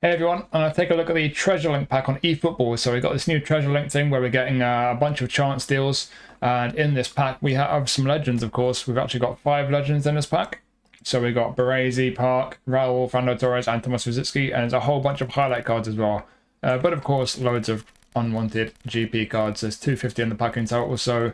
Hey everyone, I'm going to take a look at the treasure link pack on eFootball. So we've got this new treasure link thing where we're getting a bunch of chance deals, and in this pack we have some legends. Of course, we've actually got 5 legends in this pack. So we've got Baresi, Park, Raúl, Fernando Torres and Tomáš Rosický, and there's a whole bunch of highlight cards as well. But of course loads of unwanted GP cards. There's 250 in the pack in total, so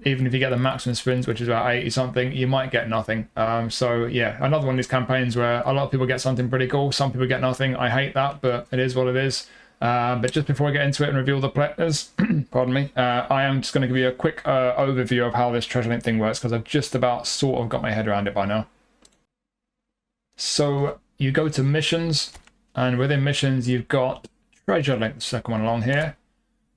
even if you get the maximum spins, which is about 80 something, you might get nothing. So yeah, another one of these campaigns where a lot of people get something pretty cool, some people get nothing. I hate that, but it is what it is. But just before I get into it and reveal the players, pardon me, I am just going to give you a quick overview of how this treasure link thing works, because I've just about sort of got my head around it by now. So you go to missions, and within missions you've got treasure link, the second one along here.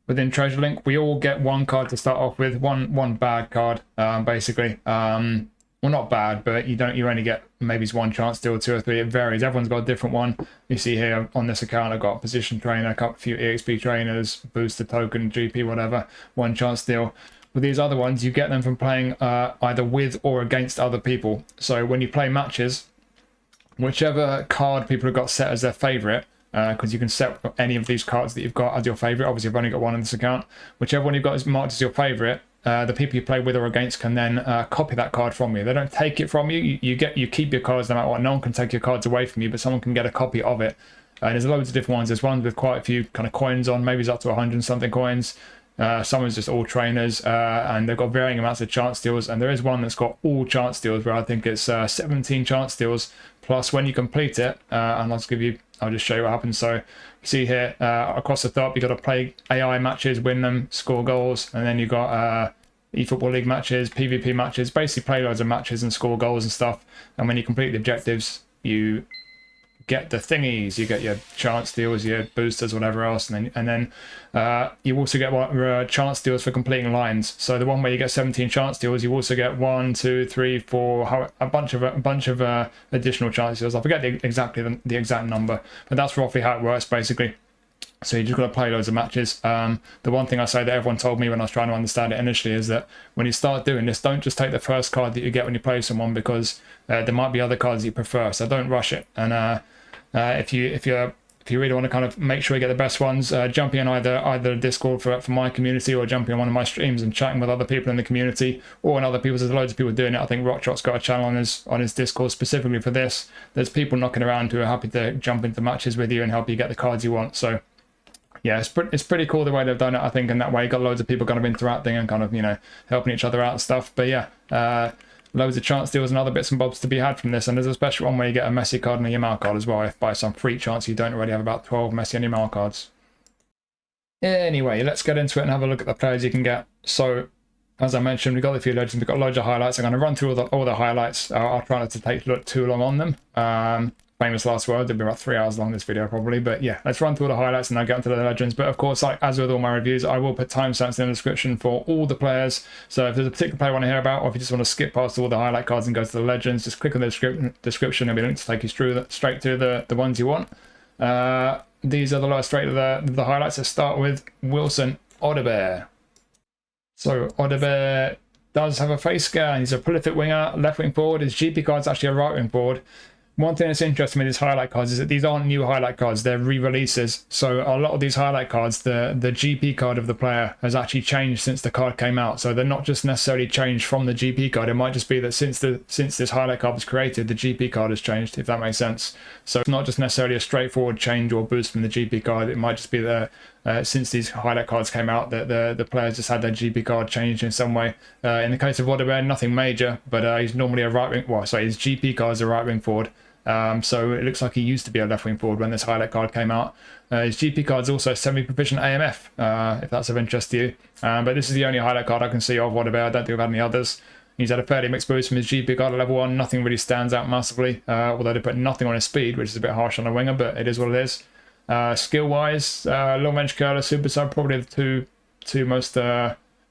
Within treasure link we all get one card to start off with, one bad card, basically. Well, not bad, but you only get maybe one chance deal, 2 or 3. It varies. Everyone's got a different one. You see here on this account I've got position trainer, a few EXP trainers, booster token, GP, whatever, one chance deal. With these other ones you get them from playing either with or against other people. So when you play matches, whichever card people have got set as their favorite, because you can set any of these cards that you've got as your favorite. Obviously I've only got one in this account. Whichever one you've got is marked as your favorite, the people you play with or against can then copy that card from you. They don't take it from you. You keep your cards no matter what. No one can take your cards away from you, but someone can get a copy of it. There's loads of different ones. There's ones with quite a few kind of coins on, maybe it's up to 100 something coins. Some is just all trainers, and they've got varying amounts of chance deals, and there is one that's got all chance deals where I think it's 17 chance deals plus when you complete it, and I'll just show you what happens. So you see here across the top you got to play AI matches, win them, score goals, and then you got eFootball League matches, PvP matches, basically play loads of matches and score goals and stuff, and when you complete the objectives you get the thingies, you get your chance deals, your boosters, whatever else, and then you also get chance deals for completing lines. So the one where you get 17 chance deals, you also get 1, 2, 3, 4, a bunch of additional chance deals. I forget the exact number, but that's roughly how it works basically. So you just got to play loads of matches. The one thing I say that everyone told me when I was trying to understand it initially is that when you start doing this, don't just take the first card that you get when you play someone, because there might be other cards that you prefer. So don't rush it. And if you really want to kind of make sure you get the best ones, jumping on either Discord for my community, or jumping on one of my streams and chatting with other people in the community, or in other people's. There's loads of people doing it. I think Rockshot's got a channel on his Discord specifically for this. There's people knocking around who are happy to jump into matches with you and help you get the cards you want. So yeah, it's pretty cool the way they've done it, I think, and that way you got loads of people kind of interacting and kind of, you know, helping each other out and stuff. But yeah, loads of chance deals and other bits and bobs to be had from this, and there's a special one where you get a Messi card and a Yamal card as well, if by some freak chance you don't already have about 12 Messi and Yamal cards. Anyway, let's get into it and have a look at the players you can get. So as I mentioned, we've got a few legends, we've got loads of highlights. I'm going to run through all the highlights. I'll try not to take too long on them. Famous last words, it'll be about 3 hours long, this video probably, but yeah, let's run through all the highlights and I'll get into the legends. But of course, like as with all my reviews, I will put timestamps in the description for all the players. So if there's a particular player you want to hear about, or if you just want to skip past all the highlight cards and go to the legends, just click on the description. There'll be links to take you through straight to the ones you want. These are the straight to the highlights. Let's start with Wilson Odobert. So Odobert does have a face scan. He's a prolific winger, left wing forward. His GP card's actually a right wing forward. One thing that's interesting with these highlight cards is that these aren't new highlight cards, they're re-releases. So a lot of these highlight cards, the GP card of the player has actually changed since the card came out. So they're not just necessarily changed from the GP card. It might just be that since this highlight card was created, the GP card has changed, if that makes sense. So it's not just necessarily a straightforward change or boost from the GP card. It might just be that since these highlight cards came out, that the players just had their GP card changed in some way. In the case of Odobert, nothing major, but he's normally a right wing. Well, sorry, his GP card is a right wing forward. So it looks like he used to be a left wing forward when this highlight card came out. His GP card is also semi-proficient AMF, if that's of interest to you. But this is the only highlight card I can see of Odobert. I don't think we've had any others. He's had a fairly mixed boost from his GP card at level 1. Nothing really stands out massively, although they put nothing on his speed, which is a bit harsh on a winger, but it is what it is. Skill-wise, long bench curler, super sub, probably the two most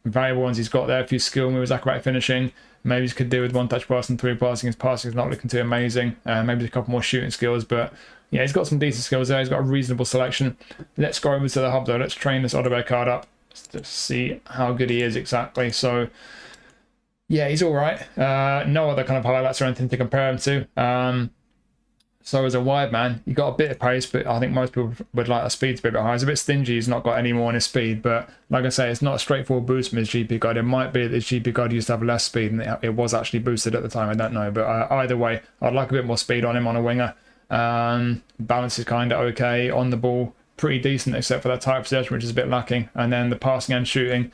valuable ones he's got there. A few skill moves, acrobatic finishing. Maybe he could do with 1-touch passing, 3 passing. His passing is not looking too amazing. Maybe a couple more shooting skills, but yeah, he's got some decent skills there. He's got a reasonable selection. Let's go over to the hub though. Let's train this Odobert card up to see how good he is exactly. So yeah, he's all right. No other kind of highlights or anything to compare him to. So as a wide man, you got a bit of pace, but I think most people would like the speed to be a bit higher. He's a bit stingy. He's not got any more on his speed, but like I say, it's not a straightforward boost from his GP card. It might be that his GP card used to have less speed, and it was actually boosted at the time. I don't know, but either way, I'd like a bit more speed on him on a winger. Balance is kind of okay on the ball, pretty decent, except for that tight possession, which is a bit lacking. And then the passing and shooting,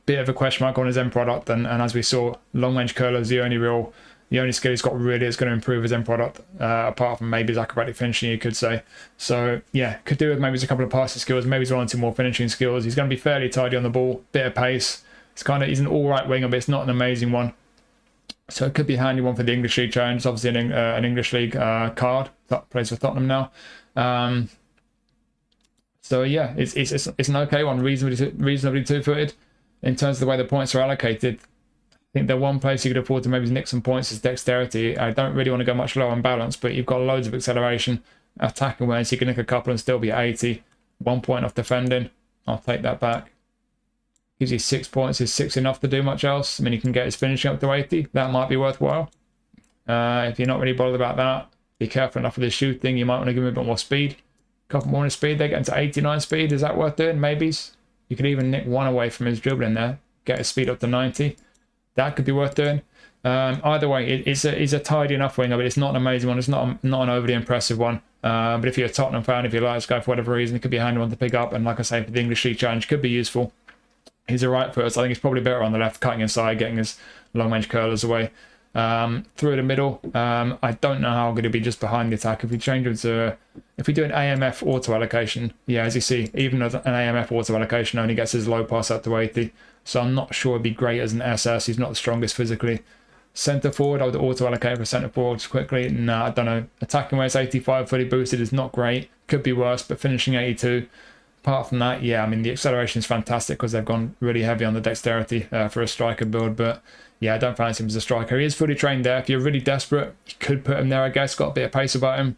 bit of a question mark on his end product. And as we saw, long range curler is the only skill he's got really is going to improve his end product, apart from maybe his acrobatic finishing, you could say. So yeah, could do with maybe a couple of passing skills, maybe he's one or two more finishing skills. He's going to be fairly tidy on the ball, bit of pace. He's an all right winger, but it's not an amazing one. So it could be a handy one for the English League Challenge. It's obviously an English League card that plays for Tottenham now. So yeah, it's an okay one, reasonably two-footed. In terms of the way the points are allocated, I think the one place you could afford to maybe nick some points is dexterity. I don't really want to go much lower on balance, but you've got loads of acceleration, attacking awareness. You can nick a couple and still be 80. 1 point off defending. I'll take that back. Gives you 6 points. Is 6 enough to do much else? I mean, you can get his finishing up to 80. That might be worthwhile. If you're not really bothered about that, be careful enough with his shooting. You might want to give him a bit more speed. A couple more in speed. They get into 89 speed. Is that worth doing? Maybes. You could even nick 1 away from his dribbling there. Get his speed up to 90. That could be worth doing. Either way, it's a tidy enough winger, but it's not an amazing one. It's not an overly impressive one. But if you're a Tottenham fan, if you like this guy for whatever reason, it could be a handy one to pick up. And like I say, for the English League Challenge, could be useful. He's a right footer, so I think he's probably better on the left, cutting inside, getting his long range curlers away. Through the middle, I don't know how good he'll be just behind the attack. If we change him to, if we do an AMF auto allocation, yeah, as you see, even an AMF auto allocation only gets his low pass up to 80. So I'm not sure it'd be great as an SS. He's not the strongest physically. Centre forward, I would auto allocate for centre forward just quickly. No, I don't know. Attacking where it's 85 fully boosted is not great. Could be worse, but finishing 82. Apart from that, yeah, I mean, the acceleration is fantastic because they've gone really heavy on the dexterity for a striker build. But yeah, I don't fancy him as a striker. He is fully trained there. If you're really desperate, you could put him there, I guess. Got a bit of pace about him.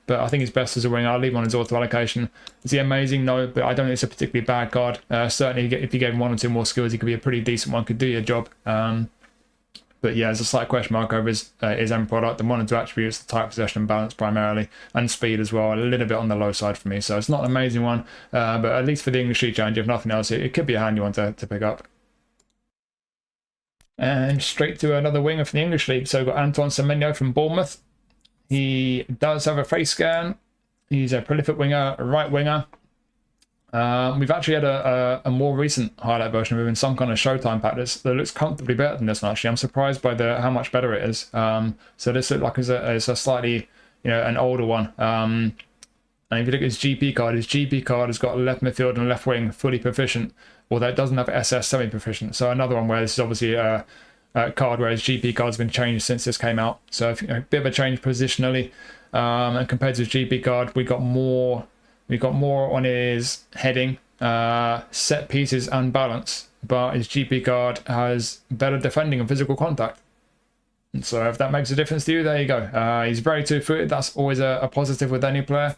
But I think he's best as a winger. I'll leave him on his auto allocation. Is he amazing? No, but I don't think it's a particularly bad card. Certainly, if you gave him 1 or 2 more skills, he could be a pretty decent one. Could do your job. But yeah, there's a slight question mark over his end product. And 1 or 2 attributes, the type, possession, and balance primarily, and speed as well. A little bit on the low side for me. So it's not an amazing one. But at least for the English League Challenge, if nothing else, it could be a handy one to pick up. And straight to another winger for the English League. So we've got Antoine Semenyo from Bournemouth. He does have a face scan. He's a prolific winger, a right winger. We've actually had a more recent highlight version of him in some kind of Showtime pack that looks comfortably better than this one, actually. I'm surprised by how much better it is. So this looks like it's a slightly, an older one. And if you look at his GP card has got left midfield and left wing fully proficient, although it doesn't have SS semi-proficient. So another one where this is obviously a card where his GP card's been changed since this came out. So a bit of a change positionally. And compared to his GP card, we got more on his heading, set pieces and balance, but his GP card has better defending and physical contact. And so if that makes a difference to you, there you go. He's very two-footed. That's always a positive with any player.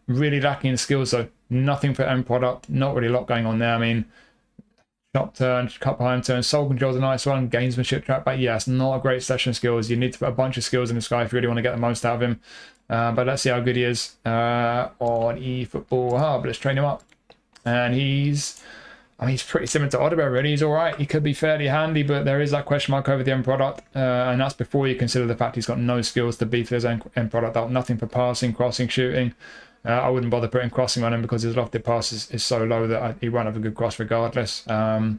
Really lacking in skills, so nothing for end product. Not really a lot going on there. I mean, shot turn, cut behind turn, soul control's a nice one, gamesmanship, track back. Yes, not a great session skills. You need to put a bunch of skills in this guy if you really want to get the most out of him. But let's see how good he is on eFootball Hub. Let's train him up. And he's pretty similar to Odobert, really. He's all right. He could be fairly handy, but there is that question mark over the end product. And that's before you consider the fact he's got no skills to beef his end product out. Nothing for passing, crossing, shooting. I wouldn't bother putting crossing on him because his lofted pass is so low that he won't have a good cross regardless. On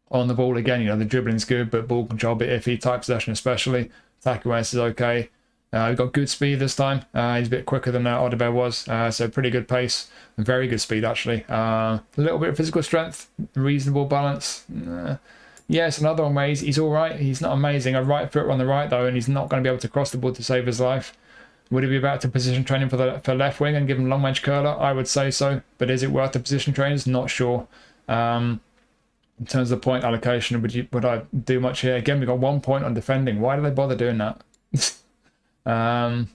the ball, again, the dribbling's good, but ball control a bit iffy. Tight possession especially. Attack awareness is okay. We've got good speed this time. He's a bit quicker than Odobert was, so pretty good pace. Very good speed, actually. A little bit of physical strength, reasonable balance. Yes, another one where he's all right. He's not amazing. A right footer on the right, though, and he's not going to be able to cross the ball to save his life. Would it be better to position training for left wing and give him long range curler? I would say so, but is it worth the position trainers? Not sure. In terms of the point allocation, would I do much here? Again, we've got 1 point on defending. Why do they bother doing that? I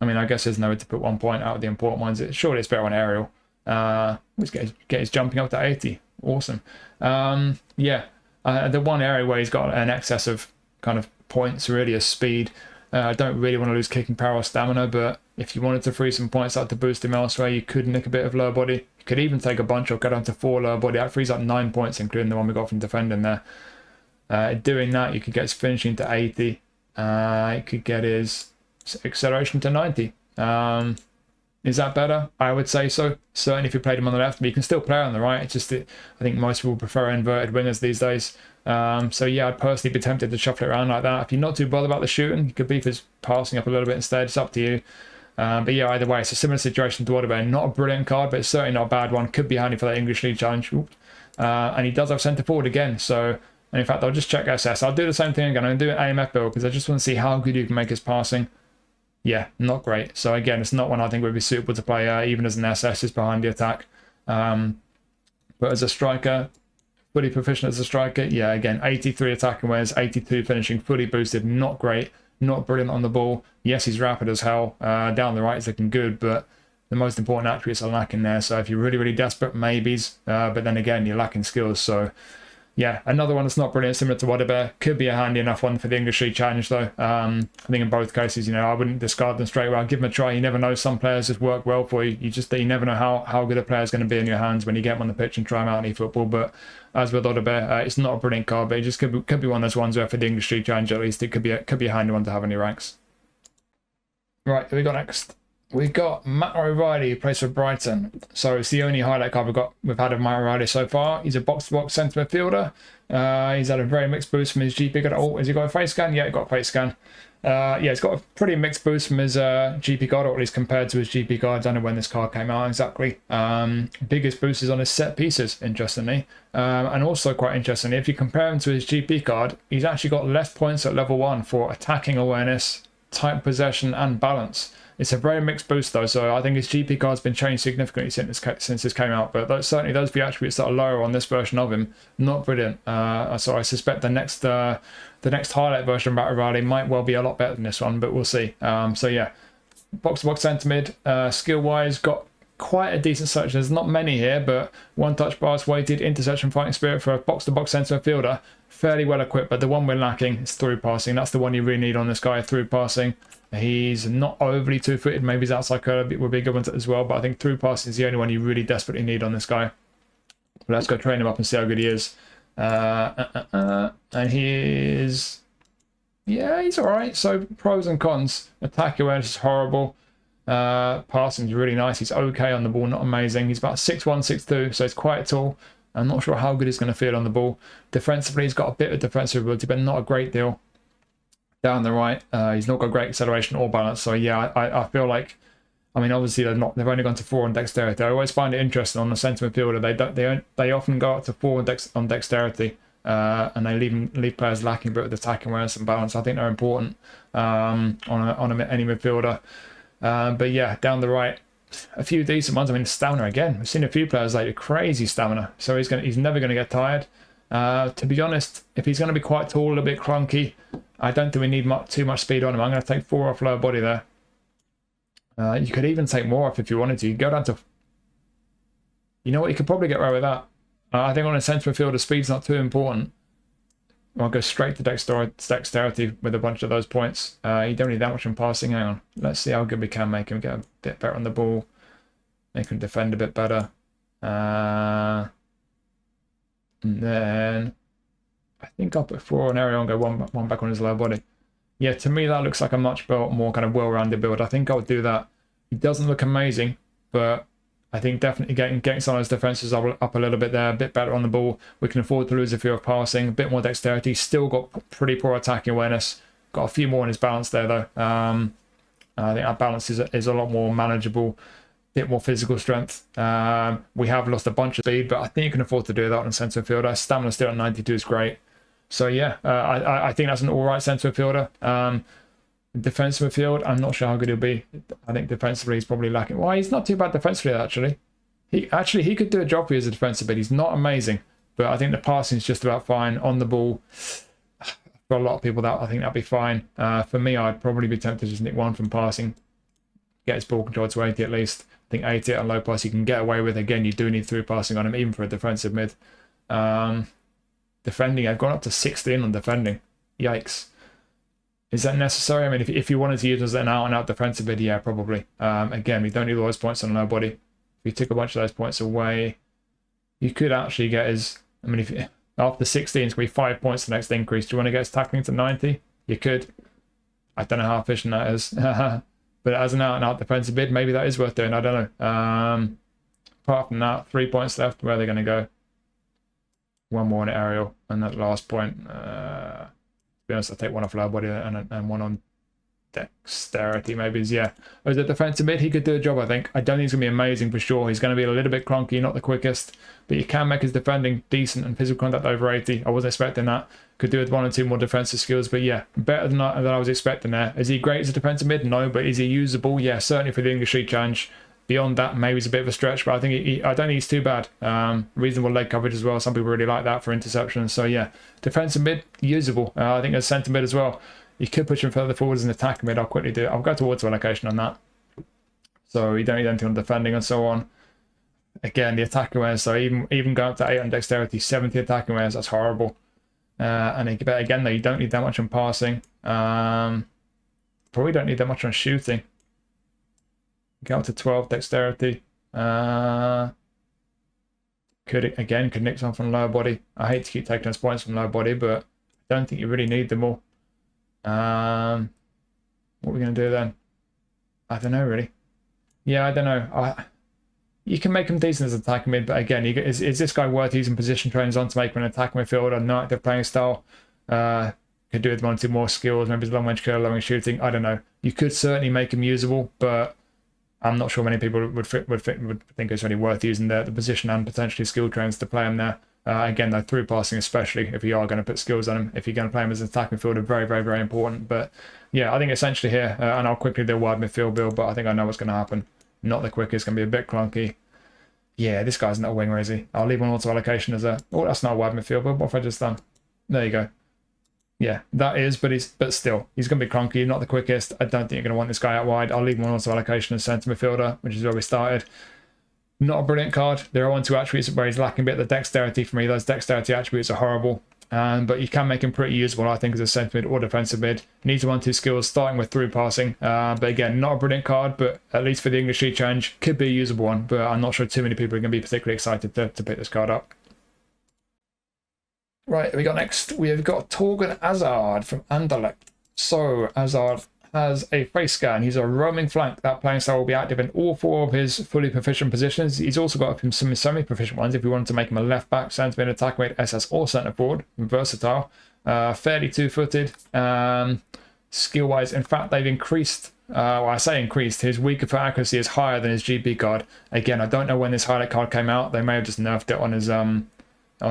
mean, I guess there's no way to put 1 point out of the important ones. Surely it's better on aerial. Let's get his jumping up to 80. Awesome. The one area where he's got an excess of kind of points really is speed. I don't really want to lose kicking power or stamina, but if you wanted to free some points up to boost him elsewhere, you could nick a bit of lower body. You could even take a bunch or go down to 4 lower body. That frees up 9 points, including the one we got from defending there. Doing that, you could get his finishing to 80. You could get his acceleration to 90. Is that better? I would say so. Certainly if you played him on the left, but you can still play on the right. It's just that I think most people prefer inverted wingers these days. So yeah, I'd personally be tempted to shuffle it around like that. If you're not too bothered about the shooting, you could beef his passing up a little bit instead. It's up to you. But yeah, either way, it's a similar situation to Odobert. Not a brilliant card, but it's certainly not a bad one. Could be handy for that English League challenge. And he does have centre forward again. So, and in fact, I'll just check SS. I'll do the same thing again. I'm going to do an AMF build because I just want to see how good you can make his passing. Yeah, not great. So again, it's not one I think would be suitable to play even as an SS, just behind the attack. But as a striker, fully proficient as a striker, yeah, again, 83 attacking awareness, 82 finishing, fully boosted, not great, not brilliant on the ball. Yes, he's rapid as hell. Down the right, he's looking good, but the most important attributes are lacking there. So if you're really, really desperate, maybes. But then again, you're lacking skills. So yeah, another one that's not brilliant, similar to Odobert. Could be a handy enough one for the English League challenge, though. I think in both cases, you know, I wouldn't discard them straight away. I'd give them a try. You never know. Some players just work well for you. You never know how good a player is going to be in your hands when you get them on the pitch and try them out in eFootball. But as with Odobert, it's not a brilliant card, but it just could be one of those ones where for the English League challenge, at least, it could be a handy one to have in your ranks. Right, who we got next? We got Matt O'Reilly, who plays for Brighton. So it's the only highlight card we've had of Matt O'Reilly so far. He's a box-to-box centre midfielder. He's had a very mixed boost from his GP card. Oh, has he got a face scan? Yeah, he got a face scan. Yeah, he's got a pretty mixed boost from his GP card, or at least compared to his GP card. I don't know when this card came out exactly. Biggest boost is on his set pieces, interestingly. And also quite interestingly, if you compare him to his GP card, he's actually got less points at level 1 for attacking awareness, tight possession, and balance. It's a very mixed boost though, so I think his GP card's been changed significantly since this came out. But certainly those few attributes that are lower on this version of him, not brilliant. So I suspect the next highlight version of Matt O'Reilly might well be a lot better than this one, but we'll see. So yeah, box-to-box centre mid, skill-wise, got quite a decent selection. There's not many here, but one touch pass, weighted, interception, fighting spirit for a box-to-box centre midfielder, fairly well equipped. But the one we're lacking is through passing. That's the one you really need on this guy, through passing. He's not overly two-footed. Maybe his outside curve would be a good one as well, but I think through passing is the only one you really desperately need on this guy. But let's go train him up and see how good he is. And he is... yeah, he's all right. So pros and cons. Attack awareness is horrible. Passing is really nice. He's okay on the ball, not amazing. He's about 6'1", 6'2", so he's quite tall. I'm not sure how good he's going to feel on the ball. Defensively, he's got a bit of defensive ability, but not a great deal. Down the right, he's not got great acceleration or balance. So yeah, I feel like, I mean, obviously they've only gone to 4 on dexterity. I always find it interesting on the centre midfielder. They often go up to 4 on dexterity, and they leave players lacking a bit of attacking awareness and balance. I think they're important on any midfielder. But yeah, down the right, a few decent ones. I mean, stamina again. We've seen a few players lately, crazy stamina. So he's never going to get tired. To be honest, if he's going to be quite tall, a little bit clunky, I don't think we need too much speed on him. I'm going to take 4 off lower body there. You could even take more off if you wanted to. You could go down to... you know what? You could probably get away with that. I think on a centre midfielder, speed's not too important. I'll go straight to dexterity with a bunch of those points. You don't need that much in passing. Hang on. Let's see how good we can make him get a bit better on the ball. Make him defend a bit better. And then... I think I'll put 4 on area and go one back on his lower body. Yeah, to me that looks like a much more kind of well-rounded build. I think I would do that. He doesn't look amazing, but I think definitely getting some of his defenses up a little bit there, a bit better on the ball. We can afford to lose a few of passing, a bit more dexterity. Still got pretty poor attacking awareness. Got a few more in his balance there though. I think our balance is a lot more manageable. Bit more physical strength. We have lost a bunch of speed, but I think you can afford to do that on centre midfielder. Stamina still at 92 is great. So yeah, I think that's an all right centre midfielder. Defensive midfield, I'm not sure how good he'll be. I think defensively he's probably lacking. Well, he's not too bad defensively actually. He could do a job for you as a defensive, but he's not amazing. But I think the passing is just about fine on the ball. For a lot of people, I think that'd be fine. For me, I'd probably be tempted to just nick 1 from passing. Get his ball control to 80 at least. I think 80 at a low pass you can get away with. Again, you do need through passing on him, even for a defensive mid. Defending, I've gone up to 16 on defending. Yikes. Is that necessary? I mean, if you wanted to use as an out-and-out defensive mid, yeah, probably. Again, we don't need all those points on nobody. If you took a bunch of those points away, you could actually get his... I mean, if after 16, it's going to be 5 points the next increase. Do you want to get his tackling to 90? You could. I don't know how efficient that is. But as an out-and-out defensive mid, maybe that is worth doing. I don't know. Apart from that, 3 points left. Where are they going to go? One more on aerial. And that last point... to be honest, I'll take one off lower body and one on dexterity, maybe. Yeah. As a defensive mid, he could do a job, I think. I don't think he's going to be amazing for sure. He's going to be a little bit clunky, not the quickest. But you can make his defending decent and physical contact over 80. I wasn't expecting that. Could do with 1 or 2 more defensive skills. But yeah, better than I was expecting there. Is he great as a defensive mid? No. But is he usable? Yeah, certainly for the English League Challenge. Beyond that, maybe it's a bit of a stretch, but I think I don't think he's too bad. Reasonable leg coverage as well. Some people really like that for interceptions. So yeah, defensive mid, usable. I think as centre mid as well. You could push him further forward as an attacker mid. I'll quickly do it. I'll go towards allocation on that. So you don't need anything on defending and so on. Again, the attacking awareness. So even going up to 8 on dexterity, 70 attacking awareness. That's horrible. And again, though, you don't need that much on passing. Probably don't need that much on shooting. Get up to 12 dexterity. Could nick some from lower body. I hate to keep taking those points from lower body, but I don't think you really need them all. What are we going to do then? I don't know, really. Yeah, I don't know. You can make him decent as an attacking mid, but again, is this guy worth using position trainers on to make him an attacking midfielder? No active playing style. Could do with 1 or 2 more skills. Maybe his long range curl, long range shooting. I don't know. You could certainly make him usable, but I'm not sure many people would think it's really worth using the position and potentially skill trains to play him there. Again, though, through passing, especially if you are going to put skills on him, if you're going to play him as an attacking midfielder, very, very, very important. But yeah, I think essentially here, and I'll quickly do a wide midfield build, but I think I know what's going to happen. Not the quickest, going to be a bit clunky. Yeah, this guy's not a winger, is he? I'll leave one auto allocation as a... Oh, that's not a wide midfield build. What have I just done? There you go. Yeah, that is, but still, he's going to be clunky, not the quickest. I don't think you're going to want this guy out wide. I'll leave one auto allocation as centre midfielder, which is where we started. Not a brilliant card. There are 1 or 2 attributes where he's lacking a bit of the dexterity for me. Those dexterity attributes are horrible. But you can make him pretty usable, I think, as a centre mid or defensive mid. Needs 1 or 2 skills, starting with through passing. But again, not a brilliant card, but at least for the English League Challenge, could be a usable one. But I'm not sure too many people are going to be particularly excited to pick this card up. Right, we got next. We have got Thorgan Hazard from Anderlecht. So Hazard has a face scan. He's a roaming flank. That playing style will be active in all 4 of his fully proficient positions. He's also got some semi-proficient ones if you wanted to make him a left back, centre mid, attack mid, SS or centre forward. Versatile. Fairly 2-footed. Skill wise, in fact, they've increased. Well, I say increased. His weaker for accuracy is higher than his GP card. Again, I don't know when this highlight card came out. They may have just nerfed it on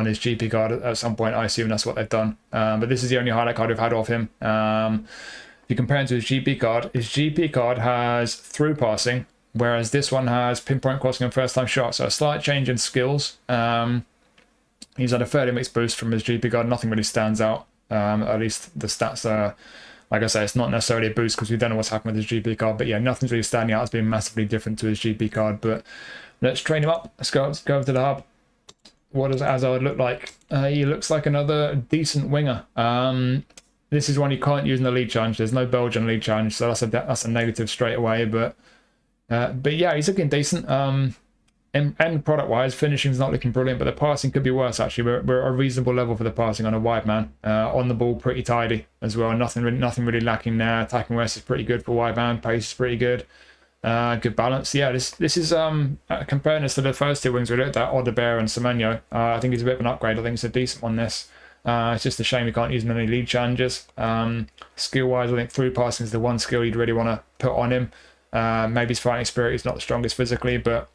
his GP card at some point. I assume that's what they've done. But this is the only highlight card we've had of him. If you compare it to his GP card has through passing, whereas this one has pinpoint crossing and first time shot. So a slight change in skills. He's had a fairly mixed boost from his GP card. Nothing really stands out. At least the stats are, like I say, it's not necessarily a boost because we don't know what's happened with his GP card. But yeah, nothing's really standing out as being massively different to his GP card. But let's train him up. Let's go over to the hub. What does Hazard look like? He looks like another decent winger. This is one you can't use in the league challenge. There's no Belgian league challenge, so that's a negative straight away. But yeah, he's looking decent. End product wise, finishing's not looking brilliant, but the passing could be worse. Actually, we're at a reasonable level for the passing on a wide man. On the ball, pretty tidy as well. Nothing really lacking there. Attacking west is pretty good for wide man. Pace is pretty good. Good balance. Yeah, this is comparing this to the first 2 wings we looked at, Odobert and Semenyo. I think he's a bit of an upgrade. I think it's a decent one. This. It's just a shame we can't use him in any league challenges. Skill wise, I think through passing is the one skill you'd really want to put on him. Maybe his fighting spirit is not the strongest physically, but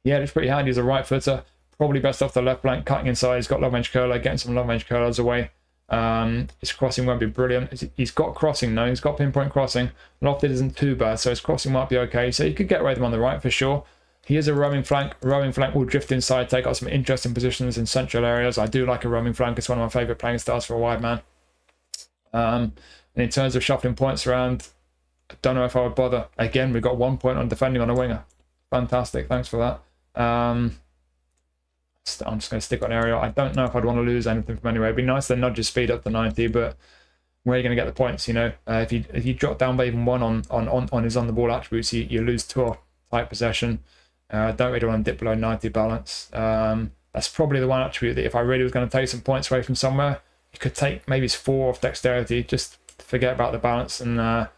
yeah, it's pretty handy as a right footer. Probably best off the left flank, cutting inside. He's got long range curler, getting some long range curlers away. His crossing won't be brilliant. He's got crossing though. He's got pinpoint crossing. Lofted isn't too bad, so his crossing might be okay. So you could get away with him on the right for sure. He is a roaming flank. Roaming flank will drift inside, take up some interesting positions in central areas. I do like a roaming flank. It's one of my favourite playing styles for a wide man. And in terms of shuffling points around, I don't know if I would bother. Again, we've got 1 point on defending on a winger. Fantastic. Thanks for that. I'm just going to stick on aerial. I don't know if I'd want to lose anything from anywhere. It'd be nice to nudge his speed up to 90, but where are you going to get the points? You know, if you drop down by even one on his on the ball attributes, you lose 2 tight possession. Don't really want to dip below 90 balance. That's probably the one attribute that if I really was going to take some points away from somewhere, you could take maybe his 4 off dexterity. Just forget about the balance and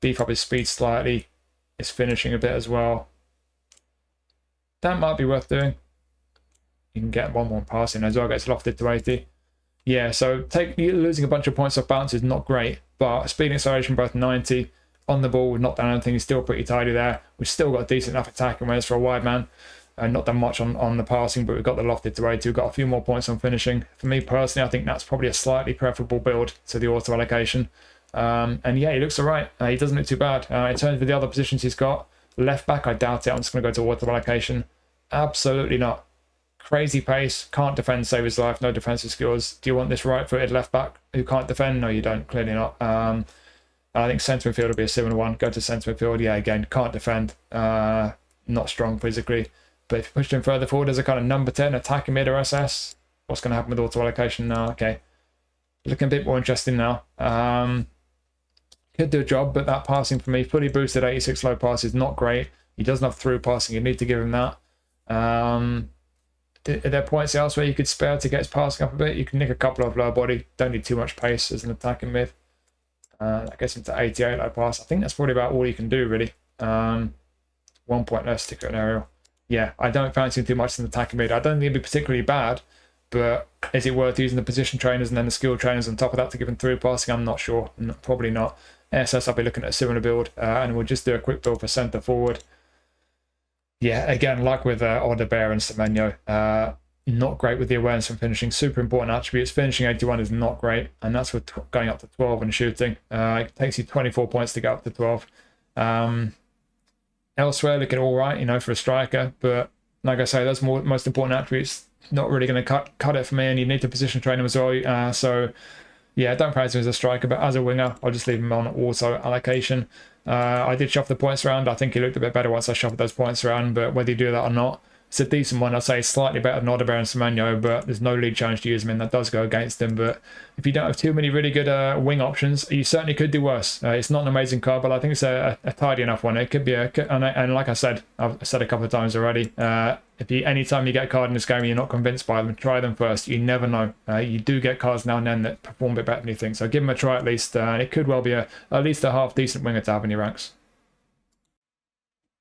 beef up his speed slightly. His finishing a bit as well. That might be worth doing. You can get 1 more passing as well. Gets lofted to 80. Yeah, so losing a bunch of points off balance is not great, but speed and acceleration both 90. On the ball, we've not done anything. He's still pretty tidy there. We've still got decent enough attacking awareness for a wide man. Not done much on the passing, but we've got the lofted to 80. We've got a few more points on finishing. For me personally, I think that's probably a slightly preferable build to the auto allocation. And yeah, he looks all right. He doesn't look too bad. In terms of the other positions he's got, left back, I doubt it. I'm just going to go to auto allocation. Absolutely not. Crazy pace, can't defend, save his life, no defensive skills. Do you want this right-footed left back who can't defend? No, you don't. Clearly not. I think centre midfield will be a 7-1. Go to centre midfield. Yeah, again, can't defend. Not strong physically. But if you push him further forward as a kind of number 10, attacking mid or SS, what's going to happen with auto allocation now? Okay. Looking a bit more interesting now. Could do a job, but that passing for me, fully boosted 86 low pass is not great. He doesn't have through passing. You need to give him that. Are there points elsewhere you could spare to get his passing up a bit? You can nick a couple of lower body. Don't need too much pace as an attacking mid. That gets into 88 low pass. I think that's probably about all you can do, really. 1 point less, sticker and aerial. Yeah, I don't fancy him too much in the attacking mid. I don't think it'd be particularly bad, but is it worth using the position trainers and then the skill trainers on top of that to give him through passing? I'm not sure. Probably not. SS, I'll be looking at a similar build, and we'll just do a quick build for centre forward. Yeah, again, like with Odobert and Semenyo, not great with the awareness and finishing. Super important attributes. Finishing 81 is not great, and that's with going up to 12 and shooting. It takes you 24 points to get up to 12. Elsewhere, looking all right, you know, for a striker, but like I say, those most important attributes not really going to cut it for me, and you need to position train him as well. So yeah, don't price him as a striker, but as a winger, I'll just leave him on auto allocation. I did shuffle the points around. I think he looked a bit better once I shuffled those points around, but whether you do that or not, it's a decent one. I'd say slightly better than Odobert and Semenyo, but there's no league challenge to use him in. That does go against him, but if you don't have too many really good wing options, you certainly could do worse. It's not an amazing card, but I think it's a tidy enough one. It could be and like I said, I've said a couple of times already, anytime you get a card in this game and you're not convinced by them, try them first. You never know. You do get cards now and then that perform a bit better than you think, so give them a try at least, and it could well be at least a half decent winger to have in your ranks.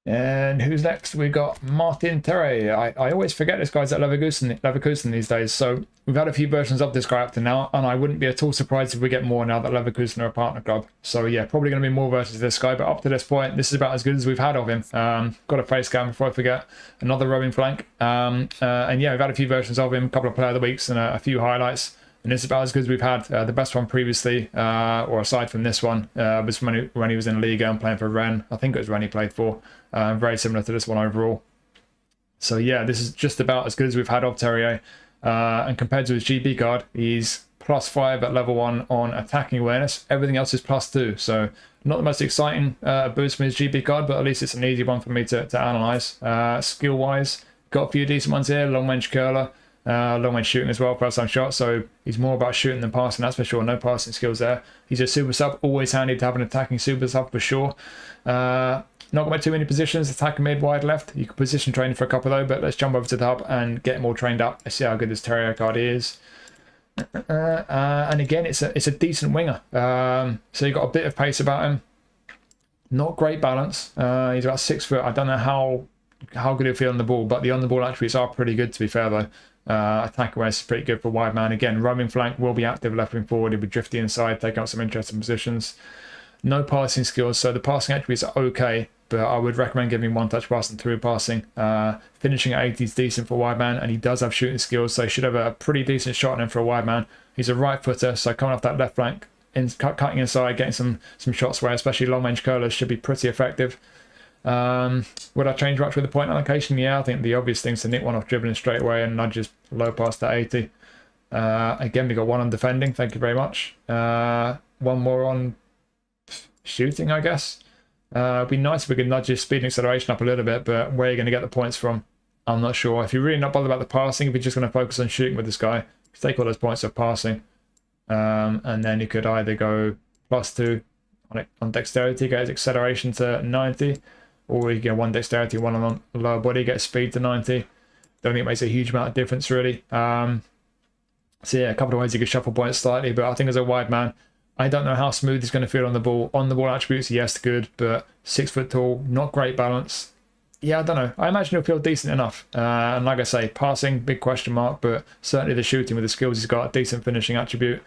And who's next? We got Martin Terrier. I always forget this guy's at Leverkusen these days. So we've had a few versions of this guy up to now, and I wouldn't be at all surprised if we get more now that Leverkusen are a partner club. So yeah, probably going to be more versions of this guy, but up to this point, this is about as good as we've had of him. Got a face cam before I forget. Another rowing flank. And yeah, we've had a few versions of him, a couple of player of the weeks, and a few highlights. And it's about as good as we've had. The best one previously, or aside from this one, was when he was in Liga and playing for Rennes. I think it was Rennes he played for. Very similar to this one overall. So yeah, this is just about as good as we've had of Terrier. And compared to his GB card, he's +5 at level 1 on attacking awareness. Everything else is +2. So not the most exciting boost from his GB card, but at least it's an easy one for me to analyse. Skill-wise, got a few decent ones here. Long range curler. Long range shooting as well, first time shot, so he's more about shooting than passing, that's for sure. No passing skills there. He's a super sub, always handy to have an attacking super sub for sure. Not got too many positions, attacking mid, wide left. You can position train for a couple though, but let's jump over to the hub and get him all trained up. Let's see how good this Terrier card is. And again, it's a decent winger. So you've got a bit of pace about him. Not great balance. He's about 6 foot. I don't know how good he'll feel on the ball, but the on the ball attributes are pretty good to be fair though. Attack awareness is pretty good for wide man. Again, roaming flank, will be active left wing forward, he'll be drifty inside, taking up some interesting positions. No passing skills, so the passing attributes are okay, but I would recommend giving one touch passing through passing. Finishing at 80 is decent for wide man, and he does have shooting skills, so he should have a pretty decent shot on him for a wide man. He's a right footer, so coming off that left flank, cutting inside, getting some shots where especially long range curlers should be pretty effective. Would I change much with the point allocation? Yeah, I think the obvious thing is to nick one off dribbling straight away and nudges low past to 80. Again, we got one on defending, thank you very much. One more on shooting, I guess. It'd be nice if we could nudge his speed and acceleration up a little bit, but where are you going to get the points from? I'm not sure. If you're really not bothered about the passing, if you're just going to focus on shooting with this guy, take all those points of passing. And then you could either go +2 on dexterity, get his acceleration to 90, or you get 1 dexterity, 1 on the lower body, get speed to 90. Don't think it makes a huge amount of difference really. So yeah, a couple of ways you could shuffle points slightly, but I think as a wide man, I don't know how smooth he's going to feel on the ball. On the ball attributes, yes, good, but 6 foot tall, not great balance. Yeah, I don't know. I imagine he'll feel decent enough. And like I say, passing, big question mark, but certainly the shooting with the skills he's got, a decent finishing attribute.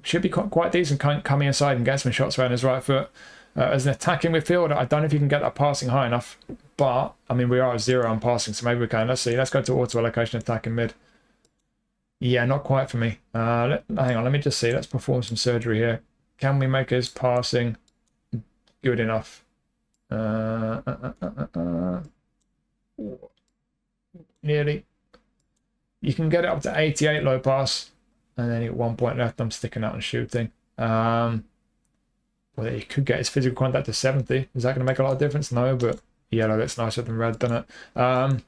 Should be quite decent coming inside and get some shots around his right foot. As an attacking midfielder, I don't know if you can get that passing high enough, but I mean, we are at 0 on passing, so maybe we can. Let's see. Let's go to auto allocation attacking mid. Yeah, not quite for me. Hang on, let me just see. Let's perform some surgery here. Can we make his passing good enough? Nearly. You can get it up to 88 low pass, and then at 1 point left, I'm sticking out and shooting. Well, he could get his physical contact to 70. Is that going to make a lot of difference? No, but yellow looks nicer than red, doesn't it?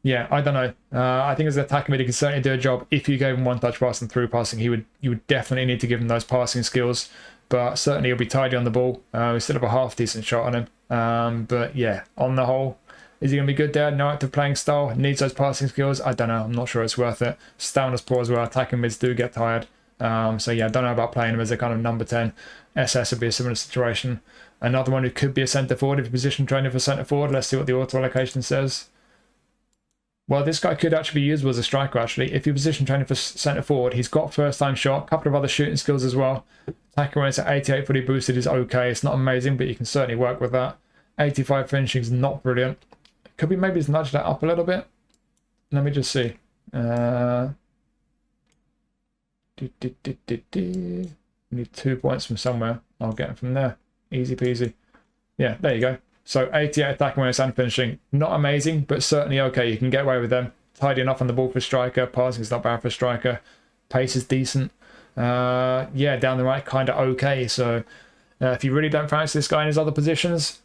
Yeah, I don't know. I think as an attacking mid, he can certainly do a job. If you gave him one touch pass and through passing, you would definitely need to give him those passing skills. But certainly he'll be tidy on the ball. We still have a half decent shot on him. But yeah, on the whole, is he going to be good there? No active playing style. Needs those passing skills. I don't know. I'm not sure it's worth it. Stamina's poor as well. Attacking mids do get tired. So yeah, I don't know about playing him as a kind of number 10. SS would be a similar situation. Another one who could be a centre forward if you're position training for centre forward. Let's see what the auto allocation says. Well, this guy could actually be usable as a striker, actually. If you're position training for centre forward, he's got first time shot, a couple of other shooting skills as well. Attacking rates at 88 fully boosted is okay. It's not amazing, but you can certainly work with that. 85 finishing is not brilliant. Could be maybe just nudge that up a little bit. Let me just see. Need 2 points from somewhere. I'll get them from there. Easy peasy. Yeah, there you go. So 88 attacking rates and finishing. Not amazing, but certainly okay. You can get away with them. Tidy enough on the ball for striker. Passing is not bad for striker. Pace is decent. Yeah, down the right, kind of okay. So if you really don't fancy this guy in his other positions,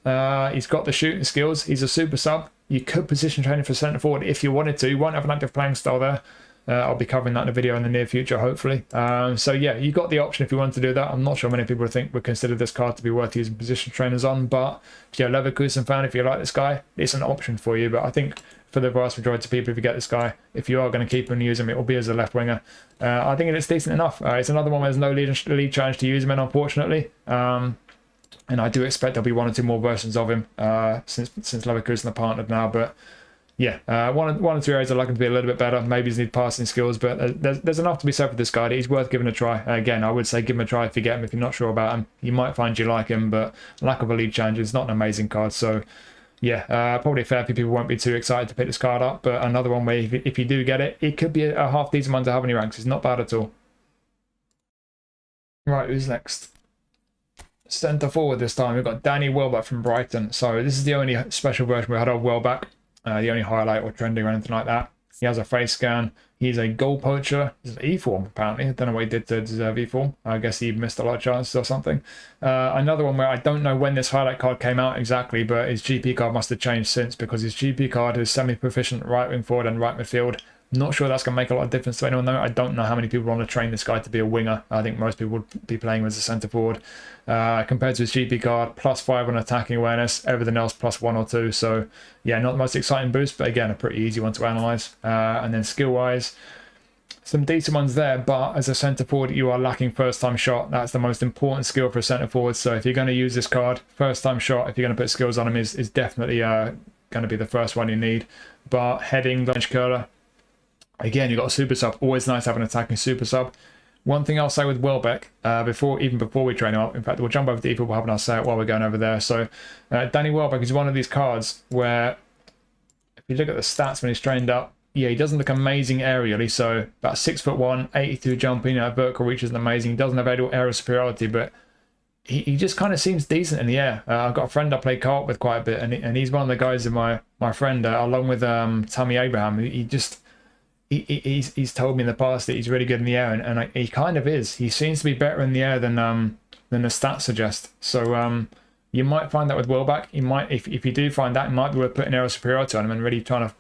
he's got the shooting skills. He's a super sub. You could position train him for centre forward if you wanted to. You won't have an active playing style there. I'll be covering that in a video in the near future, hopefully. So yeah, you got the option if you want to do that. I'm not sure many people would consider this card to be worth using position trainers on, but if you're a Leverkusen fan, if you like this guy, it's an option for you. But I think for the vast majority of people, if you get this guy, if you are going to keep him and use him, it will be as a left winger. I think it's decent enough. It's another one where there's no lead challenge to use him in, unfortunately. And I do expect there'll be 1 or 2 more versions of him since Leverkusen are partnered now, but yeah, one or two areas I'd like him to be a little bit better. Maybe he's need passing skills, but there's enough to be said for this guy. He's worth giving a try. Again, I would say give him a try if you get him. If you're not sure about him, you might find you like him, but lack of a lead challenge is not an amazing card. So yeah, probably a fair few people won't be too excited to pick this card up, but another one where if you do get it, it could be a half decent one to have in your ranks. It's not bad at all. Right, who's next? Centre forward this time. We've got Danny Welbeck from Brighton. So this is the only special version we had of Welbeck. The only highlight or trending or anything like that. He has a face scan. He's a goal poacher. He's an E-form, apparently. I don't know what he did to deserve E-form. I guess he missed a lot of chances or something. Another one where I don't know when this highlight card came out exactly, but his GP card must have changed since, because his GP card is semi-proficient right wing forward and right midfield. Not sure that's going to make a lot of difference to anyone though. I don't know how many people want to train this guy to be a winger. I think most people would be playing him as a centre forward. Compared to his GP card, +5 on attacking awareness, everything else +1 or 2. So yeah, not the most exciting boost, but again, a pretty easy one to analyse. And then skill-wise, some decent ones there, but as a centre forward, you are lacking first time shot. That's the most important skill for a centre forward. So if you're going to use this card, first time shot, if you're going to put skills on him, is definitely going to be the first one you need. But heading, bench curler, again, you've got a super sub. Always nice to have an attacking super sub. One thing I'll say with Welbeck, even before we train him up, in fact, we'll jump over to eFootball and I'll say it while we're going over there. So Danny Welbeck is one of these cards where, if you look at the stats when he's trained up, yeah, he doesn't look amazing aerially. So about 6'1", 82 jumping, vertical reach isn't amazing. He doesn't have aerial superiority, but he just kind of seems decent in the air. I've got a friend I play co-op with quite a bit, and he's one of the guys in my friend, along with Tammy Abraham. He's told me in the past that he's really good in the air, and he kind of is. He seems to be better in the air than the stats suggest. So you might find that with Welbeck. You might, if you do find that, it might be worth putting aerial superiority on him and really trying to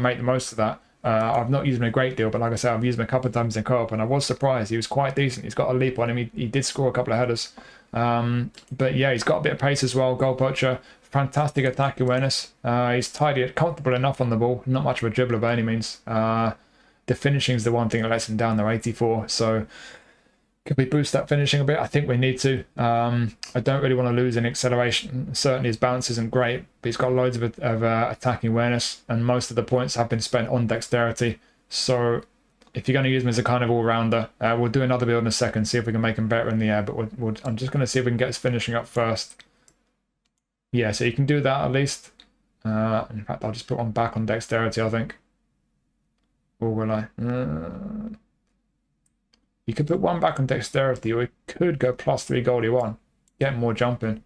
make the most of that. I've not used him a great deal, but like I said, I've used him a couple of times in co-op, and I was surprised. He was quite decent. He's got a leap on him. He did score a couple of headers. But yeah, he's got a bit of pace as well. Goal poacher, fantastic attack awareness. He's tidy, comfortable enough on the ball. Not much of a dribbler by any means. The finishing is the one thing that lets him down. They're 84, so could we boost that finishing a bit? I think we need to. I don't really want to lose any acceleration. Certainly his balance isn't great, but he's got loads of attacking awareness, and most of the points have been spent on dexterity. So if you're going to use him as a kind of all-rounder, we'll do another build in a second, see if we can make him better in the air, but I'm just going to see if we can get his finishing up first. Yeah, so you can do that at least. In fact, I'll just put one back on dexterity, I think. Or will I? You could put one back on dexterity, or we could go +3 goalie 1. Get more jumping.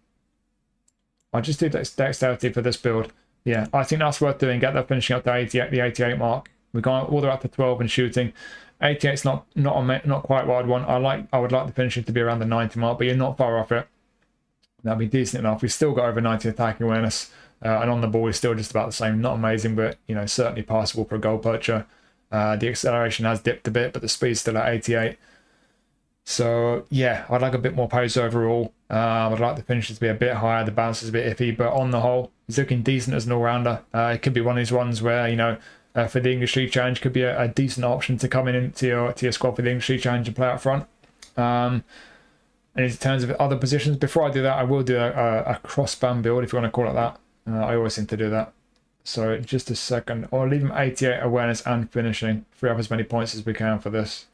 I'll just do dexterity for this build. Yeah, I think that's worth doing. Get that finishing up to 88, the 88 mark. We're going all the way up to 12 in shooting. 88's not quite what I'd want. I would like the finishing to be around the 90 mark, but you're not far off it. That'd be decent enough. We've still got over 90 attacking awareness, and on the ball we're still just about the same. Not amazing, but you know, certainly passable for a goal poacher. The acceleration has dipped a bit, but the speed's still at 88. So yeah, I'd like a bit more pace overall. I'd like the finishes to be a bit higher. The balance is a bit iffy, but on the whole, he's looking decent as an all-rounder. It could be one of these ones where, you know, for the English League Challenge, could be a decent option to come into your squad for the English League Challenge and play up front. And in terms of other positions, before I do that, I will do a cross-band build, if you want to call it that. I always seem to do that. So just a second. I'll leave him 88 awareness and finishing. Free up as many points as we can for this.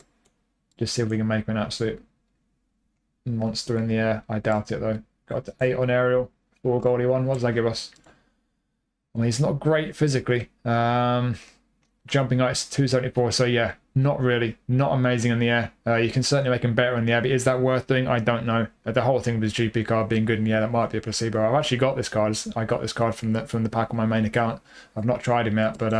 Just see if we can make him an absolute monster in the air. I doubt it though. Got to 8 on aerial, 4 goalie 1. What does that give us? I mean, he's not great physically. Jumping height is 274, so yeah, not really, not amazing in the air. You can certainly make him better in the air, but is that worth doing? I don't know. The whole thing with his GP card being good in the air, that might be a placebo. I've actually got this card. I got this card from the pack on my main account. I've not tried him yet, but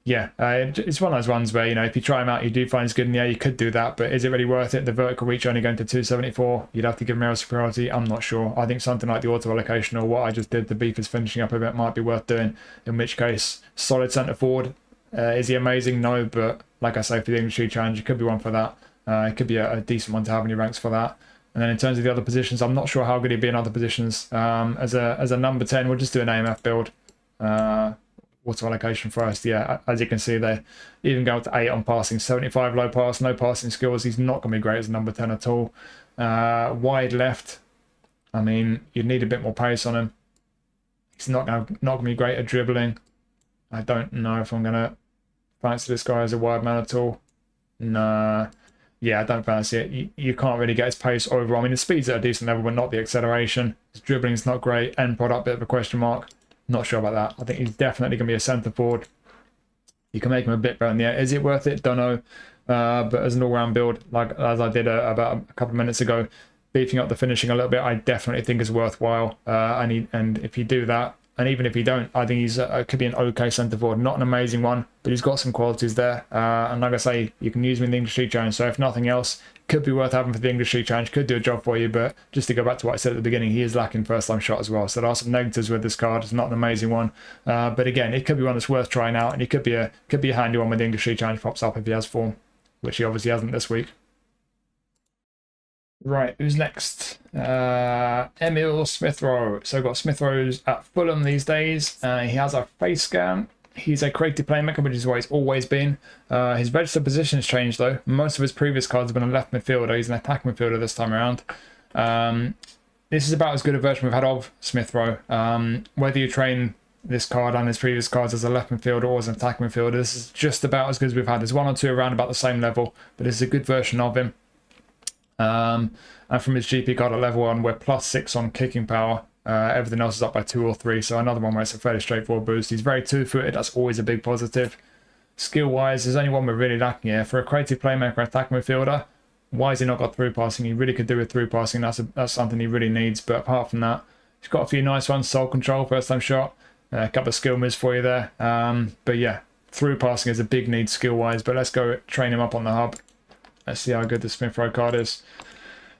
yeah, it's one of those ones where, you know, if you try him out, you do find he's good in the air, you could do that, but is it really worth it? The vertical reach only going to 274, you'd have to give him aerial superiority. I'm not sure. I think something like the auto allocation or what I just did to beef his finishing up a bit might be worth doing, in which case, solid centre forward. Is he amazing? No, but like I say, for the English League Challenge, it could be one for that. It could be a decent one to have in your ranks for that. And then in terms of the other positions, I'm not sure how good he'd be in other positions. As a number 10, we'll just do an AMF build. Auto allocation first. Yeah, as you can see there, even going to 8 on passing, 75 low pass, no passing skills. He's not going to be great as a number 10 at all. Wide left, I mean, you'd need a bit more pace on him. He's not going to be great at dribbling. I don't know if I'm going to fancy this guy as a wide man at all. Nah. Yeah, I don't fancy it. You can't really get his pace overall. I mean, the speed's at a decent level, but not the acceleration. His dribbling's not great. End product, bit of a question mark. Not sure about that. I think he's definitely going to be a centre forward. You can make him a bit better in the air. Is it worth it? Don't know. But as an all-round build, like as I did about a couple of minutes ago, beefing up the finishing a little bit, I definitely think is worthwhile. And if you do that, and even if you don't, I think he's could be an okay centre forward. Not an amazing one, but he's got some qualities there. And like I say, you can use him in the English League Challenge. So if nothing else, could be worth having for the English League Challenge. Could do a job for you. But just to go back to what I said at the beginning, he is lacking first-time shot as well. So there are some negatives with this card. It's not an amazing one. But again, it could be one that's worth trying out. And it could be a handy one when the English League Challenge pops up if he has form, which he obviously hasn't this week. Right, who's next? Emile Smith-Rowe. So I've got Smith-Rowe's at Fulham these days. He has a face scan. He's a creative playmaker, which is what he's always been. His registered position has changed though. Most of his previous cards have been a left midfielder. He's an attacking midfielder this time around. This is about as good a version we've had of Smith-Rowe. Whether you train this card and his previous cards as a left midfielder or as an attacking midfielder, this is just about as good as we've had. There's one or two around about the same level, but this is a good version of him. And from his GP card at level 1, we're +6 on kicking power. Everything else is up by 2 or 3, so another one where it's a fairly straightforward boost. He's very two-footed, that's always a big positive. Skill-wise, there's only one we're really lacking here. For a creative playmaker, attack midfielder, why has he not got through passing? He really could do with through passing, that's something he really needs, but apart from that, he's got a few nice ones. Soul control, first-time shot, a couple of skill moves for you there. But yeah, through passing is a big need skill-wise, but let's go train him up on the hub. Let's see how good the Smith-Rowe card is.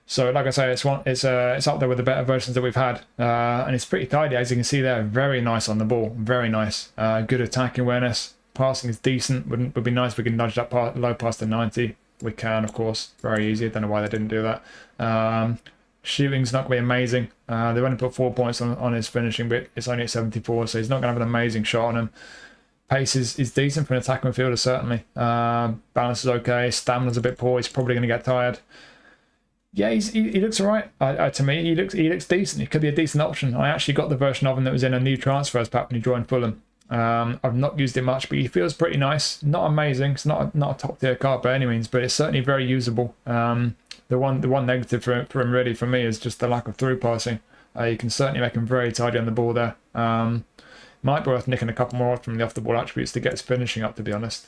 So, like I say, it's up there with the better versions that we've had, and it's pretty tidy, as you can see there. Very nice on the ball, very nice. Good attacking awareness, Passing is decent. Would be nice if we can nudge that low pass to 90. We can, of course. Very easy. I don't know why they didn't do that. Shooting's not going to be amazing. They've only put 4 points on his finishing, but it's only at 74, so he's not going to have an amazing shot on him. Pace is decent for an attacking midfielder, certainly. Balance is okay. Stamina's a bit poor. He's probably going to get tired. Yeah, he looks all right. To me, he looks decent. He could be a decent option. I actually got the version of him that was in a new transfers pack when he joined Fulham. I've not used it much, but he feels pretty nice. Not amazing. It's not a top tier card by any means, but it's certainly very usable. The one negative for him really for me is just the lack of through passing. You can certainly make him very tidy on the ball there. Might be worth nicking a couple more from the off the ball attributes to get his finishing up, to be honest.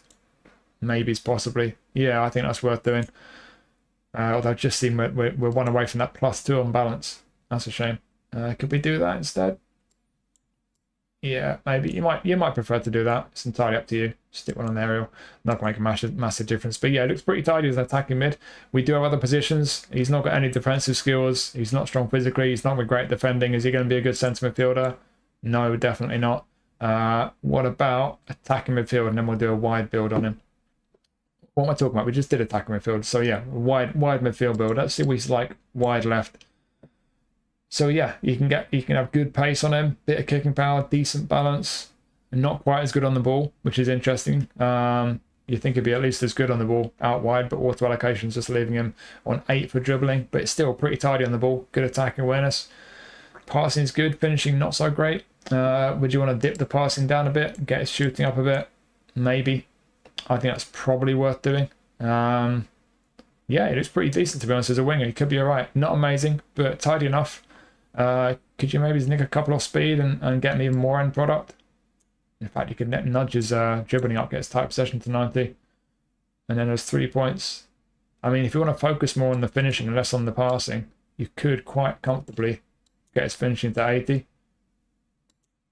Maybe, possibly. Yeah, I think that's worth doing. Although I've just seen we're one away from that +2 on balance. That's a shame. Could we do that instead? Yeah, maybe. You might prefer to do that. It's entirely up to you. Stick one on the aerial. Not going to make a massive difference. But yeah, it looks pretty tidy as an attacking mid. We do have other positions. He's not got any defensive skills. He's not strong physically. He's not with great defending. Is he going to be a good centre midfielder? No, definitely not. What about attacking midfield? And then we'll do a wide build on him. What am I talking about? We just did attacking midfield. So yeah, wide midfield build. Let's see what he's like wide left. So yeah, you can have good pace on him, bit of kicking power, decent balance, and not quite as good on the ball, which is interesting. You think he'd be at least as good on the ball out wide, but auto allocation's just leaving him on 8 for dribbling, but it's still pretty tidy on the ball. Good attacking awareness. Passing's good, finishing not so great. Would you want to dip the passing down a bit, get his shooting up a bit? Maybe. I think that's probably worth doing. Yeah, it looks pretty decent, to be honest, as a winger. He could be all right. Not amazing, but tidy enough. Could you maybe nick a couple off speed and get an even more end product? In fact, you could nudge his dribbling up, get his tight possession to 90. And then there's 3 points. I mean, if you want to focus more on the finishing and less on the passing, you could quite comfortably get his finishing to 80.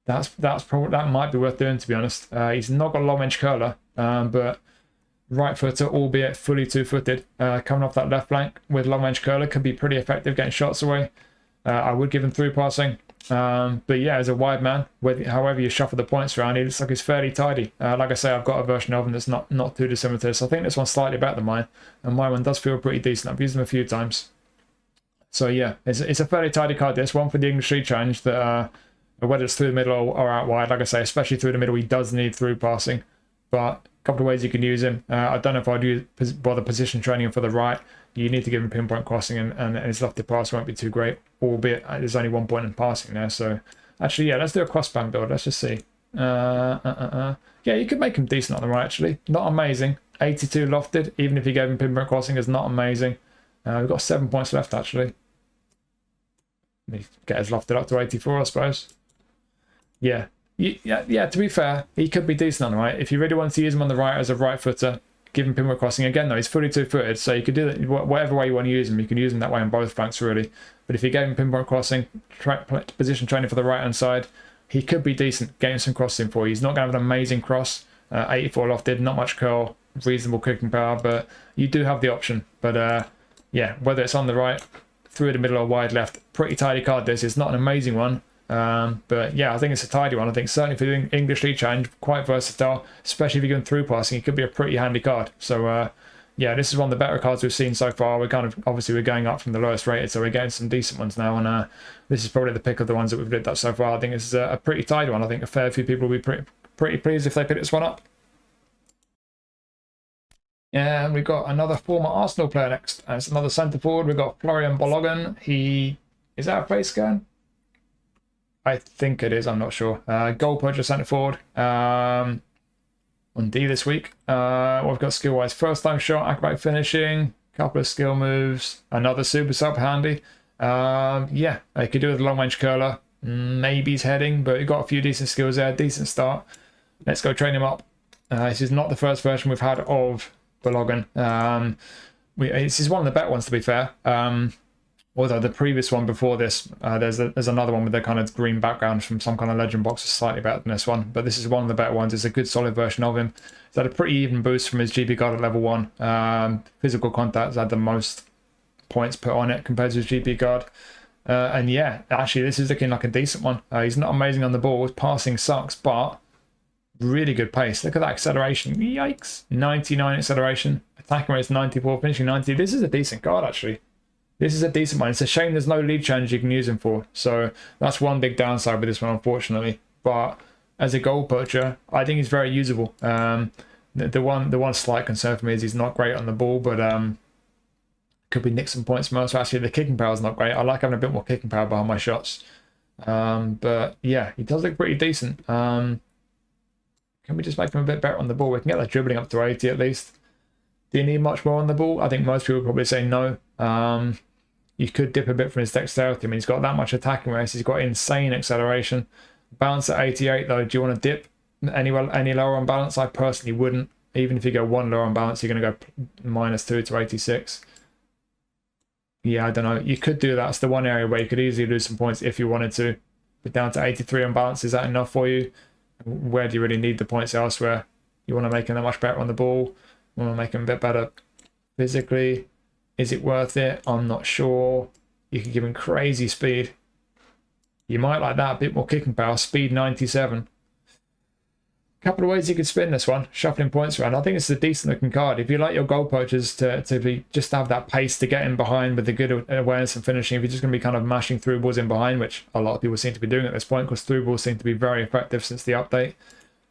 That might be worth doing, to be honest. He's not got a long range curler, but right footer, albeit fully two-footed, coming off that left flank with long range curler could be pretty effective getting shots away. I would give him through passing, but yeah, as a wide man, however you shuffle the points around, he looks like he's fairly tidy. Like I say, I've got a version of him that's not too dissimilar to this. I think this one's slightly better than mine, and my one does feel pretty decent. I've used them a few times. So yeah, it's a fairly tidy card. This one for the English League Challenge that whether it's through the middle or out wide, like I say, especially through the middle, he does need through passing. But a couple of ways you can use him. I don't know if I'd bother position training him for the right. You need to give him pinpoint crossing, and his lofted pass won't be too great, albeit there's only 1 point in passing there. So actually, yeah, let's do a crossband build. Let's just see. Yeah, you could make him decent on the right, actually. Not amazing. 82 lofted, even if you gave him pinpoint crossing, is not amazing. We've got 7 points left, actually. Let me get his lofted up to 84, I suppose. Yeah, to be fair, he could be decent on the right. If you really want to use him on the right as a right footer, give him pinpoint crossing. Again, though, he's fully two-footed, so you could do that whatever way you want to use him. You can use him that way on both flanks, really. But if you gave him pinpoint crossing, position training for the right-hand side, he could be decent, getting some crossing for you. He's not going to have an amazing cross. 84 lofted, not much curl, reasonable kicking power, but you do have the option. But yeah, whether it's on the right, through the middle or wide left, pretty tidy card this. It's not an amazing one. But yeah, I think it's a tidy one. I think certainly for the English League Challenge, quite versatile, especially if you're going through passing. It could be a pretty handy card. So yeah, this is one of the better cards we've seen so far. We're obviously we're going up from the lowest rated, so we're getting some decent ones now, and this is probably the pick of the ones that we've looked at so far. I think this is a pretty tidy one. I think a fair few people will be pretty pleased if they pick this one up. And we've got another former Arsenal player next. And it's another centre forward. We've got Folarin Balogun. Is that a face scan? I think it is, I'm not sure. Goal purchase centre forward on D this week. We've got skill wise first time shot, acrobatic finishing, couple of skill moves, another super sub handy. Yeah, I could do with a long range curler. Maybe he's heading, but we've got a few decent skills there, decent start. Let's go train him up. This is not the first version we've had of Balogun. This is one of the better ones, to be fair. Although the previous one before this, there's another one with a kind of green background from some kind of legend box is slightly better than this one. But this is one of the better ones. It's a good solid version of him. He's had a pretty even boost from his GP card at level 1. Physical contact has had the most points put on it compared to his GP card. And yeah, actually this is looking like a decent one. He's not amazing on the ball. His passing sucks, but Really good pace. Look at that acceleration. Yikes. 99 acceleration. Attacking rate is 94, finishing 90. This is a decent card, actually. This is a decent one. It's a shame there's no lead challenge you can use him for. So that's one big downside with this one, unfortunately. But as a goal poacher, I think he's very usable. The one slight concern for me is he's not great on the ball, but could be nick some points from us. So actually, the kicking power is not great. I like having a bit more kicking power behind my shots. But yeah, he does look pretty decent. Can we just make him a bit better on the ball? We can get that dribbling up to 80 at least. Do you need much more on the ball? I think most people probably say no. You could dip a bit from his dexterity. I mean, he's got that much attacking race. He's got insane acceleration. Balance at 88 though. Do you want to dip any lower on balance? I personally wouldn't. Even if you go one lower on balance, you're going to go -2 to 86. Yeah, I don't know. You could do that. It's the one area where you could easily lose some points if you wanted to. But down to 83 on balance, is that enough for you? Where do you really need the points elsewhere? You want to make him that much better on the ball? You want to make him a bit better physically? Is it worth it? I'm not sure. You could give him crazy speed. You might like that. A bit more kicking power. Speed 97. Couple of ways you could spin this one, shuffling points around. I think it's a decent looking card. If you like your goal poachers to be just have that pace to get in behind with the good awareness and finishing, if you're just going to be kind of mashing through balls in behind, which a lot of people seem to be doing at this point because through balls seem to be very effective since the update,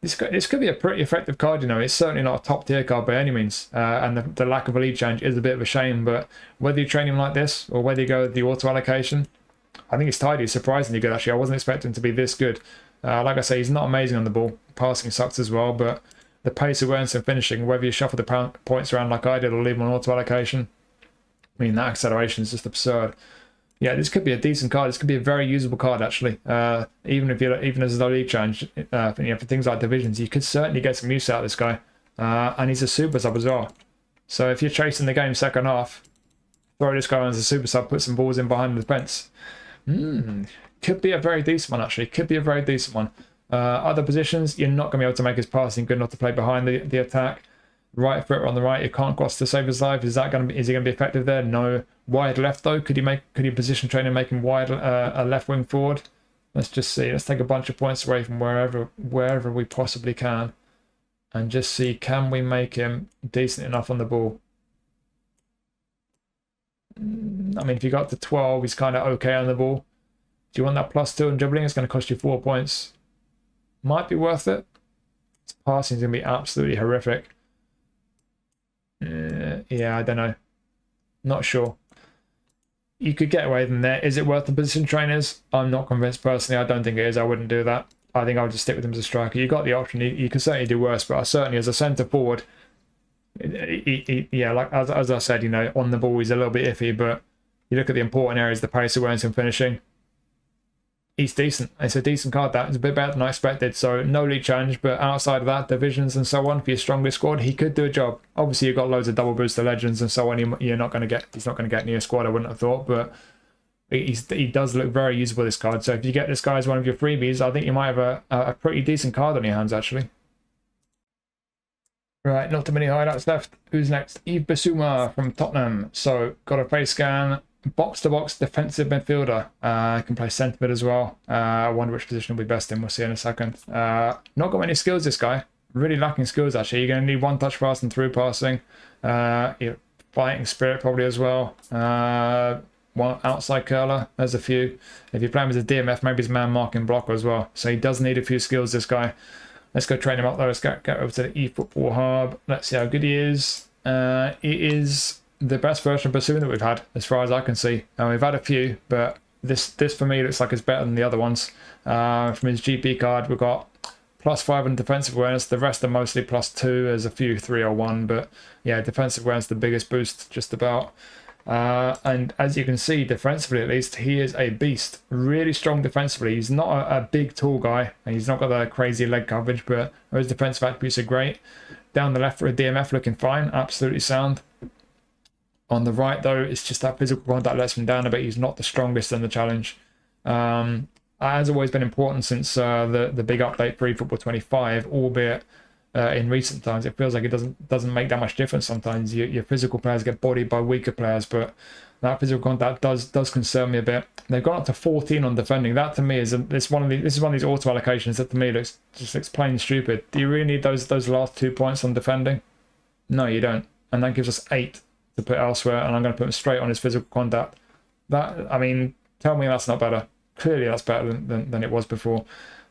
this could be a pretty effective card. You know, it's certainly not a top tier card by any means, and the lack of a lead change is a bit of a shame. But whether you train him like this or whether you go with the auto allocation, I think it's tidy, surprisingly good actually. I wasn't expecting to be this good. Like I say, he's not amazing on the ball. Passing sucks as well, but the pace, awareness, and finishing, whether you shuffle the points around like I did or leave them on auto allocation, I mean, that acceleration is just absurd. Yeah, this could be a decent card. This could be a very usable card, actually. Even as a league change, for things like divisions, you could certainly get some use out of this guy. And he's a super sub as well. So if you're chasing the game second half, throw this guy on as a super sub, put some balls in behind the defense. Could be a very decent one, actually. Could be a very decent one. Other positions, you're not going to be able to make his passing good enough to play behind the attack. Right footer on the right, you can't cross to save his life. Is he going to be effective there? No. Wide left though, could you position train and make him wide a left wing forward? Let's just see. Let's take a bunch of points away from wherever we possibly can, and just see, can we make him decent enough on the ball? I mean, if you got to 12, he's kind of okay on the ball. Do you want that +2 in dribbling? It's going to cost you 4 points. Might be worth it. His passing is going to be absolutely horrific. Yeah, I don't know. Not sure. You could get away from there. Is it worth the position trainers? I'm not convinced personally. I don't think it is. I wouldn't do that. I think I'll just stick with him as a striker. You got the option. You can certainly do worse, but certainly as a centre forward, yeah, like as I said, you know, on the ball he's a little bit iffy, but you look at the important areas, the pace, awareness, and finishing. He's decent. It's a decent card. That it's a bit better than I expected. So no league challenge, but outside of that, divisions and so on, for your strongest squad, he could do a job. Obviously, you've got loads of double booster legends and so on. He's not going to get near a squad, I wouldn't have thought, but he does look very usable, this card. So if you get this guy as one of your freebies, I think you might have a pretty decent card on your hands, actually. Right, not too many highlights left. Who's next? Yves Bissouma from Tottenham. So got a face scan. Box-to-box defensive midfielder. Can play centre mid as well. I wonder which position will be best in. We'll see in a second. Not got many skills, this guy. Really lacking skills, actually. You're going to need one-touch pass and through passing. Fighting spirit probably as well. One outside curler. There's a few. If you're playing with a DMF, maybe he's man marking blocker as well. So he does need a few skills, this guy. Let's go train him up though. Let's get over to the eFootball hub. Let's see how good he is. He is the best version of Bissouma that we've had, as far as I can see. We've had a few, but this for me looks like it's better than the other ones. From his GP card, we've got +5 in defensive awareness. The rest are mostly +2. There's a few 3 or 1, but yeah, defensive awareness the biggest boost, just about. And as you can see, defensively at least, he is a beast. Really strong defensively. He's not a big, tall guy, and he's not got the crazy leg coverage, but his defensive attributes are great. Down the left for a DMF, looking fine, absolutely sound. On the right, though, it's just that physical contact lets him down a bit. He's not the strongest in the challenge. Has always been important since the big update for eFootball 25, albeit in recent times it feels like it doesn't make that much difference sometimes. Your physical players get bodied by weaker players, but That physical contact does concern me a bit. They've gone up to 14 on defending. That to me is one of these auto allocations that to me looks plain stupid. Do you really need those last 2 points on defending? No, you don't. And that gives us 8 to put elsewhere, and I'm going to put him straight on his physical contact. That, I mean, tell me that's not better. Clearly that's better than it was before.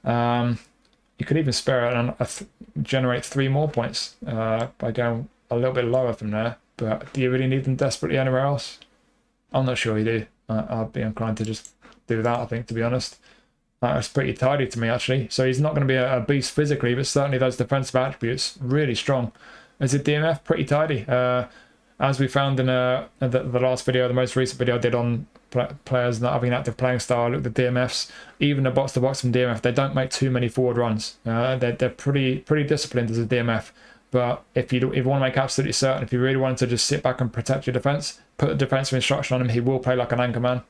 You could even spare it and generate 3 more points by going a little bit lower from there. But do you really need them desperately anywhere else? I'm not sure you do. I'd be inclined to just do that, I think, to be honest. That's pretty tidy to me, actually. So he's not going to be a beast physically, but certainly those defensive attributes, really strong. As a DMF, pretty tidy. As we found in the last video, the most recent video I did on players not having an active playing style, look at the DMFs, even the box-to-box from DMF, they don't make too many forward runs. They're pretty disciplined as a DMF. But if you want to make absolutely certain, if you really wanted to just sit back and protect your defence, put a defensive instruction on him, he will play like an anchor man.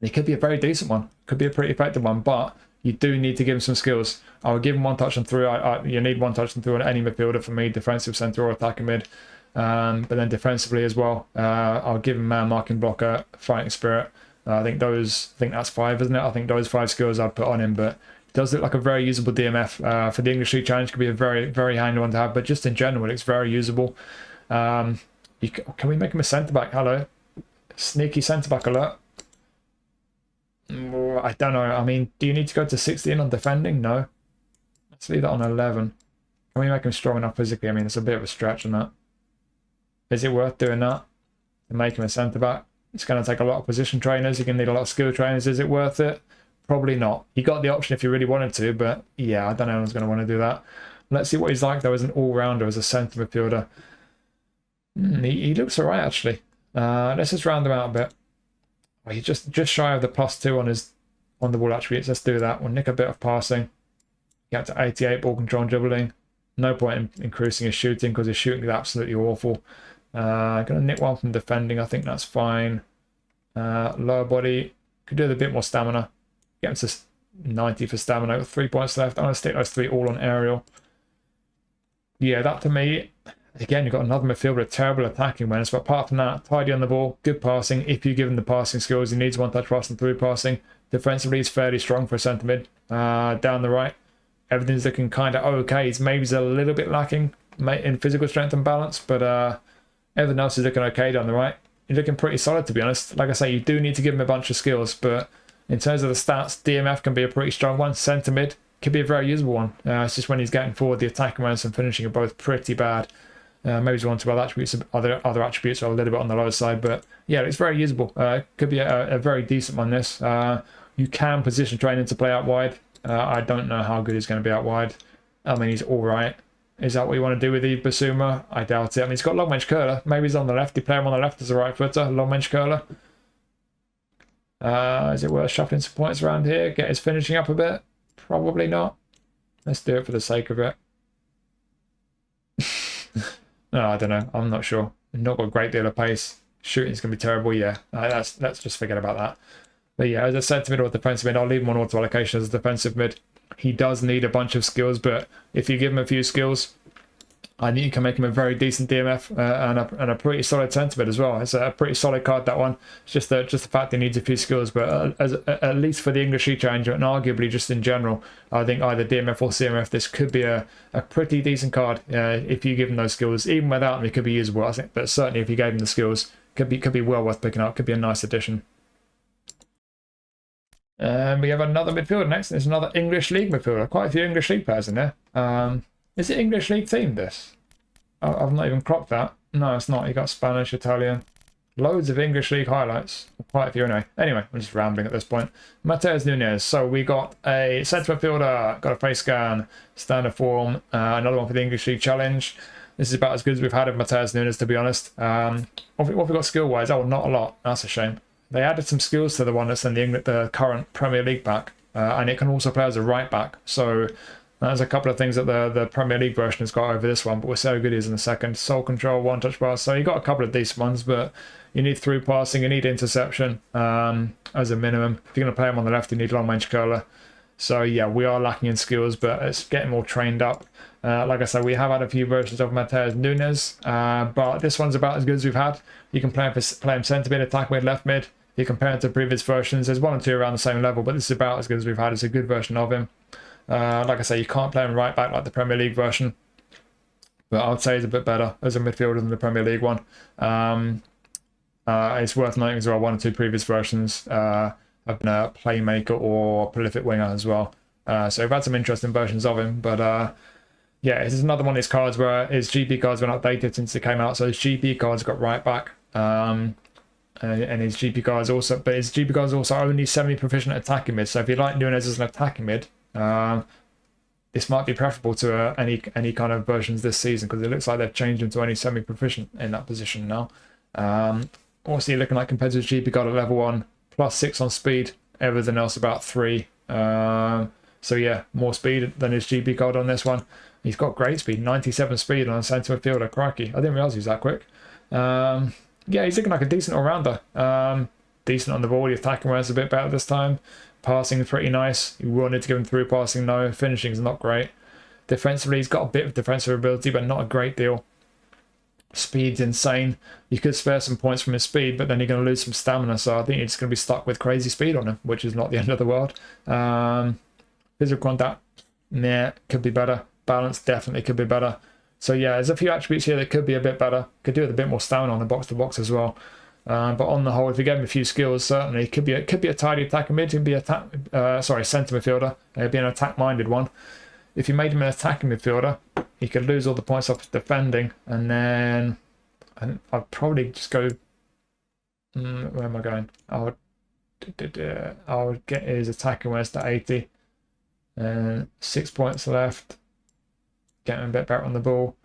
And he could be a very decent one, could be a pretty effective one, but you do need to give him some skills. I would give him one touch and through. You need one touch and through on any midfielder for me, defensive centre or attacking mid. But then defensively as well, I'll give him man marking, blocker, fighting spirit. I think that's 5, isn't it? I think those 5 skills I'd put on him, but it does look like a very usable DMF. For the English League Challenge, could be a very, very handy one to have, but just in general, it's very usable. Can we make him a centre-back? Hello. Sneaky centre-back alert. I don't know. I mean, do you need to go to 16 on defending? No. Let's leave that on 11. Can we make him strong enough physically? I mean, it's a bit of a stretch on that. Is it worth doing that? To make him a centre-back? It's going to take a lot of position trainers. You're going to need a lot of skill trainers. Is it worth it? Probably not. You got the option if you really wanted to, but yeah, I don't know anyone's going to want to do that. Let's see what he's like, though, as an all-rounder, as a centre midfielder. He looks all right, actually. Let's just round him out a bit. Oh, he's just shy of the +2 on the ball attributes. Let's do that. We'll nick a bit of passing. Get to 88 ball control and dribbling. No point in increasing his shooting because his shooting is absolutely awful. Going to nick one from defending. I think that's fine. Lower body. Could do with a bit more stamina. Get him to 90 for stamina with 3 points left. I'm going to stick those 3 all on aerial. Yeah, that to me, again, you've got another midfielder with terrible attacking awareness, but apart from that, tidy on the ball, good passing. If you give him the passing skills, he needs one touch passing through passing. Defensively, he's fairly strong for a centre mid. Down the right, everything's looking kind of okay. He's maybe a little bit lacking in physical strength and balance, but everything else is looking okay down the right. He's looking pretty solid, to be honest. Like I say, you do need to give him a bunch of skills, but in terms of the stats, DMF can be a pretty strong one. Centre mid could be a very usable one. It's just when he's getting forward, the attacking awareness and finishing are both pretty bad. Maybe he's 1 or 2 other attributes. Other attributes are a little bit on the lower side, but yeah, it's very usable. Could be a very decent one. This you can position train him to play out wide. I don't know how good he's going to be out wide. I mean, he's all right. Is that what you want to do with Yves Bissouma? I doubt it. I mean, he's got long range curler. Maybe he's on the left. You play him on the left as a right footer, long range curler. Is it worth shuffling some points around here? Get his finishing up a bit? Probably not. Let's do it for the sake of it. No, I don't know. I'm not sure. Not got a great deal of pace. Shooting's going to be terrible. Yeah, let's just forget about that. But yeah, as I said, to mid or defensive mid, I'll leave him on auto allocation as a defensive mid. He does need a bunch of skills, but if you give him a few skills, I think you can make him a very decent DMF and a pretty solid centre mid as well. It's a pretty solid card, that one. It's just the fact he needs a few skills, but at least for the English League Challenge, and arguably just in general, I think either DMF or CMF, this could be a pretty decent card if you give him those skills. Even without them, it could be usable, I think. But certainly if you gave him the skills, could be well worth picking up. Could be a nice addition. We have another midfielder next. There's another English League midfielder. Quite a few English League players in there. Is it English League themed, this? I've not even clocked that. No, it's not. You got Spanish, Italian. Loads of English League highlights. Quite a few anyway. Anyway, I'm just rambling at this point. Matheus Nunes. So we got a centre midfielder, got a face scan, standard form, another one for the English League Challenge. This is about as good as we've had of Matheus Nunes, to be honest. What have we got skill-wise? Oh, not a lot. That's a shame. They added some skills to the one that's in the current Premier League back, and it can also play as a right back. So there's a couple of things that the Premier League version has got over this one, but we'll see how good he is in a second. Soul control, one touch pass. So you got a couple of decent ones, but you need through passing, you need interception as a minimum. If you're going to play him on the left, you need long range curler. So yeah, we are lacking in skills, but it's getting more trained up. Like I said, we have had a few versions of Matheus Nunes, but this one's about as good as we've had. You can play him centre mid, attack mid, left mid. You compare it to previous versions. There's one or two around the same level, but this is about as good as we've had. It's a good version of him. Like I say, you can't play him right back like the Premier League version, but I would say he's a bit better as a midfielder than the Premier League one. It's worth noting as well, one or two previous versions have been a playmaker or prolific winger as well. So we've had some interesting versions of him, but yeah, this is another one of his cards where his GP cards been updated since it came out. So his GP cards got right back, and his GP cards also, but his GP cards also only semi-proficient attacking mid. So if you like Nunes as an attacking mid, this might be preferable to any kind of versions this season, because it looks like they've changed him to only semi-proficient in that position now. Also, you're looking like compared to his GP card at level 1, +6 on speed, everything else about 3. So yeah, more speed than his GP card on this one. He's got great speed, 97 speed on a centre midfielder. Crikey, I didn't realise he was that quick. Yeah, he's looking like a decent all-rounder. Decent on the ball. The attacking was a bit better this time. Passing is pretty nice. You will need to give him through passing, no. Finishing is not great. Defensively, he's got a bit of defensive ability, but not a great deal. Speed's insane. You could spare some points from his speed, but then you're going to lose some stamina, so I think you're just going to be stuck with crazy speed on him, which is not the end of the world. Physical contact, nah, could be better. Balance definitely could be better. So yeah, there's a few attributes here that could be a bit better. Could do with a bit more stamina on the box-to-box as well. But on the whole, if you gave him a few skills, certainly could be a tidy attacking mid. Could be centre midfielder. It'd be an attack-minded one. If you made him an attacking midfielder, he could lose all the points off defending, and then I'd probably just go. Where am I going? I would get his attacking awareness to 80, and 6 points left. Get him a bit better on the ball.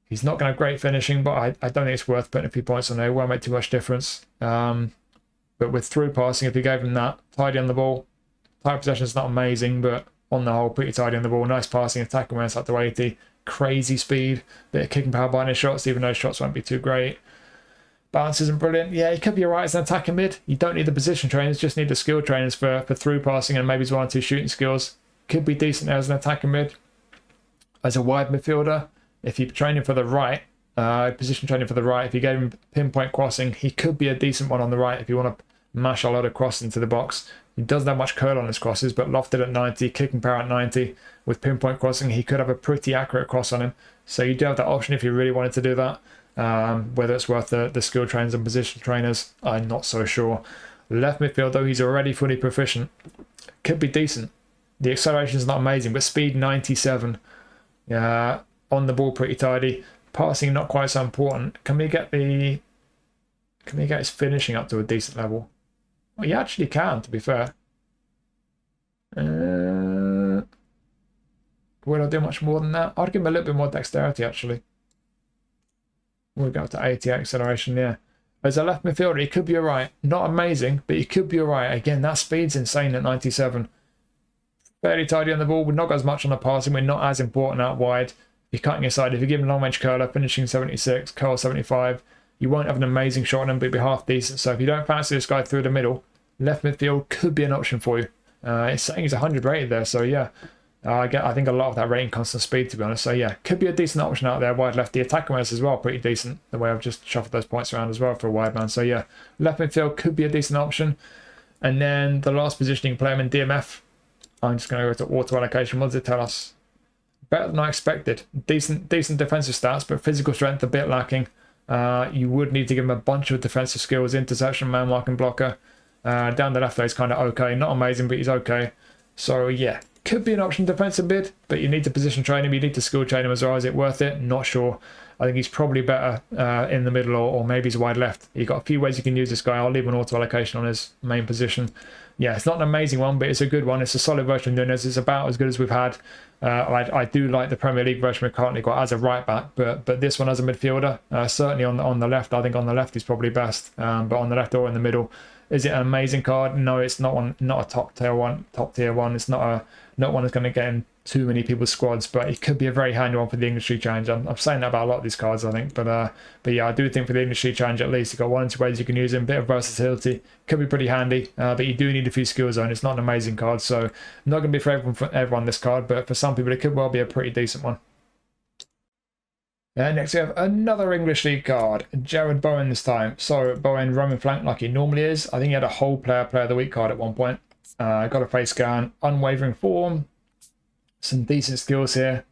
He's not going to have great finishing, but I don't think it's worth putting a few points on there. It won't make too much difference. But with through passing, if you gave him that, tidy on the ball, tight possession is not amazing, but on the whole, pretty tidy on the ball. Nice passing, attack awareness up to 80. Crazy speed, bit of kicking power behind his shots, even though his shots won't be too great. Balance isn't brilliant. Yeah, he could be alright as an attacking mid. You don't need the position trainers, just need the skill trainers for through passing and maybe his 1 or 2 shooting skills. Could be decent as an attacking mid. As a wide midfielder, if you train him for the right, position training for the right, if you gave him pinpoint crossing, he could be a decent one on the right if you want to mash a lot of cross into the box. He doesn't have much curl on his crosses, but lofted at 90, kicking power at 90, with pinpoint crossing, he could have a pretty accurate cross on him. So you do have that option if you really wanted to do that. Whether it's worth the skill trainers and position trainers, I'm not so sure. Left midfield, though, he's already fully proficient. Could be decent. The acceleration is not amazing, but speed 97. On the ball pretty tidy. Passing not quite so important. Can we get his finishing up to a decent level? Well, you actually can, to be fair. Would I do much more than that? I'd give him a little bit more dexterity, actually. We'll go up to 88 acceleration, yeah. As a left midfielder, he could be alright. Not amazing, but he could be alright. Again, that speed's insane at 97. Fairly tidy on the ball. We've not got as much on the passing. We're not as important out wide. You're cutting inside. If you give him long range curler, finishing 76, curl 75, you won't have an amazing shot on him, but it'll be half decent. So if you don't fancy this guy through the middle, left midfield could be an option for you. It's saying he's 100 rated there, so yeah. I think a lot of that rating comes from speed, to be honest. So yeah, could be a decent option out there. Wide left, the attack awareness as well, pretty decent. The way I've just shuffled those points around as well for a wide man. So yeah, left midfield could be a decent option. And then the last position, you can play him in DMF. I'm just going to go to auto allocation. What does it tell us? Better than I expected. Decent defensive stats, but physical strength a bit lacking. You would need to give him a bunch of defensive skills: interception, man marking, blocker. Down the left, though, he's kind of okay. Not amazing, but he's okay. So yeah, could be an option defensive mid, but you need to position train him. You need to skill train him as well. Is it worth it? Not sure. I think he's probably better in the middle, or maybe he's wide left. You've got a few ways you can use this guy. I'll leave an auto allocation on his main position. Yeah, it's not an amazing one, but it's a good one. It's a solid version of Nunes. It's about as good as we've had. I do like the Premier League version we've currently got as a right back, but this one as a midfielder, certainly on the left. I think on the left he's probably best, but on the left or in the middle, Is it an amazing card? No, it's not one, not a top tier one. It's not one that's going to get in too many people's squads, but it could be a very handy one for the English League Challenge. I'm saying that about a lot of these cards, I think, but yeah, I do think for the English League Challenge, at least you've got 1 or 2 ways you can use him. Bit of versatility, could be pretty handy, but you do need a few skills on. It's not an amazing card, so not going to be for everyone this card, but for some people it could well be a pretty decent one. Next we have another English League card, Jarrod Bowen this time. So Bowen roaming flank like he normally is. I think he had a whole player of the week card at one point. Got a face scan, unwavering form, some decent skills here.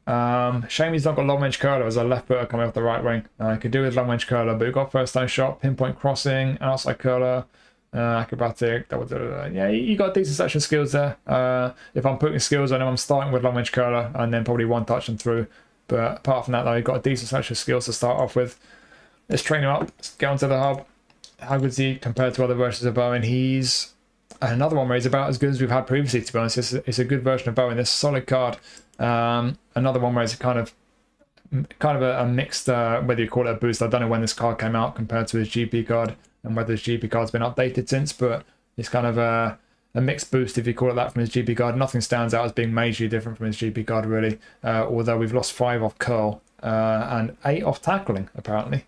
Shame he's not got long range curler as a left footer coming off the right wing. Could do with long range curler, but we've got first time shot, pinpoint crossing, outside curler, acrobatic. Yeah, he got decent section skills there. If I'm putting skills on him, I'm starting with long range curler and then probably one touch and through. But apart from that, though, he got a decent section skills to start off with. Let's train him up. Let's get onto the hub. How good is he compared to other versions of Bowen? He's another one where he's about as good as we've had previously, to be honest. It's a good version of Bowen. This solid card. Another one where it's kind of a mixed, whether you call it a boost. I don't know when this card came out compared to his GP card and whether his GP card's been updated since, but it's kind of a mixed boost, if you call it that, from his GP card. Nothing stands out as being majorly different from his GP card, really. Although we've lost 5 off curl and 8 off tackling, apparently.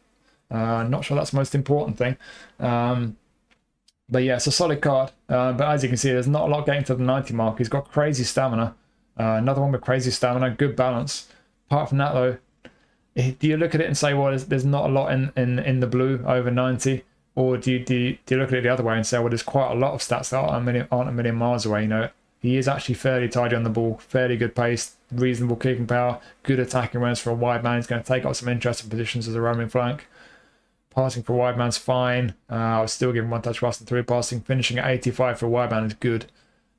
Not sure that's the most important thing. But yeah, it's a solid card. But as you can see, there's not a lot getting to the 90 mark. He's got crazy stamina. Another one with crazy stamina, good balance. Apart from that, though, do you look at it and say, well, there's not a lot in the blue over 90? Or do you look at it the other way and say, well, there's quite a lot of stats that aren't a million miles away? You know, he is actually fairly tidy on the ball, fairly good pace, reasonable kicking power, good attacking runs for a wide man. He's going to take up some interesting positions as a roaming flank. Passing for a wide man's fine. I was still giving one touch passing through passing. Finishing at 85 for a wide man is good.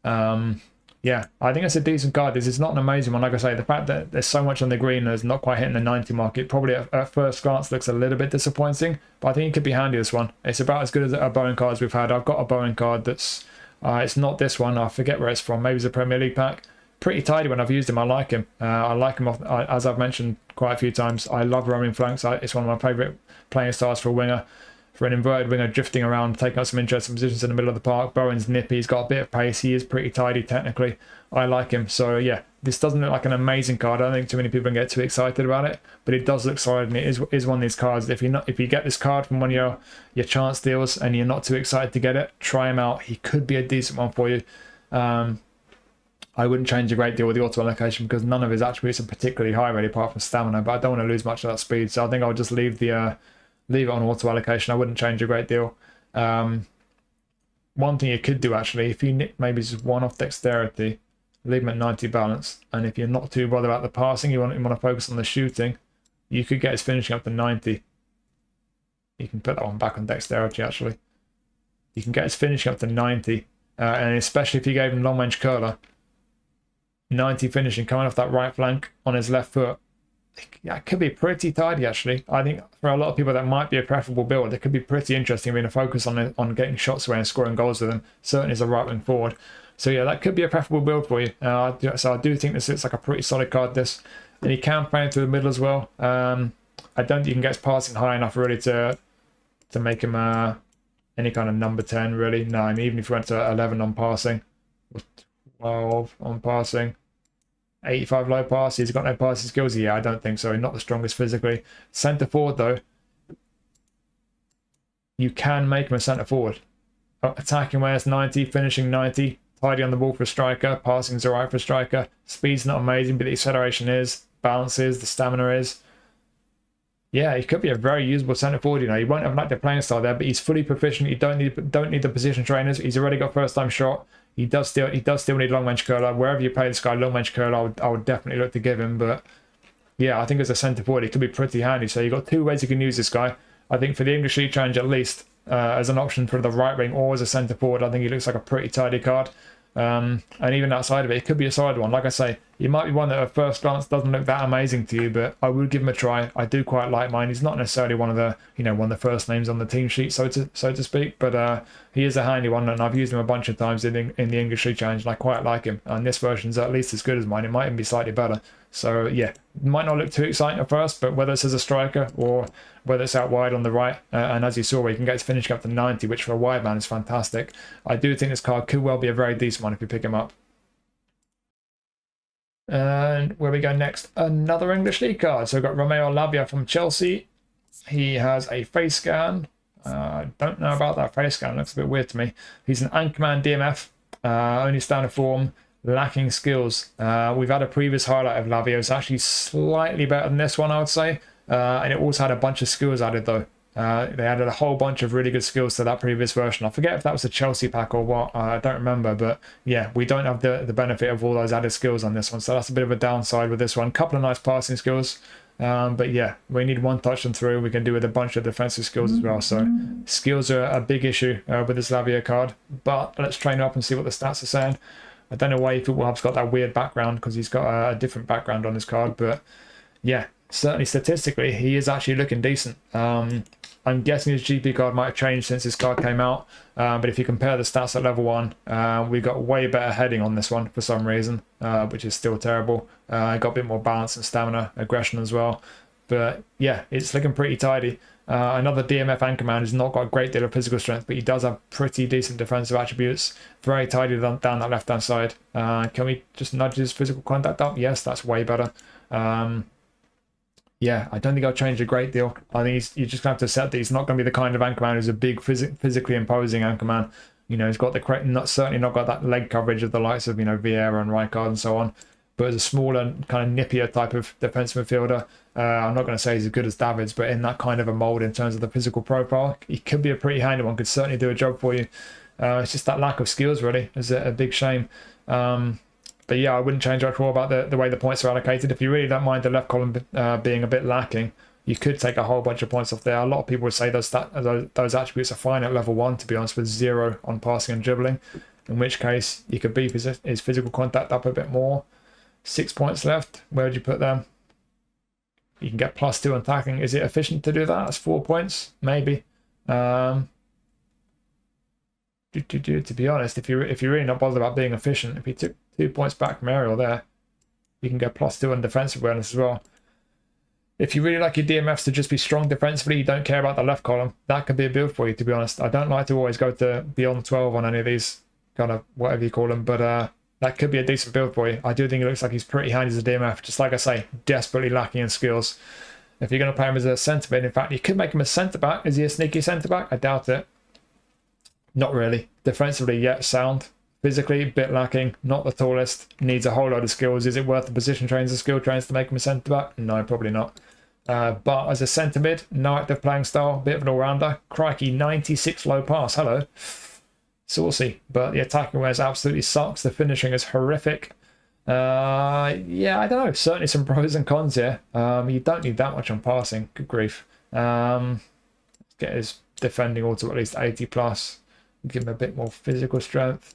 Yeah, I think it's a decent card. This is not an amazing one. Like I say, the fact that there's so much on the green that's not quite hitting the 90 mark, it probably at first glance looks a little bit disappointing, but I think it could be handy, this one. It's about as good as a Bowen card as we've had. I've got a Bowen card that's, it's not this one. I forget where it's from. Maybe it's a Premier League pack. Pretty tidy when I've used him. I like him. As I've mentioned quite a few times. I love roaming flanks. It's one of my favourite playing styles for a winger. For an inverted winger drifting around, taking up some interesting positions in the middle of the park. Bowen's nippy, he's got a bit of pace, he is pretty tidy technically. I like him. So yeah, this doesn't look like an amazing card. I don't think too many people can get too excited about it, but it does look solid, and it is one of these cards. If you get this card from one of your chance deals and you're not too excited to get it, try him out. He could be a decent one for you. I wouldn't change a great deal with the auto allocation because none of his attributes are particularly high really, apart from stamina, but I don't want to lose much of that speed, so I think I'll just leave it on auto allocation. I wouldn't change a great deal. One thing you could do actually, if you nick maybe just one off dexterity, leave him at 90 balance, and if you're not too bothered about the passing, you want to focus on the shooting, you could get his finishing up to 90. You can put that one back on dexterity actually. You can get his finishing up to 90, and especially if you gave him long range curler, 90 finishing coming off that right flank on his left foot. Yeah, it could be pretty tidy actually. I think for a lot of people that might be a preferable build. It could be pretty interesting being a focus on getting shots away and scoring goals with them. Certainly as a right wing forward. So yeah, that could be a preferable build for you. So I do think this looks like a pretty solid card. This, and he can play through the middle as well. I don't think you can get his passing high enough really to make him any kind of number 10 really. No, I mean, even if you went to 11 on passing, 12 on passing. 85 low pass. He's got no passing skills. Yeah, I don't think so. Not the strongest physically. Centre forward though, you can make him a centre forward. Attacking awareness 90, finishing 90, tidy on the ball for a striker. Passing's alright for a striker. Speed's not amazing, but the acceleration is. Balance is. The stamina is. Yeah, he could be a very usable centre forward. You know, he won't have an active playing style there, but he's fully proficient. You don't need the position trainers. He's already got first time shot. He does still need long range curler. Wherever you play this guy, long range curler, I would definitely look to give him. But yeah, I think as a centre forward, he could be pretty handy. So you've got 2 ways you can use this guy. I think for the English League Challenge at least, as an option for the right wing or as a centre forward, I think he looks like a pretty tidy card. And even outside of it, it could be a solid one. Like I say, He might be one that at first glance doesn't look that amazing to you, but I would give him a try. I do quite like mine. He's not necessarily one of the, one of the first names on the team sheet, so to speak, but he is a handy one, and I've used him a bunch of times in the English League Challenge, and I quite like him. And this version's at least as good as mine. It might even be slightly better. So yeah, might not look too exciting at first, but whether it's as a striker or whether it's out wide on the right, and as you saw, where you can get his finishing up to 90, which for a wide man is fantastic. I do think this card could well be a very decent one if you pick him up. And where we go next, another English League card. So we've got Roméo Lavia from Chelsea. He has a face scan. Don't know about that face scan. Looks a bit weird to me. He's an Anchorman DMF, only standard form, lacking skills. We've had a previous highlight of Lavia. It's actually slightly better than this one, I would say. And it also had a bunch of skills added though. They added a whole bunch of really good skills to that previous version. I forget if that was a Chelsea pack or what. I don't remember, but yeah, we don't have the benefit of all those added skills on this one, so that's a bit of a downside with this one. Couple of nice passing skills, but yeah, we need one touch and through. We can do with a bunch of defensive skills as well, so skills are a big issue with this Lavia card. But let's train up and see what the stats are saying. I don't know why eFootball Hub's got that weird background, because he's got a different background on his card, but yeah, certainly statistically he is actually looking decent. I'm guessing his GP card might have changed since his card came out, but if you compare the stats at level 1, we got way better heading on this one for some reason, which is still terrible. Got a bit more balance and stamina, aggression as well, but yeah, it's looking pretty tidy. Another DMF Anchorman has not got a great deal of physical strength, but he does have pretty decent defensive attributes. Very tidy down that left hand side. Can we just nudge his physical contact up? Yes, that's way better. Yeah, I don't think I'll change a great deal. I think you're just going to have to accept that he's not going to be the kind of Anchorman who's a big physically imposing Anchorman. He's got certainly not got that leg coverage of the likes of, Vieira and Rijkaard and so on. But as a smaller, kind of nippier type of defensive midfielder, I'm not going to say he's as good as Davids, but in that kind of a mould in terms of the physical profile, he could be a pretty handy one, could certainly do a job for you. It's just that lack of skills, really, is a big shame. But yeah, I wouldn't change much more about the way the points are allocated. If you really don't mind the left column being a bit lacking, you could take a whole bunch of points off there. A lot of people would say those attributes are fine at level 1, to be honest, with 0 on passing and dribbling, in which case you could beef his physical contact up a bit more. 6 points left. Where would you put them? You can get +2 on attacking. Is it efficient to do that? That's 4 points, maybe. To be honest, if you're really not bothered about being efficient, if you took 2 points back from Ariel there, you can get +2 on defensive awareness as well. If you really like your DMFs to just be strong defensively, you don't care about the left column, that could be a build for you, to be honest. I don't like to always go to beyond 12 on any of these, kind of whatever you call them, but that could be a decent build for you. I do think it looks like he's pretty handy as a DMF, just like I say, desperately lacking in skills. If you're going to play him as a centre mid, in fact, you could make him a centre back. Is he a sneaky centre back? I doubt it. Not really. Defensively, yeah, sound. Physically, a bit lacking. Not the tallest. Needs a whole load of skills. Is it worth the position trains and skill trains to make him a centre back? No, probably not. But as a centre mid, no active playing style, bit of an all-rounder. Crikey, 96 low pass. Hello. Saucy. But the attacking awareness absolutely sucks. The finishing is horrific. Yeah, I don't know. Certainly some pros and cons here. You don't need that much on passing. Good grief. Let's get his defending all to at least 80 plus. Give him a bit more physical strength.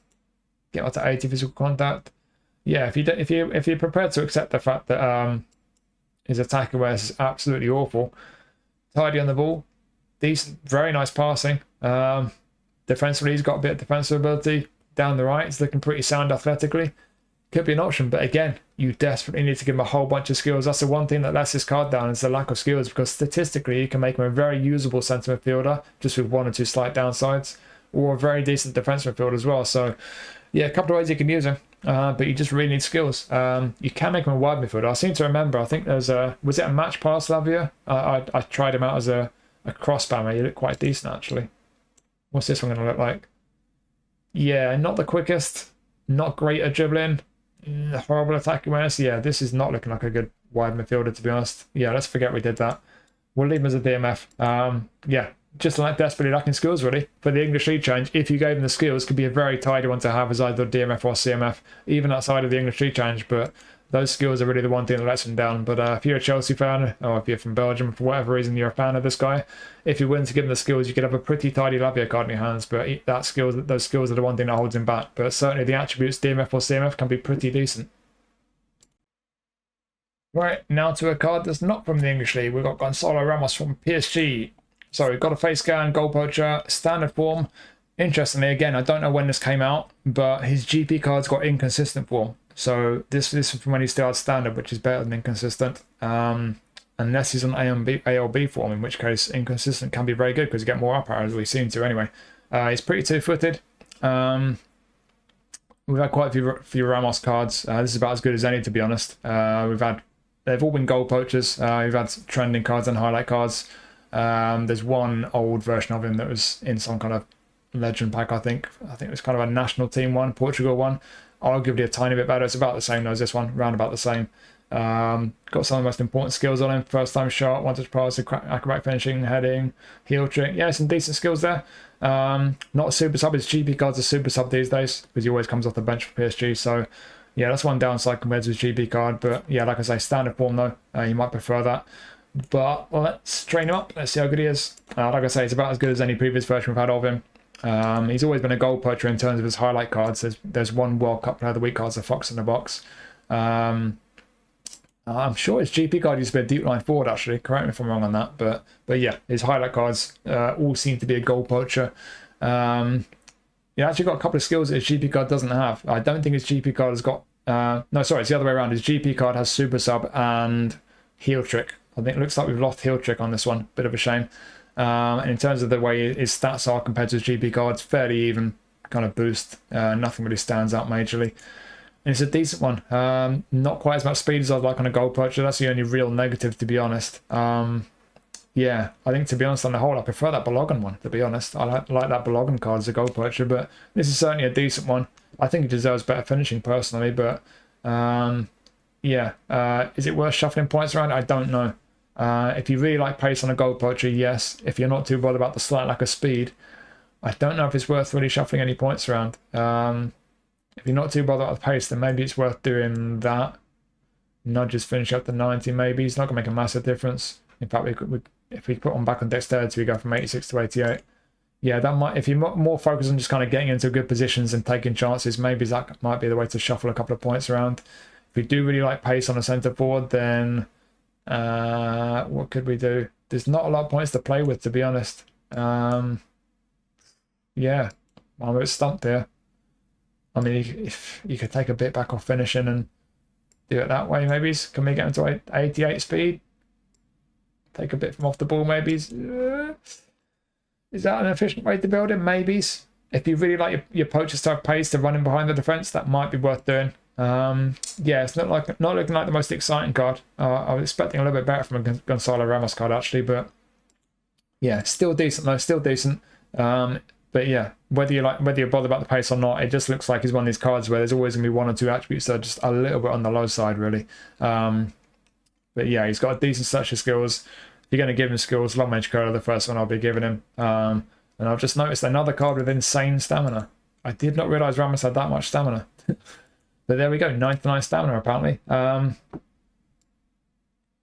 Get on to 80 physical contact. Yeah, if you're prepared to accept the fact that his attack awareness is absolutely awful. Tidy on the ball, decent, very nice passing. Defensively, he's got a bit of defensive ability. Down the right, he's looking pretty sound athletically. Could be an option, but again, you desperately need to give him a whole bunch of skills. That's the one thing that lets this card down, is the lack of skills, because statistically, you can make him a very usable centre midfielder, just with 1 or 2 slight downsides, or a very decent defensive midfielder as well. So, yeah, a couple of ways you can use him, but you just really need skills. You can make him a wide midfielder. I seem to remember, I think was it a match pass Lavia? I tried him out as a cross spammer. He looked quite decent, actually. What's this one going to look like? Yeah, not the quickest, not great at dribbling, horrible attack awareness. Yeah, this is not looking like a good wide midfielder, to be honest. Yeah, let's forget we did that. We'll leave him as a DMF. Yeah, just like desperately lacking skills, really. For the English League Challenge, if you gave him the skills, could be a very tidy one to have as either DMF or CMF, even outside of the English League Challenge, but those skills are really the one thing that lets him down. But if you're a Chelsea fan, or if you're from Belgium, for whatever reason you're a fan of this guy, if you're willing to give him the skills, you could have a pretty tidy Lavia card in your hands, but those skills are the one thing that holds him back. But certainly the attributes, DMF or CMF, can be pretty decent. Right, now to a card that's not from the English League. We've got Gonçalo Ramos from PSG. So we've got a face scan, goal poacher, standard form. Interestingly, again, I don't know when this came out, but his GP card's got inconsistent form. So this is from when he still had standard, which is better than inconsistent. Unless he's on ALB form, in which case inconsistent can be very good because you get more up arrows, we seem to anyway. He's pretty two-footed. We've had quite a few Ramos cards. This is about as good as any, to be honest. They've all been goal poachers. We've had trending cards and highlight cards. There's one old version of him that was in some kind of legend pack, I think. I think it was kind of a national team one, Portugal one. Arguably a tiny bit better. It's about the same though as this one, round about the same. Got some of the most important skills on him. First time shot, one touch pass, acrobatic finishing, heading, heel trick. Yeah, some decent skills there. Not a super sub. His GP card's a super sub these days because he always comes off the bench for PSG. So yeah, that's one downside compared to his GP card. But yeah, like I say, standard form though. You might prefer that. But let's train him up. Let's see how good he is. Like I say, it's about as good as any previous version we've had of him. He's always been a goal poacher in terms of his highlight cards. There's one World Cup Player of the Week card, a Fox in the Box. I'm sure his GP card used to be a deep line forward, actually. Correct me if I'm wrong on that. But yeah, his highlight cards all seem to be a goal poacher. He actually got a couple of skills that his GP card doesn't have. I don't think his GP card has got... no, sorry, it's the other way around. His GP card has super sub and heel trick. I think it looks like we've lost heel trick on this one. Bit of a shame. And in terms of the way his stats are compared to his GP cards, fairly even kind of boost. Nothing really stands out majorly. And it's a decent one. Not quite as much speed as I'd like on a goal poacher. That's the only real negative, to be honest. Yeah, I think, to be honest, on the whole, I prefer that Balogun one, to be honest. I like that Balogun card as a goal poacher, but this is certainly a decent one. I think it deserves better finishing, personally, but yeah. Is it worth shuffling points around? I don't know. If you really like pace on a goal poacher, yes. If you're not too bothered about the slight lack of speed, I don't know if it's worth really shuffling any points around. If you're not too bothered about the pace, then maybe it's worth doing that. Nudges finish up to 90, maybe. It's not going to make a massive difference. In fact, if we put on back on dexterity, we go from 86 to 88. Yeah, that might. If you're more focused on just kind of getting into good positions and taking chances, maybe that might be the way to shuffle a couple of points around. If we do really like pace on a centre forward, then what could we do? There's not a lot of points to play with, to be honest. Yeah, I'm a bit stumped here. I mean, if you could take a bit back off finishing and do it that way, maybe. Can we get into 88 speed? Take a bit from off the ball, maybe. Is that an efficient way to build it? Maybe. If you really like your poachers to have pace to run in behind the defence, that might be worth doing. Yeah, it's not looking like the most exciting card. I was expecting a little bit better from a Gonçalo Ramos card, actually, but yeah, still decent though, still decent. But yeah, whether you're bothered about the pace or not, it just looks like he's one of these cards where there's always going to be one or two attributes that are just a little bit on the low side, really. But yeah, he's got a decent set of skills. If you're going to give him skills, long range curler, the first one I'll be giving him. And I've just noticed another card with insane stamina. I did not realise Ramos had that much stamina. But there we go, 99 stamina apparently.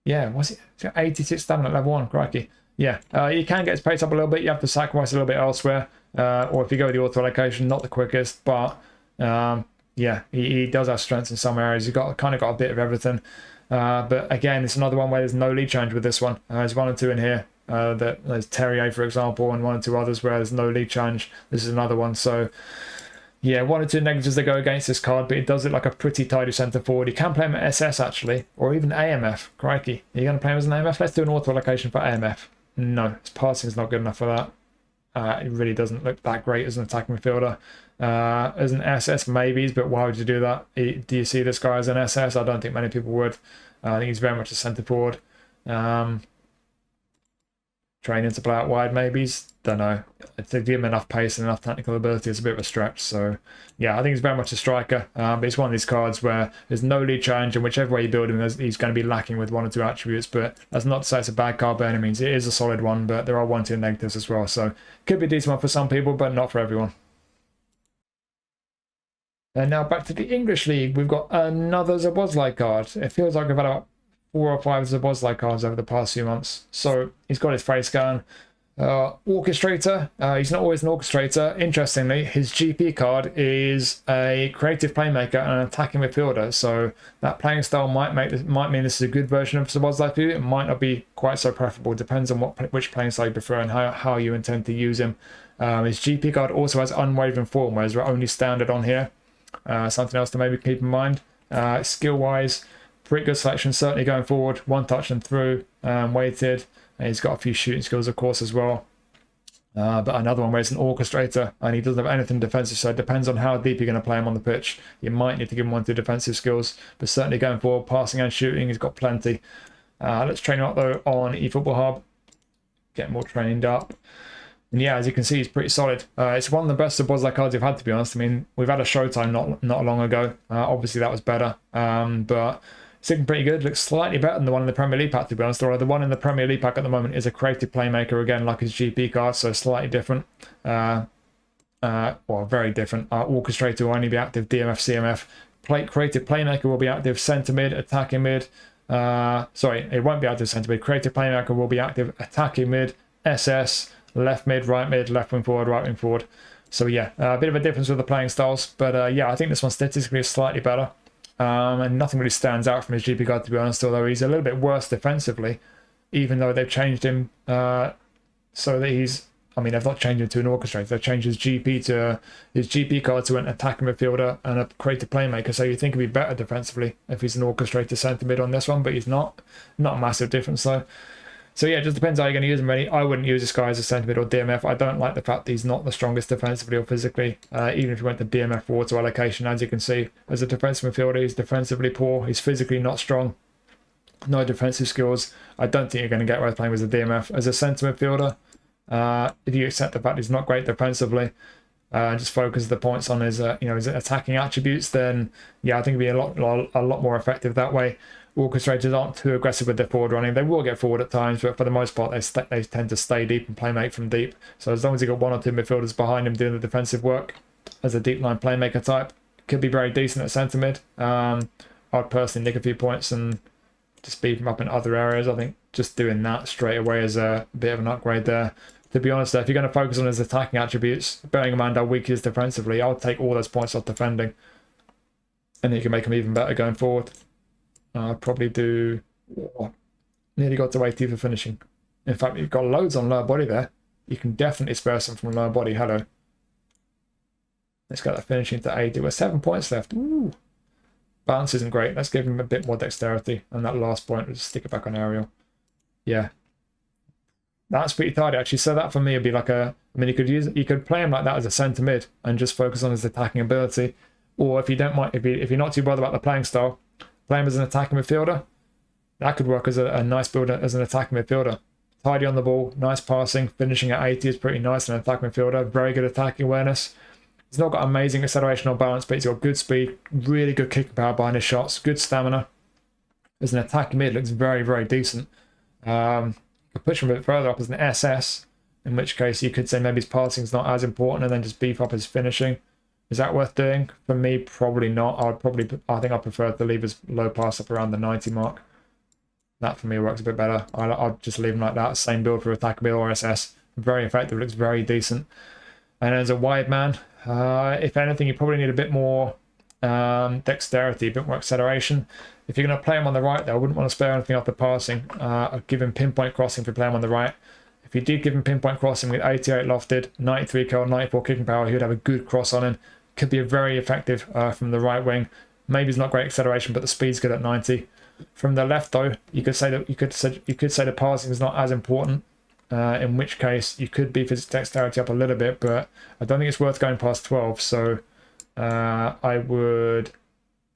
Yeah, what's it? 86 stamina at level 1, crikey. Yeah, you can get his pace up a little bit. You have to sacrifice a little bit elsewhere. Or if you go with the auto allocation, not the quickest. But yeah, he does have strengths in some areas. He's kind of got a bit of everything. But again, it's another one where there's no lead change with this one. There's one or two in here. There's Terrier, for example, and one or two others where there's no lead change. This is another one. So yeah, one or two negatives that go against this card, but it does look like a pretty tidy centre forward. You can play him at SS, actually, or even AMF. Crikey. Are you going to play him as an AMF? Let's do an auto allocation for AMF. No, his passing is not good enough for that. It really doesn't look that great as an attacking midfielder. As an SS, maybe, but why would you do that? Do you see this guy as an SS? I don't think many people would. I think he's very much a centre forward. Training to play out wide, maybe. Don't know. To give him enough pace and enough technical ability is a bit of a stretch. So yeah, I think he's very much a striker. But it's one of these cards where there's no lead change, and whichever way you build him, he's going to be lacking with one or two attributes. But that's not to say it's a bad card by any means. It is a solid one, but there are one or two negatives as well. So could be a decent one for some people, but not for everyone. And now back to the English League. We've got another Szoboszlai card. It feels like we've had about 4 or 5 Szoboszlai cards over the past few months. So he's got his face scan. Orchestrator, he's not always an orchestrator. Interestingly, his GP card is a creative playmaker and an attacking midfielder, so that playing style might mean this is a good version of Szoboszlai for you. It might not be quite so preferable. Depends on which playing style you prefer and how you intend to use him. His GP card also has unwavering form, whereas we're only standard on here. Something else to maybe keep in mind. Skill wise, pretty good selection, certainly going forward. One touch and through, weighted. And he's got a few shooting skills, of course, as well. But another one where he's an orchestrator and he doesn't have anything defensive, so it depends on how deep you're going to play him on the pitch. You might need to give him 1-2 defensive skills, but certainly going forward, passing and shooting, he's got plenty. Let's train him up, though, on eFootball Hub. Get more trained up. And yeah, as you can see, he's pretty solid. It's one of the best Szoboszlai cards we've had, to be honest. I mean, we've had a Showtime not long ago. Obviously, that was better. But it's looking pretty good. Looks slightly better than the one in the Premier League pack, to be honest. Although the one in the Premier League pack at the moment is a creative playmaker, again, like his GP card, so slightly different. Well, very different. Orchestrator will only be active, DMF, CMF. Creative playmaker will be active, centre mid, attacking mid. Sorry, it won't be active centre mid. Creative playmaker will be active, attacking mid, SS, left mid, left wing forward, right wing forward. So yeah, a bit of a difference with the playing styles. But yeah, I think this one statistically is slightly better. And nothing really stands out from his GP card, to be honest, although he's a little bit worse defensively, even though they've changed him so that he's, I mean, they've not changed him to an orchestrator, they've changed his GP card to an attacking midfielder and a creative playmaker, so you think he'd be better defensively if he's an orchestrator centre mid on this one, but he's not a massive difference though. So yeah, it just depends how you're going to use him really. I wouldn't use this guy as a centre mid or DMF. I don't like the fact that he's not the strongest defensively or physically. Even if you went to DMF for auto allocation, as you can see, as a defensive midfielder, he's defensively poor. He's physically not strong. No defensive skills. I don't think you're going to get away with playing as a DMF. As a centre midfielder, if you accept the fact he's not great defensively, just focus the points on his his attacking attributes, then yeah, I think it'd be a lot more effective that way. Orchestrators aren't too aggressive with their forward running. They will get forward at times, but for the most part, they tend to stay deep and playmake from deep. So as long as you've got 1 or 2 midfielders behind him doing the defensive work as a deep line playmaker type, could be very decent at centre mid. I'd personally nick a few points and just beef him up in other areas. I think just doing that straight away is a bit of an upgrade there. To be honest, if you're going to focus on his attacking attributes, bearing in mind how weak he is defensively, I would take all those points off defending. And then you can make him even better going forward. I'd probably do... nearly got to 80 for finishing. In fact, you've got loads on lower body there. You can definitely spare some from lower body. Hello. Let's get that finishing to 80. We're 7 points left. Ooh. Balance isn't great. Let's give him a bit more dexterity. And that last point, we'll just stick it back on aerial. Yeah. That's pretty tidy, actually. So that for me would be like a... I mean, you could play him like that as a centre mid and just focus on his attacking ability. Or if you don't mind, if you're not too bothered about the playing style, play him as an attacking midfielder. That could work as a nice build as an attacking midfielder. Tidy on the ball, nice passing, finishing at 80 is pretty nice. An attacking midfielder, very good attacking awareness. He's not got amazing acceleration or balance, but he's got good speed, really good kicking power behind his shots, good stamina. As an attacking mid, looks very, very decent. You could push him a bit further up as an SS, in which case you could say maybe his passing is not as important and then just beef up his finishing. Is that worth doing? For me, probably not. I think I prefer to leave his low pass up around the 90 mark. That for me works a bit better. I'll just leave him like that. Same build for attack mid or SS. Very effective, looks very decent. And as a wide man, if anything, you probably need a bit more dexterity, a bit more acceleration. If you're going to play him on the right, though, I wouldn't want to spare anything off the passing. I'd give him pinpoint crossing if you play him on the right. If you did give him pinpoint crossing with 88 lofted, 93 curl, 94 kicking power, he would have a good cross on him. Could be very effective from the right wing. Maybe it's not great acceleration, but the speed's good at 90. From the left, though, you could say the passing is not as important. In which case, you could beef his dexterity up a little bit, but I don't think it's worth going past 12. So I would,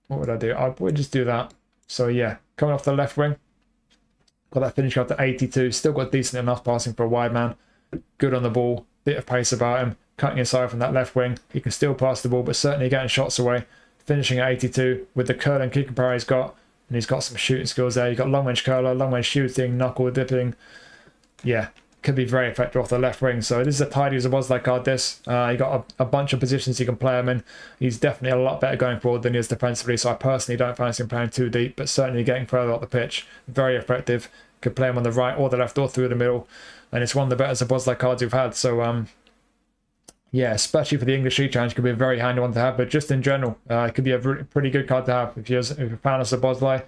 what would I do? I would just do that. So yeah, coming off the left wing, got that finish up to 82. Still got decent enough passing for a wide man. Good on the ball, bit of pace about him. Cutting inside from that left wing, he can still pass the ball, but certainly getting shots away. Finishing at 82 with the curl and kicking power he's got, and he's got some shooting skills there. You've got long range curler, long range shooting, knuckle dipping. Yeah, could be very effective off the left wing. So this is a tidy as it was like card. This you got a bunch of positions you can play him in. He's definitely a lot better going forward than he is defensively. So I personally don't fancy him playing too deep, but certainly getting further up the pitch, very effective. Could play him on the right or the left or through the middle. and it's one of the better Szoboszlai cards we've had. So yeah, especially for the English League Challenge, could be a very handy one to have. But just in general, it could be a pretty good card to have if you're a fan of Szoboszlai,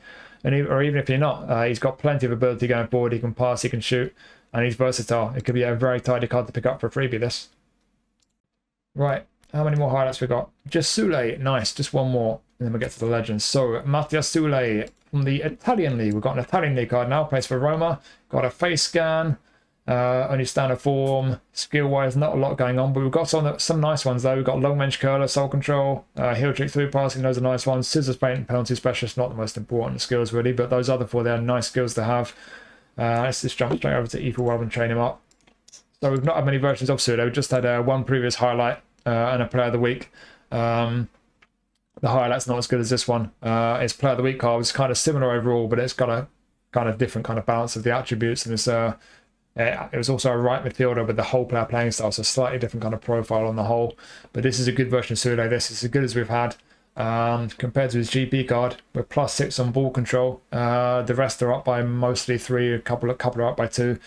or even if you're not. He's got plenty of ability going forward. He can pass, he can shoot, and he's versatile. It could be a very tidy card to pick up for a freebie. This. Right, how many more highlights we got? Just Soulè, nice. Just one more, and then we get to the legends. So Matìas Soulè from the Italian League. We've got an Italian League card now. Plays for Roma. Got a face scan. Only standard form. Skill wise, not a lot going on, but we've got some nice ones though. We've got long bench curler, soul control, heel trick through passing. Those are nice ones. Scissors paint and penalty specialist, not the most important skills really, but those other 4 they're nice skills to have. Let's just jump straight over to eFootball and train him up. So we've not had many versions of Soulè. We've just had one previous highlight and a player of the week. The highlight's not as good as this one. Its player of the week card was kind of similar overall, but it's got a kind of different kind of balance of the attributes, and it's it was also a right midfielder with the whole player playing style, so slightly different kind of profile on the whole. But this is a good version of Soulè. This is as good as we've had. Compared to his GP card, we're +6 on ball control. The rest are up by mostly 3, a couple are up by 2.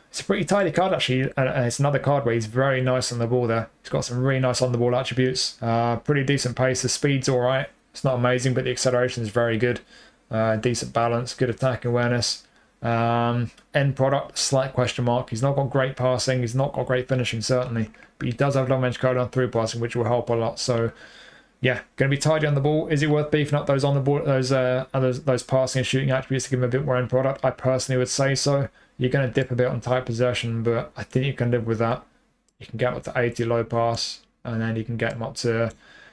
It's a pretty tidy card actually, and it's another card where he's very nice on the ball there. He's got some really nice on the ball attributes. Pretty decent pace. The speed's all right. It's not amazing, but the acceleration is very good. Decent balance, good attack awareness. End product, slight question mark. He's not got great passing, he's not got great finishing certainly, but he does have long range code on through passing, which will help a lot. So yeah, going to be tidy on the ball. Is it worth beefing up those on the ball, those passing and shooting attributes to give him a bit more end product? I personally would say so. You're going to dip a bit on tight possession, but I think you can live with that. You can get up to 80 low pass, and then you can get him up to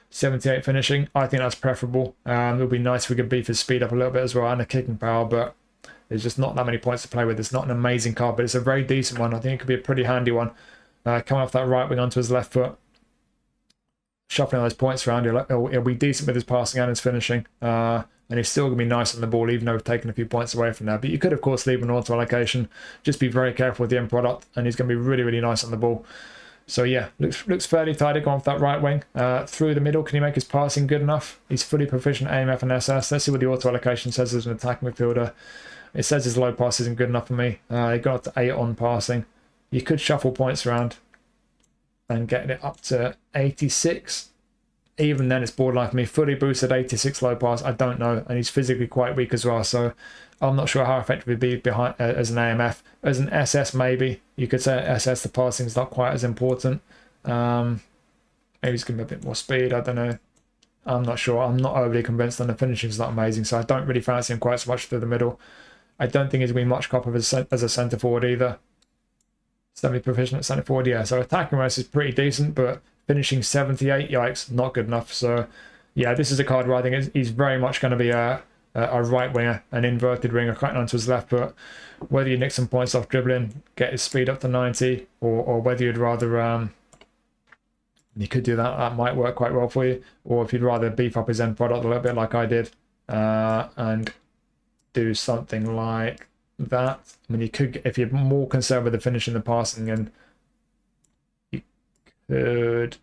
78 finishing. I think that's preferable. It would be nice if we could beef his speed up a little bit as well and the kicking power, but there's just not that many points to play with. It's not an amazing card, but it's a very decent one. I think it could be a pretty handy one. Coming off that right wing onto his left foot, shuffling those points around, he'll be decent with his passing and his finishing. And he's still going to be nice on the ball, even though we've taken a few points away from there. But you could, of course, leave an auto allocation. Just be very careful with the end product, and he's going to be really, really nice on the ball. So yeah, looks fairly tidy going off that right wing. Through the middle, can he make his passing good enough? He's fully proficient AMF and SS. Let's see what the auto allocation says as an attacking midfielder. It says his low pass isn't good enough for me. He got up to 8 on passing. You could shuffle points around and get it up to 86. Even then, it's borderline for me. Fully boosted 86 low pass, I don't know. And he's physically quite weak as well, so I'm not sure how effective he'd be behind as an AMF. As an SS, maybe. You could say SS, the passing's not quite as important. Maybe he's going to be a bit more speed, I don't know. I'm not sure. I'm not overly convinced, and the finishing's not amazing, so I don't really fancy him quite so much through the middle. I don't think he's going to be much copper as a centre forward either. Semi-proficient at centre forward, yeah. So attacking race is pretty decent, but finishing 78, yikes, not good enough. So yeah, this is a card where I think he's very much going to be a right winger, an inverted winger, cutting onto his left foot. Whether you nick some points off dribbling, get his speed up to 90, or whether you'd rather you could do that. That might work quite well for you. Or if you'd rather beef up his end product a little bit like I did, and do something like that. I mean, you could, if you're more concerned with the finishing and the passing, and you could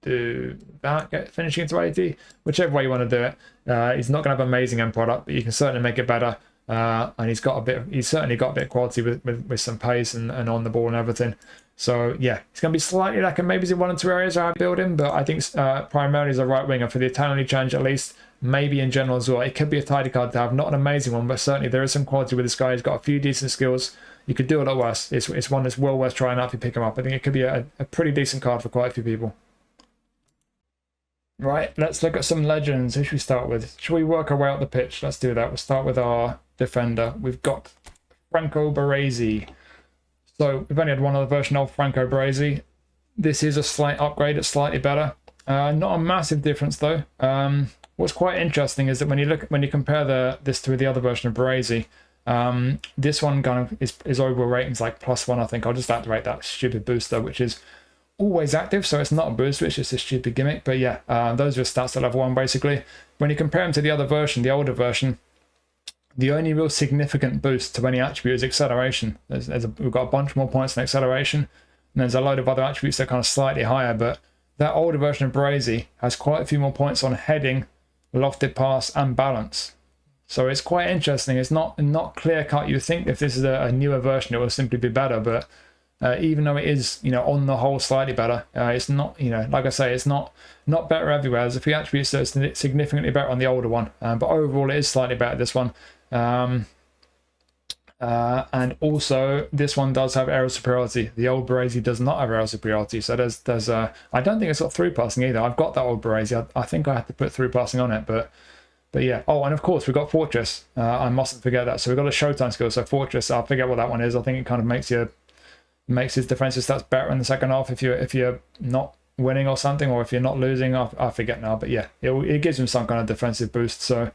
do that, get finishing into 80, whichever way you want to do it. He's not going to have amazing end product, but you can certainly make it better. And he's certainly got a bit of quality with some pace and on the ball and everything. So yeah, it's going to be slightly lacking maybe in one or two areas where I build him, but I think primarily as a right winger for the Italian League Challenge at least. Maybe in general as well. It could be a tidy card to have, not an amazing one, but certainly there is some quality with this guy. He's got a few decent skills. You could do a lot worse. It's one that's well worth trying out if you pick him up. I think it could be a pretty decent card for quite a few people. Right, let's look at some legends. Who should we start with? Should we work our way up the pitch? Let's do that. We'll start with our defender. We've got Franco Baresi. So we've only had one other version of Franco Baresi. This is a slight upgrade. It's slightly better. Not a massive difference though. What's quite interesting is that when you compare this to the other version of Baresi, this one kind of is overall ratings like +1. I think I'll just activate that stupid booster, which is always active, so it's not a booster, it's just a stupid gimmick. But yeah, those are stats at level 1 basically. When you compare them to the other version, the older version, the only real significant boost to any attribute is acceleration. We've got a bunch more points in acceleration, and there's a load of other attributes that are kind of slightly higher, but that older version of Baresi has quite a few more points on heading, lofted pass and balance. So it's quite interesting. It's not clear cut. You think if this is a newer version, it will simply be better, but even though it is, you know, on the whole slightly better, it's not, you know, like I say, it's not better everywhere. There's a few attributes that are significantly better on the older one, but overall it is slightly better, this one. And also this one does have aerial superiority. The old Baresi does not have aerial superiority, so there's I don't think it's got through passing either. I've got that old Baresi. I think I had to put through passing on it, but yeah. Oh, and of course we've got Fortress. I mustn't forget that. So we've got a Showtime skill. So Fortress, I'll forget what that one is. I think it kind of makes his defensive stats better in the second half if you're not winning or something, or if you're not losing. I forget now, but yeah, it gives him some kind of defensive boost. So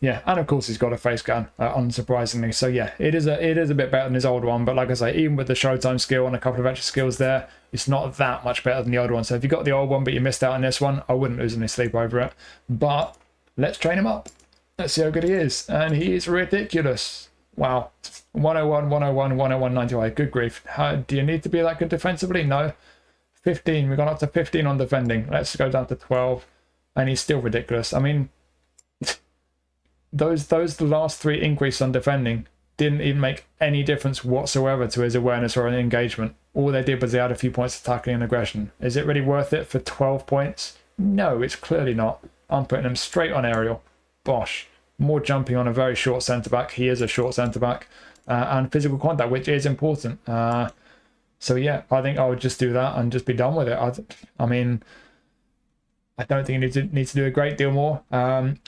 yeah, and of course he's got a face gun, unsurprisingly. So yeah, it is a bit better than his old one, but like I say, even with the Showtime skill and a couple of extra skills there, it's not that much better than the old one. So if you got the old one but you missed out on this one, I wouldn't lose any sleep over it. But let's train him up. Let's see how good he is, and he is ridiculous. Wow, 101, 101, 101, 95. Good grief. How do you need to be that good defensively? No. 15. We've gone up to 15 on defending. Let's go down to 12, and he's still ridiculous. I mean, those the last 3 increases on defending didn't even make any difference whatsoever to his awareness or engagement. All they did was they had a few points of tackling and aggression. Is it really worth it for 12 points? No, it's clearly not. I'm putting him straight on aerial. Bosh. More jumping on a very short centre-back. He is a short centre-back. And physical contact, which is important. So yeah, I think I would just do that and just be done with it. I mean, I don't think you need to do a great deal more.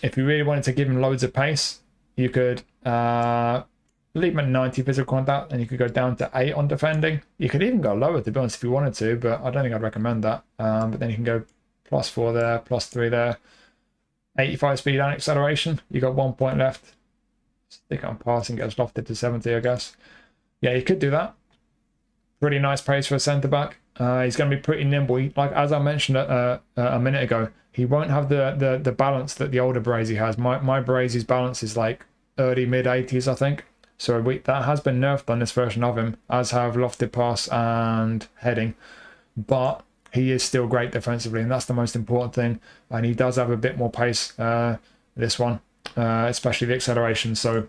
If you really wanted to give him loads of pace, you could leave him at 90 physical contact, and you could go down to 8 on defending. You could even go lower, to be honest, if you wanted to, but I don't think I'd recommend that. But then you can go +4 there, +3 there. 85 speed and acceleration. You got 1 point left. Stick it on passing, gets lofted to 70, I guess. Yeah, you could do that. Pretty nice pace for a centre back. He's going to be pretty nimble. Like as I mentioned a minute ago, he won't have the balance that the older Baresi has. My Baresi's balance is like early mid 80s, I think. So that has been nerfed on this version of him, as have lofted pass and heading. But he is still great defensively, and that's the most important thing. And he does have a bit more pace, this one, especially the acceleration. So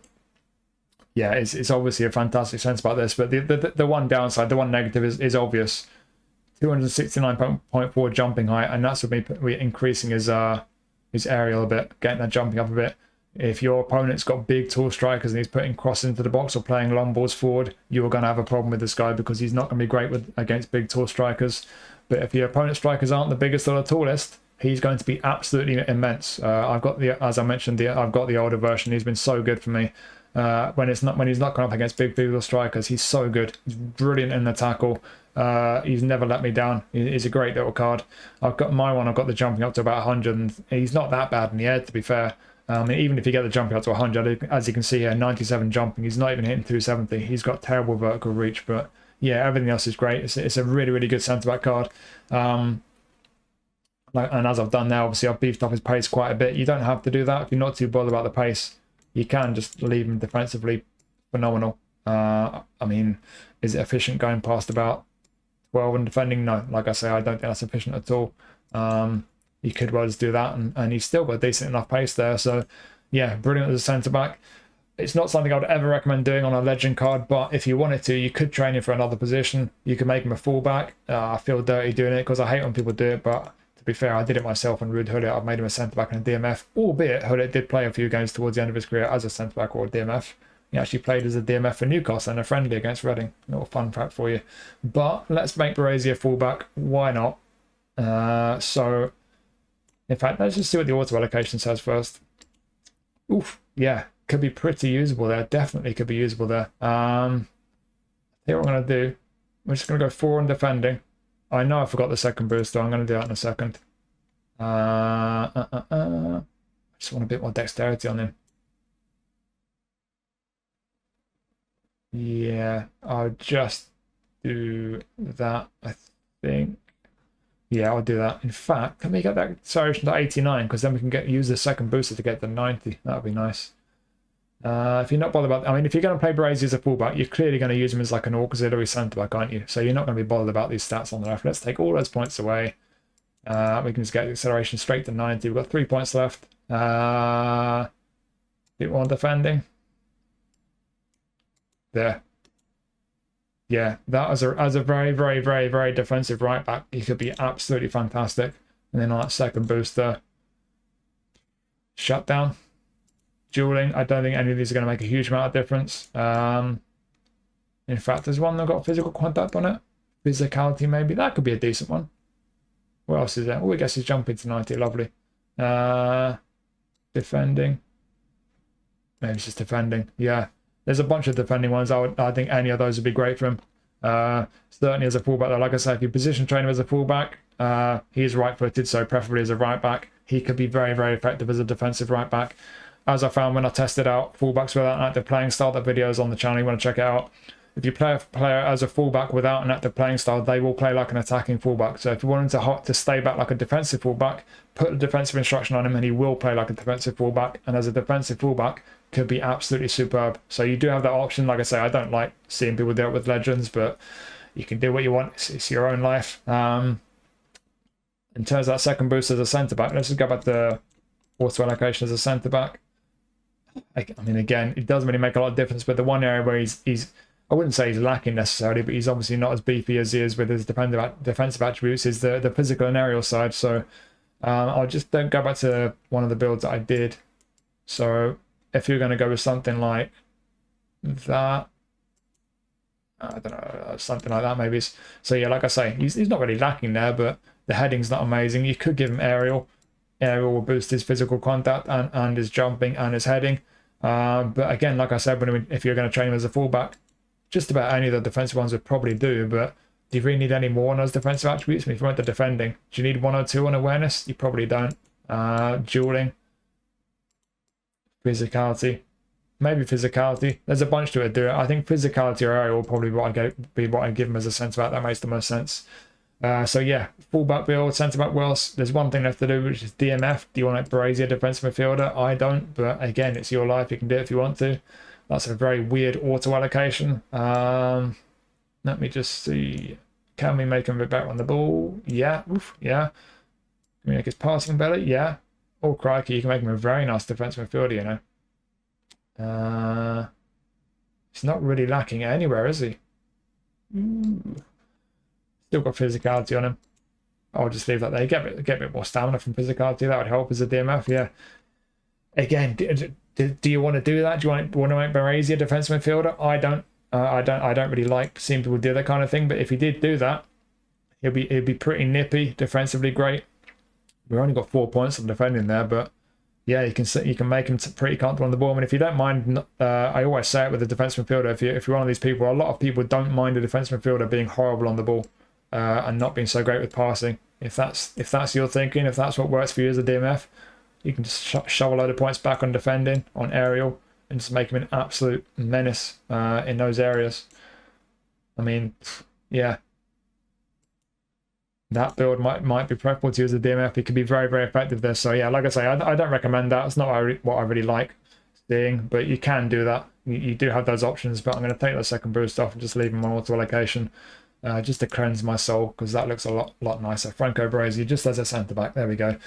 yeah, it's obviously a fantastic sense about this. But the one downside, the one negative is obvious. 269.4 jumping height, and that's with me increasing his aerial a bit, getting that jumping up a bit. If your opponent's got big, tall strikers and he's putting crosses into the box or playing long balls forward, you're going to have a problem with this guy because he's not going to be great against big, tall strikers. But if your opponent's strikers aren't the biggest or the tallest, he's going to be absolutely immense. I've got as I mentioned, I've got the older version. He's been so good for me. When he's not gone up against big people strikers, he's so good. He's brilliant in the tackle. He's never let me down. He's a great little card. I've got the jumping up to about 100, and he's not that bad in the air, to be fair. Even if you get the jumping up to 100, as you can see here, 97 jumping, he's not even hitting 270. He's got terrible vertical reach, but yeah, everything else is great. It's a really, really good centre-back card. And as I've done now, obviously I've beefed up his pace quite a bit. You don't have to do that if you're not too bothered about the pace. You can just leave him defensively phenomenal. I mean, is it efficient going past about 12 and defending? No, like I say, I don't think that's efficient at all. You could well just do that, and he's still got decent enough pace there. So yeah, brilliant as a centre back. It's not something I would ever recommend doing on a legend card, but if you wanted to, you could train him for another position. You could make him a fullback. I feel dirty doing it because I hate when people do it, but to be fair, I did it myself on Ruud Gullit. I've made him a centre back and a DMF, albeit Gullit did play a few games towards the end of his career as a centre back or a DMF. He actually played as a DMF for Newcastle and a friendly against Reading. A little fun fact for you. But let's make Baresi a fullback. Why not? So, in fact, let's just see what the auto allocation says first. Oof, yeah, could be pretty usable there. Definitely could be usable there. Here what I'm going to do. We're just going to go 4 on defending. I know I forgot the second booster. I'm going to do that in a second. I just want a bit more dexterity on him. Yeah, I'll just do that, I think. Yeah, I'll do that. In fact, can we get that acceleration to 89? Because then we can use the second booster to get to 90. That would be nice. If you're not bothered about, I mean, if you're going to play Baresi as a fullback, you're clearly going to use him as like an auxiliary centre-back, aren't you? So you're not going to be bothered about these stats on the left. Let's take all those points away. We can just get the acceleration straight to 90. We've got 3 points left. bit more defending. There. Yeah, that as a very, very, very, very defensive right back, he could be absolutely fantastic. And then on that second booster, shutdown, dueling. I don't think any of these are going to make a huge amount of difference. In fact, there's one that got physical contact on it. Physicality, maybe. That could be a decent one. What else is there? Oh, I guess he's jumping to 90. Lovely. Defending. Maybe it's just defending. Yeah. There's a bunch of defending ones. I think any of those would be great for him. Certainly as a fullback, though. Like I said, if you position train him as a fullback, he is right-footed, so preferably as a right-back. He could be very, very effective as a defensive right-back. As I found when I tested out fullbacks without an active playing style, that video is on the channel. You want to check it out. If you play a player as a fullback without an active playing style, they will play like an attacking fullback. So if you want him to stay back like a defensive fullback, put a defensive instruction on him and he will play like a defensive fullback. And as a defensive fullback, could be absolutely superb. So you do have that option. Like I say, I don't like seeing people do it with legends, but you can do what you want. It's your own life. In terms of that second boost as a centre-back, let's just go back to auto allocation as a centre-back. I mean, again, it doesn't really make a lot of difference, but the one area where he's I wouldn't say he's lacking necessarily, but he's obviously not as beefy as he is with his defensive attributes, is the physical and aerial side. So I'll just go back to one of the builds that I did. So if you're going to go with something like that, I don't know, something like that maybe. So yeah, like I say, he's not really lacking there, but the heading's not amazing. You could give him aerial. Aerial will boost his physical contact and his jumping and his heading. But again, like I said, if you're going to train him as a fullback, just about any of the defensive ones would probably do, but do you really need any more on those defensive attributes? I mean, if you want the defending, do you need 1 or 2 on awareness? You probably don't. Dueling. Physicality. Maybe physicality. There's a bunch to it do it. I think physicality or aerial will probably be what I give him as a centre back. That makes the most sense. So yeah, fullback build, centre back Welsh. There's one thing left to do, which is DMF. Do you want to Baresi a defensive midfielder? I don't, but again, it's your life. You can do it if you want to. That's a very weird auto allocation. Let me just see. Can we make him a bit better on the ball? Yeah. Oof, yeah. Can we make his passing better? Yeah. Oh, crikey, you can make him a very nice defensive midfielder, you know. He's not really lacking anywhere, is he? Ooh. Still got physicality on him. I'll just leave that there. Get a bit more stamina from physicality. That would help as a DMF, yeah. Again, do you want to do that? Do you want to make Baresi a defensive midfielder? I don't. I don't really like seeing people do that kind of thing. But if he did do that, he'd be pretty nippy, defensively great. We've only got 4 points on defending there, but yeah, you can make him pretty comfortable on the ball. I mean, if you don't mind, I always say it with a defensive midfielder. If you're one of these people, a lot of people don't mind a defensive midfielder being horrible on the ball and not being so great with passing. If that's your thinking, if that's what works for you as a DMF, you can just shove a load of points back on defending, on aerial, and just make him an absolute menace in those areas. I mean, yeah. That build might be preferable to you as a DMF. He could be very, very effective there. So yeah, like I say, I don't recommend that. It's not what I really like seeing, but you can do that. You do have those options, but I'm going to take that second boost off and just leave him on auto allocation just to cleanse my soul, because that looks a lot nicer. Franco Baresi just as a centre-back. There we go.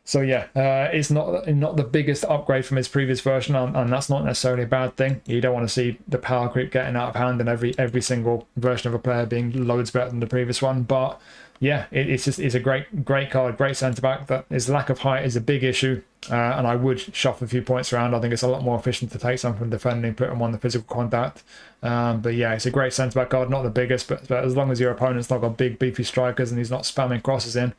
So yeah, it's not the biggest upgrade from his previous version, and that's not necessarily a bad thing. You don't want to see the power creep getting out of hand and every single version of a player being loads better than the previous one, but yeah, it's a great card, great centre back. That his lack of height is a big issue, and I would shuffle a few points around. I think it's a lot more efficient to take some from defending, put him on the physical contact. But yeah, it's a great centre back card, not the biggest, but as long as your opponent's not got big beefy strikers and he's not spamming crosses in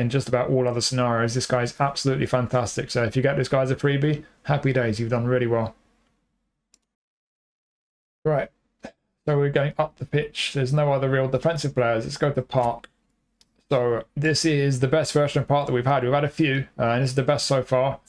just about all other scenarios, this guy's absolutely fantastic. So if you get this guy as a freebie, happy days, you've done really well. Right, so we're going up the pitch. There's no other real defensive players. Let's go to Park. So this is the best version of Park that we've had. We've had a few, and this is the best so far.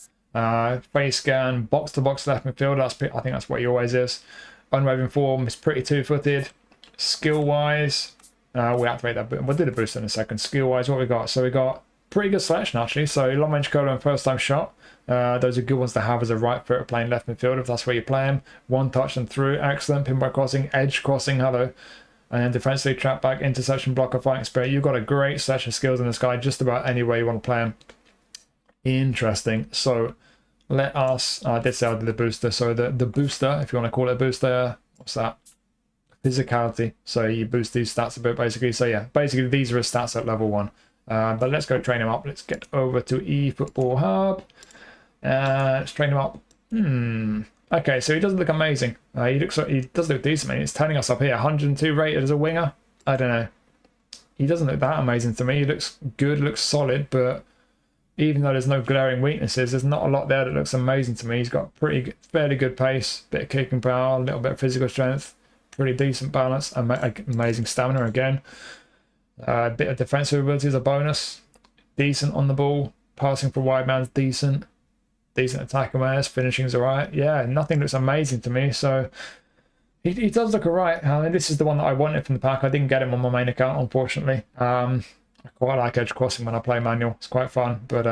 Face scan, box-to-box left midfielder. I think that's what he always is. Unwavering form is pretty two-footed. Skill-wise, we activate that. We'll do the boost in a second. Skill-wise, what we got? So we got pretty good selection, actually. So long-range curler and first-time shot. Those are good ones to have as a right-footer playing left midfield, if that's where you're playing. One touch and through. Excellent. Pinpoint crossing, edge crossing. Hello. And then defensively, trap back, interception, blocker, fighting spirit. You've got a great selection of skills in this guy, just about any way you want to play him. Interesting. So let us, I did say I did the booster, so the booster, if you want to call it a booster, what's that? Physicality. So you boost these stats a bit basically. So yeah, basically these are his stats at level 1. But let's go train him up. Let's get over to eFootball Hub. Let's train him up. Okay, so he doesn't look amazing. He does look decent. I mean, it's turning us up here. 102 rated as a winger. I don't know. He doesn't look that amazing to me. He looks good, looks solid, but even though there's no glaring weaknesses, there's not a lot there that looks amazing to me. He's got fairly good pace, bit of kicking power, a little bit of physical strength, pretty decent balance, amazing stamina again. A bit of defensive ability is a bonus. Decent on the ball, passing for wide man's decent. Decent attack awareness, finishing's alright. Yeah, nothing looks amazing to me, so he does look alright. I mean, this is the one that I wanted from the pack. I didn't get him on my main account, unfortunately. I quite like edge crossing when I play manual. It's quite fun, but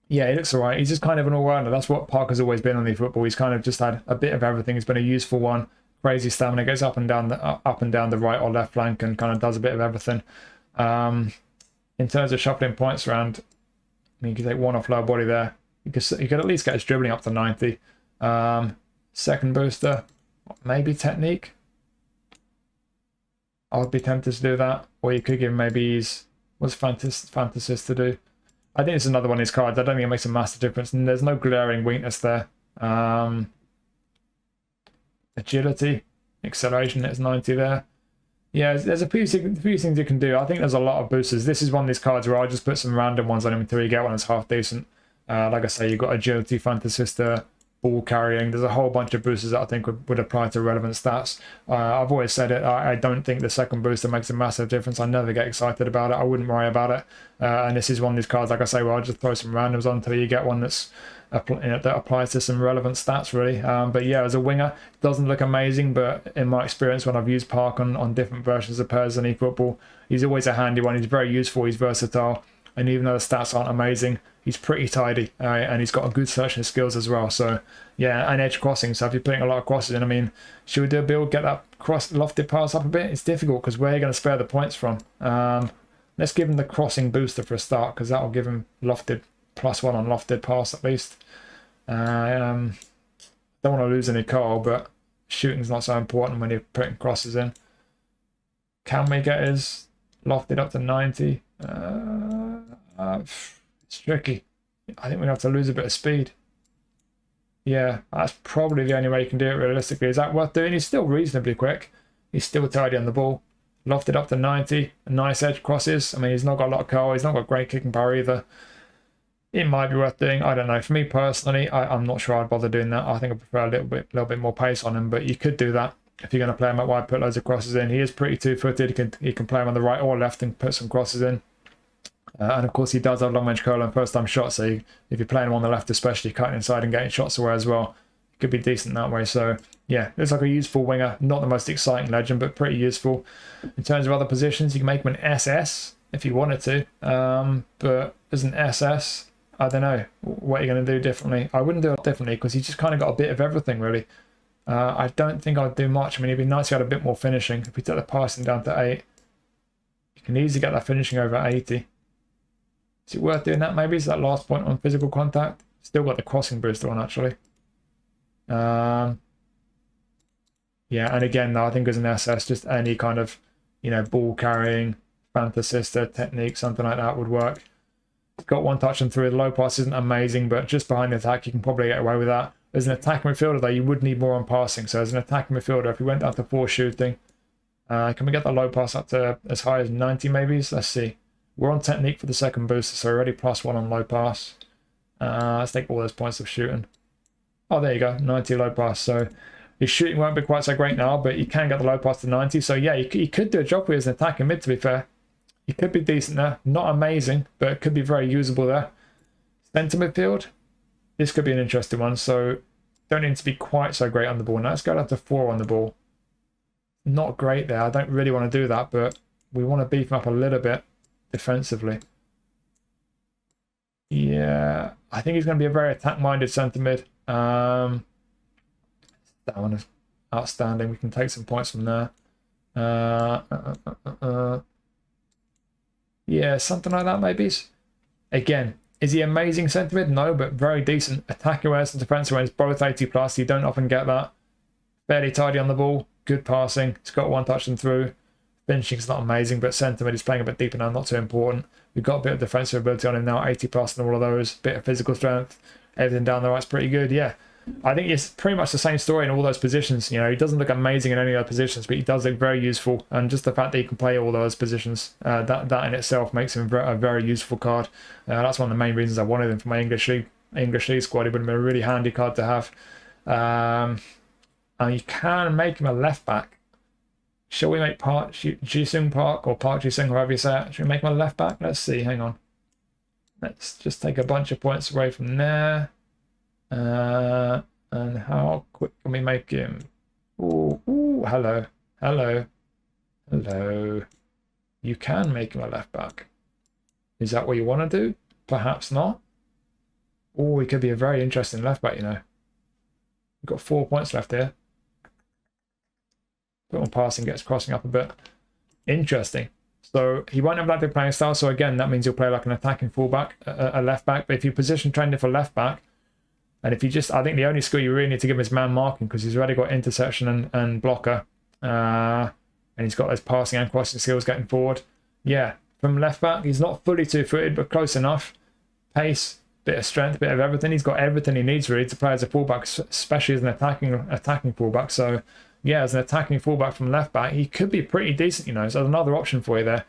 yeah, he looks alright. He's just kind of an all-rounder. That's what Parker's always been on eFootball. He's kind of just had a bit of everything. He's been a useful one. Crazy stamina, goes up and down the right or left flank and kind of does a bit of everything. In terms of shuffling points around, I mean, you can take one off lower body there. You could at least get his dribbling up to 90. Second booster, maybe technique. I would be tempted to do that. Or you could give him maybe his, what's Fantasist to do? I think it's another one of his cards. I don't think it makes a massive difference. And there's no glaring weakness there. Agility, acceleration, it's 90 there. Yeah, there's a few things you can do. I think there's a lot of boosters. This is one of these cards where I'll just put some random ones on him until you get one that's half decent. Like I say, you've got agility, Fantasista, ball carrying. There's a whole bunch of boosters that I think would apply to relevant stats. I've always said it. I don't think the second booster makes a massive difference. I never get excited about it. I wouldn't worry about it. And this is one of these cards, like I say, where I'll just throw some randoms on until you get one that applies to some relevant stats, really. But yeah, as a winger, it doesn't look amazing. But in my experience, when I've used Park on different versions of pairs in eFootball, he's always a handy one. He's very useful. He's versatile. And even though the stats aren't amazing, he's pretty tidy, and he's got a good searching skills as well. So yeah, and edge crossing. So if you're putting a lot of crosses in, I mean, should we do a build, get that lofted pass up a bit? It's difficult because where are you going to spare the points from? Let's give him the crossing booster for a start, because that'll give him lofted +1 on lofted pass at least. Don't want to lose any call, but shooting's not so important when you're putting crosses in. Can we get his lofted up to 90? It's tricky. I think we have to lose a bit of speed. Yeah, that's probably the only way you can do it realistically. Is that worth doing? He's still reasonably quick. He's still tidy on the ball. Lofted up to 90. Nice edge crosses. I mean, he's not got a lot of curl. He's not got great kicking power either. It might be worth doing. I don't know. For me personally, I'm not sure I'd bother doing that. I think I prefer a little bit more pace on him, but you could do that. If you're going to play him out wide, put loads of crosses in. He is pretty two-footed. He can play him on the right or left and put some crosses in. And of course, he does have long range curl and first time shots. So if you're playing him on the left, especially cutting inside and getting shots away as well, it could be decent that way. So yeah, looks like a useful winger. Not the most exciting legend, but pretty useful. In terms of other positions, you can make him an SS if you wanted to. But as an SS, I don't know what you're going to do differently. I wouldn't do it differently because he's just kind of got a bit of everything, really. I don't think I'd do much. I mean, it'd be nice to have a bit more finishing. If we took the passing down to 8, you can easily get that finishing over 80. Is it worth doing that? Maybe is that last point on physical contact? Still got the crossing booster on, actually. Yeah, and again, though, I think as an SS, just any kind of, ball carrying, Fantasista technique, something like that would work. It's got one touch and through. The low pass isn't amazing, but just behind the attack, you can probably get away with that. As an attacking midfielder, though, you would need more on passing. So as an attacking midfielder, if we went down to 4 shooting, can we get the low pass up to as high as 90 maybe? So let's see. We're on technique for the second booster, so we're already +1 on low pass. Let's take all those points of shooting. Oh, there you go, 90 low pass. So his shooting won't be quite so great now, but you can get the low pass to 90. So yeah, you could do a job with as an attacking mid, to be fair. He could be decent there. Not amazing, but it could be very usable there. Centre midfield. This could be an interesting one. So don't need to be quite so great on the ball. Now let's go down to 4 on the ball. Not great there. I don't really want to do that, but we want to beef him up a little bit defensively. Yeah, I think he's going to be a very attack-minded centre mid. That one is outstanding. We can take some points from there. Yeah, something like that maybe. Again, Is he amazing centre mid? No, but very decent. Attacking awareness and defensive awareness, both 80 plus. You don't often get that. Fairly tidy on the ball. Good passing. He's got one touch and through. Finishing's not amazing, but centre mid is playing a bit deeper now, not too important. We've got a bit of defensive ability on him now, 80 plus and all of those. Bit of physical strength. Everything down the right's pretty good. Yeah, I think it's pretty much the same story in all those positions. You know, he doesn't look amazing in any other positions, but he does look very useful. And just the fact that he can play all those positions, that in itself makes him a very useful card. That's one of the main reasons I wanted him for my English League squad. It would have been a really handy card to have. And you can make him a left back. Shall we make Park Ji-sung Park or Park Ji-sung, however you say it? Should we make him a left back? Let's see. Hang on. Let's just take a bunch of points away from there. And how quick can we make him? Ooh, hello. You can make him a left back. Is that what you want to do? Perhaps not. Oh, he could be a very interesting left back, you know. We've got 4 points left here. Bit on passing, gets crossing up a bit. Interesting. So he won't have that big playing style. So again, that means he'll play like an attacking fullback, a left back. But if you position trending for left back, and if you just, I think the only skill you really need to give him is man marking, because he's already got interception and blocker, and he's got those passing and crossing skills getting forward. Yeah, from left back, he's not fully two-footed, but close enough. Pace, bit of strength, bit of everything. He's got everything he needs really to play as a fullback, especially as an attacking fullback. So yeah, as an attacking fullback from left back, he could be pretty decent, you know. So there's another option for you there.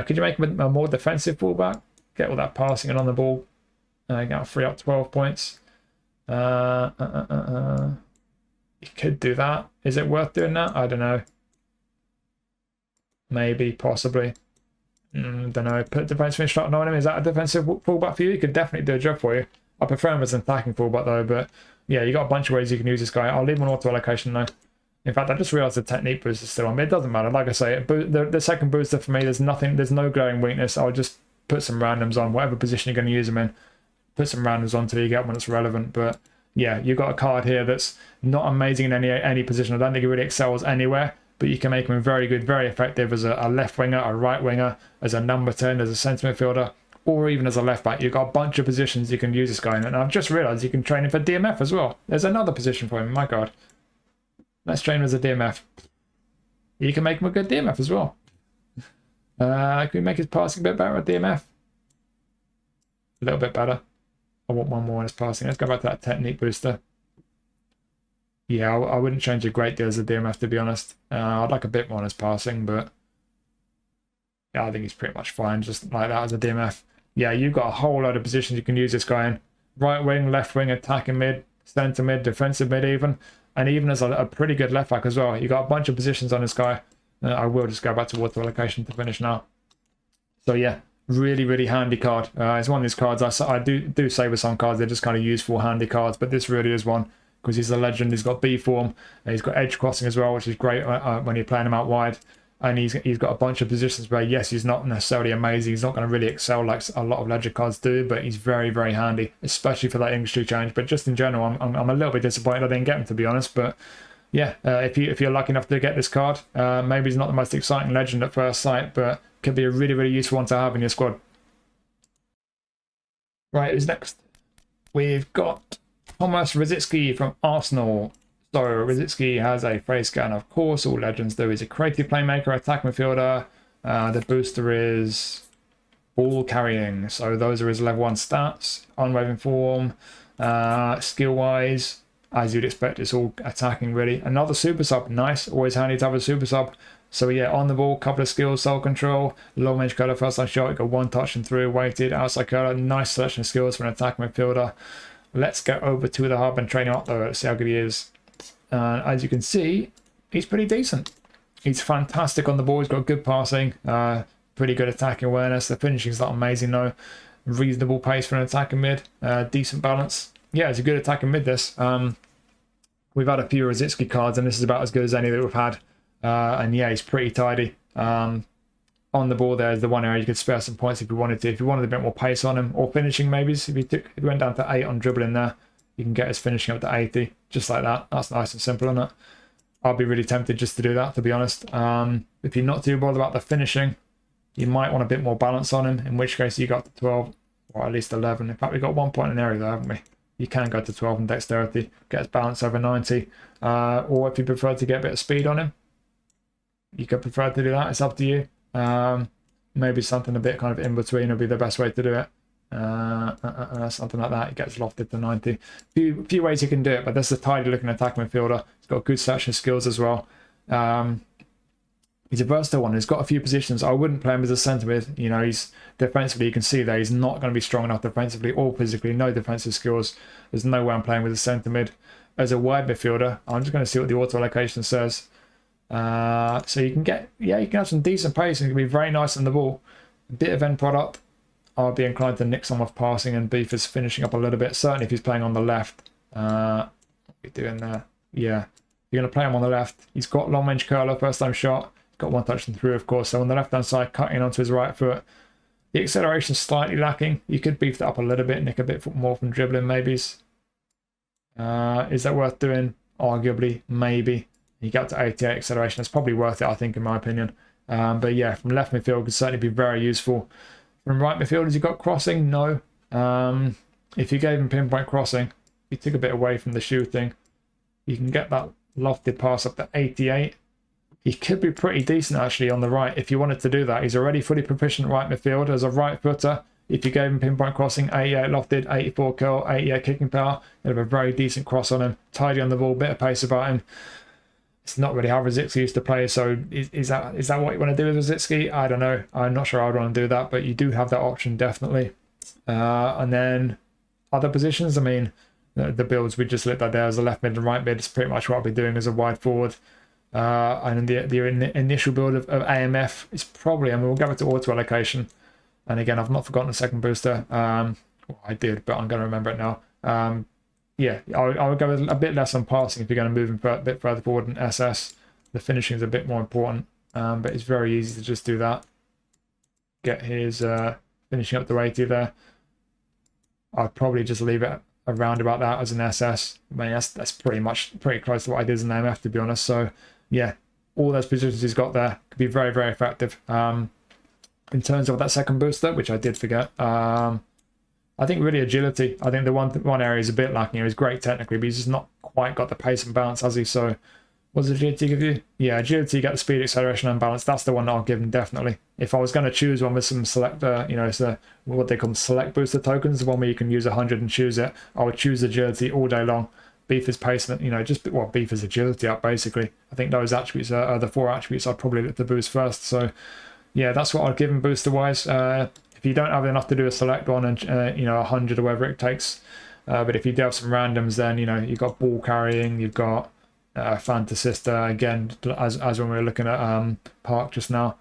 Could you make him a more defensive fullback? Get all that passing and on the ball. Get free up 12 points. You could do that. Is it worth doing that? I don't know. Maybe, possibly. Don't know. Put defensive instructor on him. Is that a defensive fullback for you? He could definitely do a job for you. I prefer him as an attacking fullback though. But yeah, you got a bunch of ways you can use this guy. I'll leave him on auto allocation though. In fact, I just realised the technique boost is still on. But it doesn't matter. Like I say, the second booster for me, there's no glaring weakness. I'll just put some randoms on whatever position you're going to use them in. Put some randoms on till you get one that's relevant. But yeah, you've got a card here that's not amazing in any position. I don't think it really excels anywhere, but you can make him very good, very effective as a left winger, a right winger, as a number 10, as a centre midfielder, or even as a left back. You've got a bunch of positions you can use this guy in. And I've just realised you can train him for DMF as well. There's another position for him. My God. Let's train him as a DMF. You can make him a good DMF as well. Can we make his passing a bit better at DMF? A little bit better. I want one more in his passing. Let's go back to that technique booster. Yeah, I wouldn't change a great deal as a DMF, to be honest. I'd like a bit more in his passing, but yeah, I think he's pretty much fine just like that as a DMF. Yeah, you've got a whole load of positions you can use this guy in. Right wing, left wing, attacking mid, centre mid, defensive mid even. And even as a pretty good left back as well. You got a bunch of positions on this guy. I will just go back to auto allocation to finish now. So yeah, really, really handy card. It's one of these cards I do say with some cards, they're just kind of useful, handy cards. But this really is one because he's a legend. He's got B form. And he's got edge crossing as well, which is great when you're playing him out wide. And he's got a bunch of positions where, yes, he's not necessarily amazing. He's not going to really excel like a lot of legend cards do, but he's very, very handy, especially for that English League challenge. But just in general, I'm a little bit disappointed I didn't get him, to be honest. But yeah, if you're lucky enough to get this card, maybe he's not the most exciting legend at first sight, but could be a really, really useful one to have in your squad. Right, who's next? We've got Tomáš Rosický from Arsenal. So Rosický has a phrase scan, of course, all legends do. He's a creative playmaker, attack midfielder. The booster is ball carrying. So those are his level 1 stats. Unwavering form, skill-wise, as you'd expect, it's all attacking really. Another super sub, nice. Always handy to have a super sub. So yeah, on the ball, couple of skills, soul control, long range curler, first line shot, got one touch and through, weighted, outside curler, nice selection of skills for an attack midfielder. Let's get over to the hub and train him up though. Let's see how good he is. As you can see, he's pretty decent. He's fantastic on the ball. He's got good passing, pretty good attacking awareness. The finishing's not amazing though. Reasonable pace for an attacking mid, decent balance. Yeah, it's a good attacking mid this. We've had a few Rosický cards and this is about as good as any that we've had. And yeah, he's pretty tidy. On the ball there is the one area you could spare some points if you wanted to. If you wanted a bit more pace on him, or finishing maybe. So if he went down to 8 on dribbling there, you can get his finishing up to 80, just like that. That's nice and simple, isn't it? I'll be really tempted just to do that, to be honest. If you're not too bothered about the finishing, you might want a bit more balance on him, in which case you got to 12 or at least 11. In fact, we got 1 point in area there, haven't we? You can go to 12 in dexterity, get his balance over 90. Or if you prefer to get a bit of speed on him, you could prefer to do that. It's up to you. Maybe something a bit kind of in between would be the best way to do it. Something like that. He gets lofted to 90. Few ways you can do it, but this is a tidy looking attack midfielder. He's got good selection skills as well. He's a versatile one. He's got a few positions. I wouldn't play him as a centre mid. You know, he's defensively, you can see that he's not going to be strong enough defensively or physically. No defensive skills. There's no way I'm playing with a centre mid. As a wide midfielder, I'm just going to see what the auto allocation says. So you can get, you can have some decent pace and you can be very nice on the ball. A bit of end product. I'll be inclined to nick some off passing and beef is finishing up a little bit. Certainly if he's playing on the left. What are we doing there? Yeah. You're going to play him on the left. He's got long range curler, first time shot. Got one touch and through, of course. So on the left hand side, cutting onto his right foot. The acceleration's slightly lacking. You could beef that up a little bit, nick a bit more from dribbling, maybe. Is that worth doing? Arguably, maybe. You get up to 88 acceleration. It's probably worth it, I think, in my opinion. But yeah, from left midfield could certainly be very useful. From right midfield, has he got crossing? No. If you gave him pinpoint crossing, you took a bit away from the shooting, you can get that lofted pass up to 88. He could be pretty decent actually on the right if you wanted to do that. He's already fully proficient right midfield as a right footer. If you gave him pinpoint crossing, 88 lofted, 84 curl, 88 kicking power, you'd have a very decent cross on him. Tidy on the ball, bit of pace about him. It's not really how Rosický used to play, so is that what you want to do with Rosický? I don't know. I'm not sure I would want to do that, but you do have that option, definitely. And then other positions, I mean, the builds we just looked at there as a left mid and right mid is pretty much what I'll be doing as a wide forward. And the initial build of AMF is probably, I mean, we'll go to auto allocation. And again, I've not forgotten the second booster. Well, I did, but I'm going to remember it now. Yeah, I would go with a bit less on passing if you're going to move him a bit further forward in SS. The finishing is a bit more important, but it's very easy to just do that. Get his finishing up to 80 there. I'd probably just leave it around about that as an SS. I mean, that's pretty close to what I did as an AMF, to be honest. So yeah, all those positions he's got there could be very, very effective. In terms of that second booster, which I did forget, I think really agility. I think the one area is a bit lacking here. He's great technically, but he's just not quite got the pace and balance, has he? So what does agility give you? Yeah, agility, you get the speed, acceleration, and balance. That's the one that I'll give him, definitely. If I was going to choose one with some select, it's what they call select booster tokens, the one where you can use 100 and choose it, I would choose agility all day long. Beef is pace, beef is agility up, basically. I think those attributes are the 4 attributes I'd probably look to boost first. So yeah, that's what I'd give him booster-wise. If you don't have enough to do a select one and 100 or whatever it takes, but if you do have some randoms, then you've got ball carrying, you've got Fantasista again, as when we were looking at Park just now.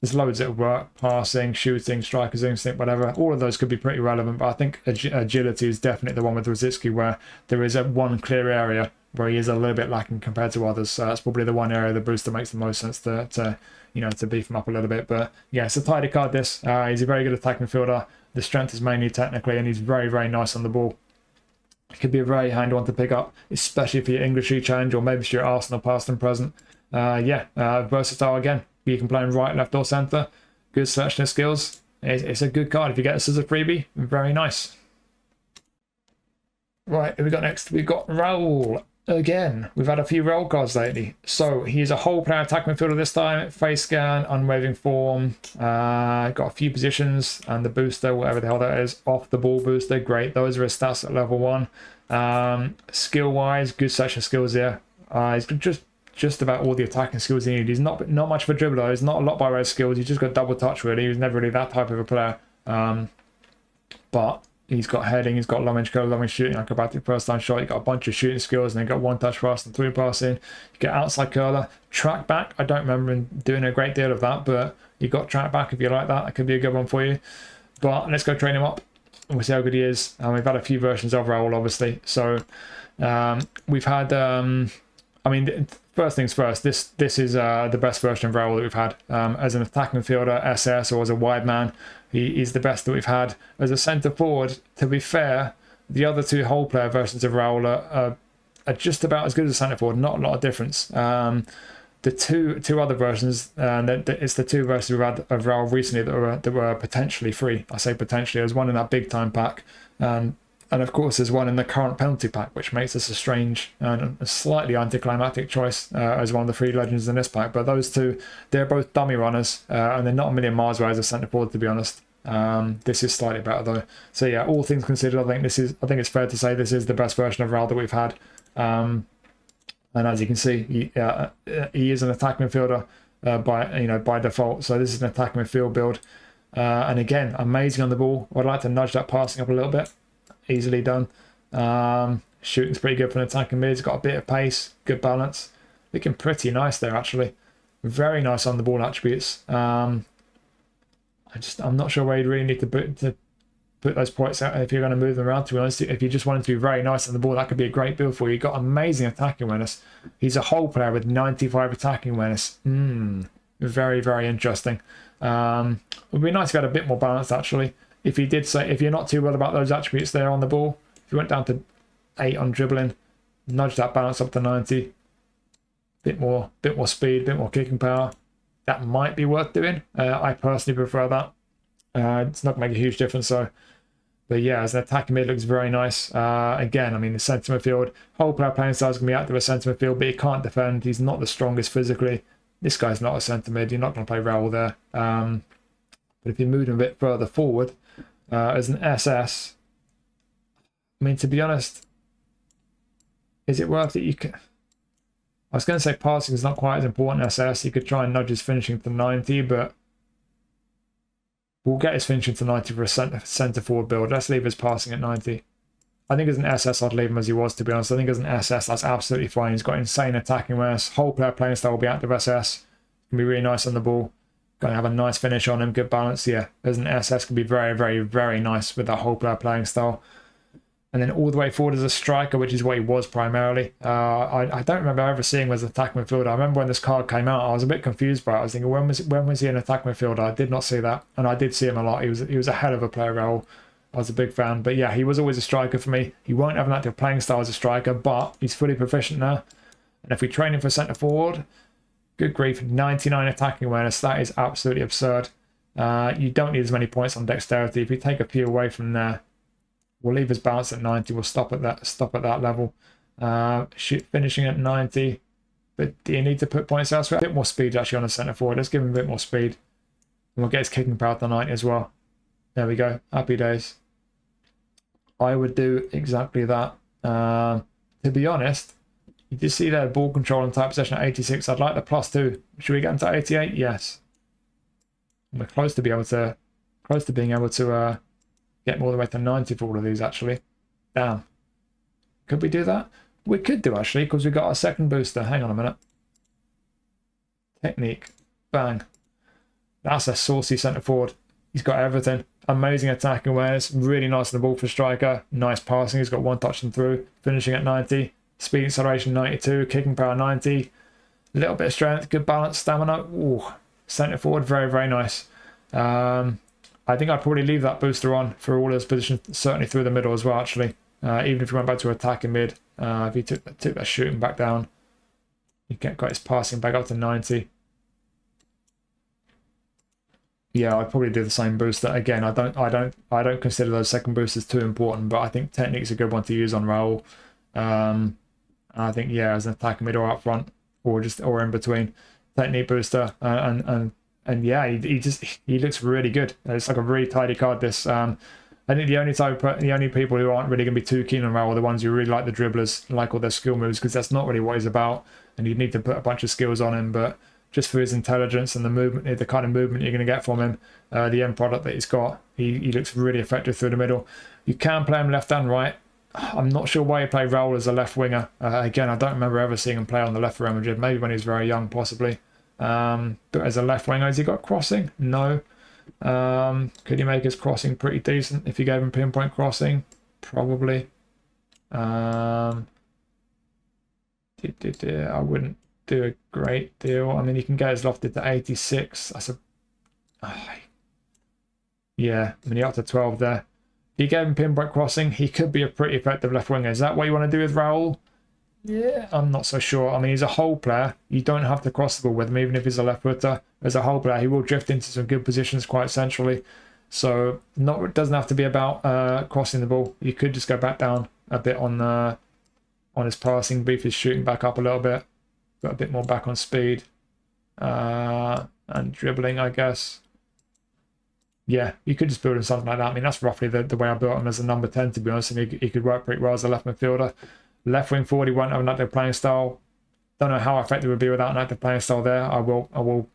There's loads that work: passing, shooting, striker's instinct, whatever. All of those could be pretty relevant, but I think agility is definitely the one with Rosický where there is one clear area where he is a little bit lacking compared to others. So that's probably the one area the booster makes the most sense to beef him up a little bit. But yeah, it's a tidy card, this. He's a very good attacking fielder. The strength is mainly technically, and he's very, very nice on the ball. It could be a very handy one to pick up, especially for your English challenge or maybe for your Arsenal past and present. Versatile again. You can play him right, left, or centre. Good selection of skills. It's a good card. If you get this as a freebie, very nice. Right, who we got next? We've got Raúl. Again, we've had a few Raúl cards lately. So he's a whole player attack midfielder this time. Face scan, unwavering form. Got a few positions, and the booster, whatever the hell that is, off the ball booster. Great. Those are his stats at level 1. Skill wise, good selection of skills here. He's just about all the attacking skills he needs. He's not much of a dribbler. There's not a lot by way of skills. He's just got double touch really. He was never really that type of a player. But he's got heading, he's got long range curl, long range shooting, acrobatic first time shot. He's got a bunch of shooting skills, and then got one touch pass and 3 passing. You get outside curler, track back. I don't remember him doing a great deal of that, but you got track back if you like that. That could be a good one for you. But let's go train him up and we'll see how good he is. We've had a few versions of Raúl, obviously. So we've had first things first, this is the best version of Raúl that we've had. As an attacking midfielder, SS, or as a wide man, he's the best that we've had. As a centre forward, to be fair, the other 2 whole player versions of Raúl are just about as good as a centre forward, not a lot of difference. the two other versions, it's the two versions we've had of Raúl recently that were potentially free. I say potentially. There's one in that big time pack, and of course there's one in the current penalty pack, which makes this a strange and a slightly anticlimactic choice as one of the free legends in this pack. But those two, they're both dummy runners, and they're not a million miles away as a centre forward, to be honest. This is slightly better though. So yeah, all things considered, I think it's fair to say this is the best version of Raúl that we've had. And as you can see, he is an attacking midfielder by default. So this is an attacking midfield build. And again, amazing on the ball. I'd like to nudge that passing up a little bit. Easily done. Shooting's pretty good from an attacking mid. He's got a bit of pace, good balance. Looking pretty nice there, actually. Very nice on the ball attributes. I'm not sure where you'd really need to put those points out if you're going to move them around, to be honest. If you just wanted to be very nice on the ball, that could be a great build for you. You've got amazing attacking awareness. He's a whole player with 95 attacking awareness. Very, very interesting. It would be nice if he had a bit more balance, actually. If you're not too worried about those attributes there on the ball, if you went down to 8 on dribbling, nudge that balance up to 90. Bit more speed, bit more kicking power. That might be worth doing. I personally prefer that. It's not going to make a huge difference, though. But yeah, as an attacking mid, looks very nice. Again, I mean, the centre midfield, whole player playing style is going to be active as centre midfield, but he can't defend. He's not the strongest physically. This guy's not a centre mid. You're not going to play Raúl there. But if you move him a bit further forward, as an SS, I mean, to be honest, is it worth it? I was going to say passing is not quite as important as SS. You could try and nudge his finishing to 90, but we'll get his finishing to 90 for a centre forward build. Let's leave his passing at 90. I think as an SS, I'd leave him as he was, to be honest. I think as an SS, that's absolutely fine. He's got insane attacking awareness. Whole player playing style will be active SS. Can be really nice on the ball. Going to have a nice finish on him, good balance. Yeah, as an SS, can be very, very, very nice with that whole player playing style. And then all the way forward as a striker, which is what he was primarily. I don't remember ever seeing him as an attacking midfielder. I remember when this card came out, I was a bit confused by it. I was thinking, when was he an attacking midfielder? I did not see that, and I did see him a lot. He was a hell of a player, Raúl. I was a big fan. But yeah, he was always a striker for me. He won't have an active playing style as a striker, but he's fully proficient now. And if we train him for centre forward, good grief, 99 attacking awareness. That is absolutely absurd. You don't need as many points on dexterity. If you take a few away from there, we'll leave his balance at 90. We'll stop at that level. Finishing at 90. But do you need to put points elsewhere? A bit more speed actually on the centre forward. Let's give him a bit more speed. And we'll get his kicking power to 90 as well. There we go. Happy days. I would do exactly that. To be honest, you just see there ball control and tight possession at 86. I'd like the +2. Should we get into 88? Yes. We're close to being able to get all the way to 90 for all of these, actually. Damn. Could we do that? We could do, actually, because we got our second booster. Hang on a minute. Technique. Bang. That's a saucy centre forward. He's got everything. Amazing attacking awareness. Really nice on the ball for striker. Nice passing. He's got one touch and through. Finishing at 90. Speed acceleration 92. Kicking power 90. A little bit of strength. Good balance. Stamina. Ooh. Centre forward. Very, very nice. I think I'd probably leave that booster on for all his positions, certainly through the middle as well, actually. Even if you went back to attacking mid, if you took that shooting back down, you got his passing back up to 90. Yeah, I'd probably do the same booster again. I don't consider those second boosters too important, but I think technique's a good one to use on Raúl. I think yeah, as an attacking mid or up front, or in between, technique booster and yeah, he looks really good. It's like a really tidy card. This I think the only people who aren't really going to be too keen on Raúl are the ones who really like the dribblers, like all their skill moves, because that's not really what he's about. And you'd need to put a bunch of skills on him, but just for his intelligence and the movement, the kind of movement you're going to get from him, the end product that he's got, he looks really effective through the middle. You can play him left and right. I'm not sure why you play Raúl as a left winger. Again, I don't remember ever seeing him play on the left for Real Madrid. Maybe when he was very young, possibly. But as a left winger, has he got crossing? No. Could he make his crossing pretty decent if you gave him pinpoint crossing? Probably. I wouldn't do a great deal. I mean, you can get his lofted to 86. That's yeah, I mean, you're up to 12 there. If you gave him pinpoint crossing, he could be a pretty effective left winger. Is that what you want to do with Raúl? Yeah, I'm not so sure. I mean, he's a whole player. You don't have to cross the ball with him, even if he's a left footer. As a whole player, he will drift into some good positions quite centrally. So it doesn't have to be about crossing the ball. You could just go back down a bit on his passing, beef his shooting back up a little bit, got a bit more back on speed and dribbling, I guess. Yeah, you could just build him something like that. I mean, that's roughly the way I built him as a number 10, to be honest, and he could work pretty well as a left midfielder. Left wing forward, he won't have an active playing style. Don't know how effective it would be without an active playing style there. I will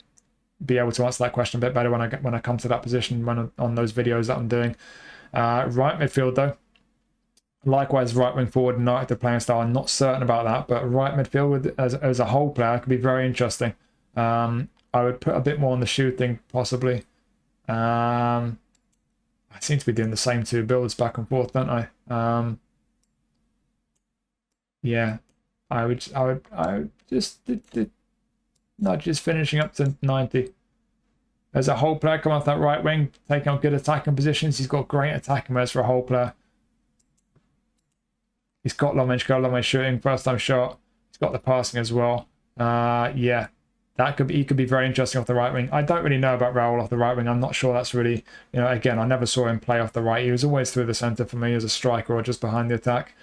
be able to answer that question a bit better when I come to that position on those videos that I'm doing. Right midfield though, likewise right wing forward, no active playing style. I'm not certain about that, but right midfield as a whole player could be very interesting. I would put a bit more on the shooting possibly. I seem to be doing the same two builds back and forth, don't I? Yeah, I would just not just finishing up to 90. As a whole player, come off that right wing, taking on good attacking positions. He's got great attacking moves for a whole player. He's got long range goal, long range shooting, first time shot. He's got the passing as well. Yeah, he could be very interesting off the right wing. I don't really know about Raúl off the right wing. I'm not sure that's really, again, I never saw him play off the right. He was always through the centre for me as a striker or just behind the attack.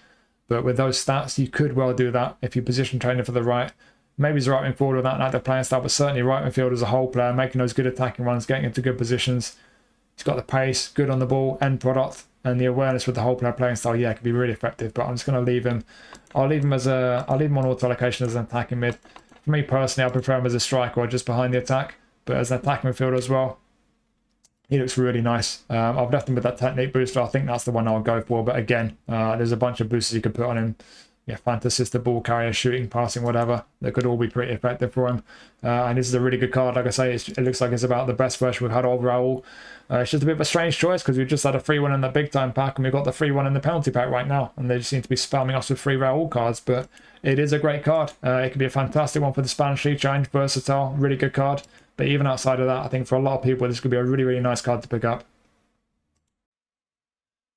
But with those stats, you could well do that if you position training for the right. Maybe he's right wing forward without an active playing style, but certainly right midfield as a whole player, making those good attacking runs, getting into good positions. He's got the pace, good on the ball, end product, and the awareness with the whole player playing style. Yeah, it could be really effective. But I'm just going to leave him. I'll leave him on auto allocation as an attacking mid. For me personally, I prefer him as a striker or just behind the attack, but as an attacking midfielder as well. He looks really nice. I've left him with that technique booster. I think that's the one I'll go for. But again, there's a bunch of boosters you could put on him. Yeah, fantastic ball carrier, shooting, passing, whatever. That could all be pretty effective for him. And this is a really good card. Like I say, it looks like it's about the best version we've had of Raúl. It's just a bit of a strange choice because we just had a free one in the big time pack and we've got the free one in the penalty pack right now. And they just seem to be spamming us with free Raúl cards. But it is a great card. It could be a fantastic one for the Spanish League Challenge. Versatile, really good card. But even outside of that, I think for a lot of people, this could be a really, really nice card to pick up.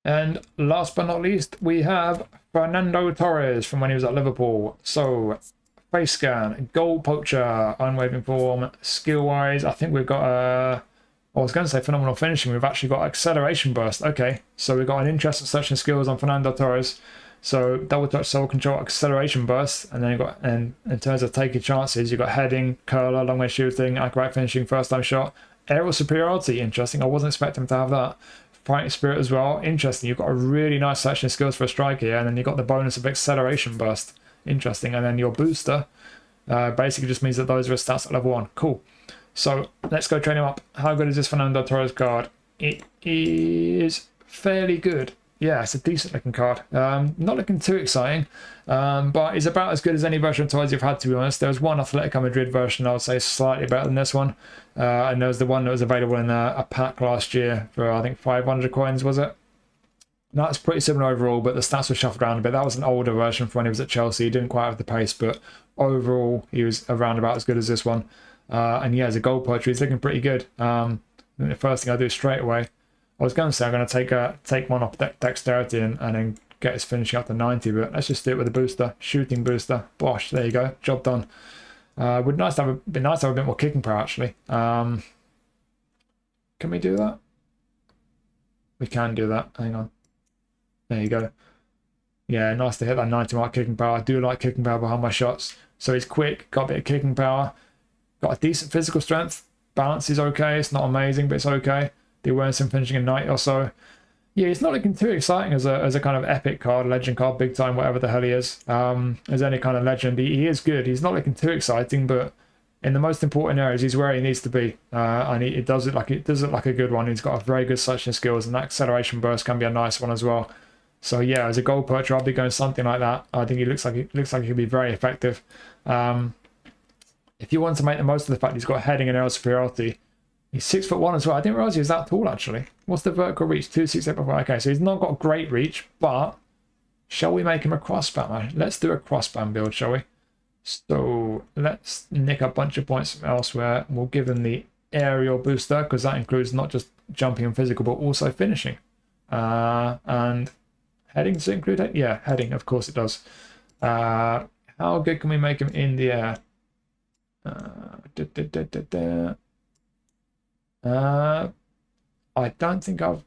And last but not least, we have Fernando Torres from when he was at Liverpool. So, face scan, goal poacher, unwavering form, skill-wise, I think we've got I was going to say phenomenal finishing. We've actually got acceleration burst. Okay, so we've got an interest in searching skills on Fernando Torres. So double touch, soul control, acceleration burst, and then you've got, and in terms of taking chances, you've got heading, curler, long way shooting, accurate finishing, first time shot, aerial superiority. Interesting. I wasn't expecting him to have that. Fighting spirit as well. Interesting. You've got a really nice searching skills for a striker here, and then you've got the bonus of acceleration burst. Interesting. And then your booster basically just means that those are stats at level 1. Cool. So let's go train him up. How good is this Fernando Torres card? It is fairly good. Yeah, it's a decent looking card. Not looking too exciting, but it's about as good as any version of Torres you've had, to be honest. There was one Atletico Madrid version I would say slightly better than this one. And there was the one that was available in a pack last year for, I think, 500 coins, was it? That's pretty similar overall, but the stats were shuffled around a bit. That was an older version from when he was at Chelsea. He didn't quite have the pace, but overall, he was around about as good as this one. And yeah, as a goal poacher, he's looking pretty good. The first thing I do straight away, I was going to say I'm going to take one off dexterity and then get his finishing up to 90, but let's just do it with a booster, shooting booster. Bosh, there you go, job done. Would be nice to have a bit more kicking power actually. Can we do that? We can do that. Hang on. There you go. Yeah, nice to hit that 90 mark kicking power. I do like kicking power behind my shots. So he's quick, got a bit of kicking power, got a decent physical strength. Balance is okay. It's not amazing, but it's okay. The awareness and finishing a 90 or so. Yeah, he's not looking too exciting as a kind of epic card, legend card, big time, whatever the hell he is. As any kind of legend, he is good. He's not looking too exciting, but in the most important areas, he's where he needs to be. And it does look like a good one. He's got a very good searching skills, and that acceleration burst can be a nice one as well. So yeah, as a goal poacher, I'll be going something like that. I think he looks like he could be very effective. If you want to make the most of the fact he's got heading and aerial superiority, he's 6'1" as well. I didn't realise he was that tall actually. What's the vertical reach? 268. Okay, so he's not got great reach, but shall we make him a cross spammer? Let's do a cross spam build, shall we? So let's nick a bunch of points from elsewhere. We'll give him the aerial booster because that includes not just jumping and physical, but also finishing. And heading, does it include it? Yeah, heading, of course it does. How good can we make him in the air? I don't think Have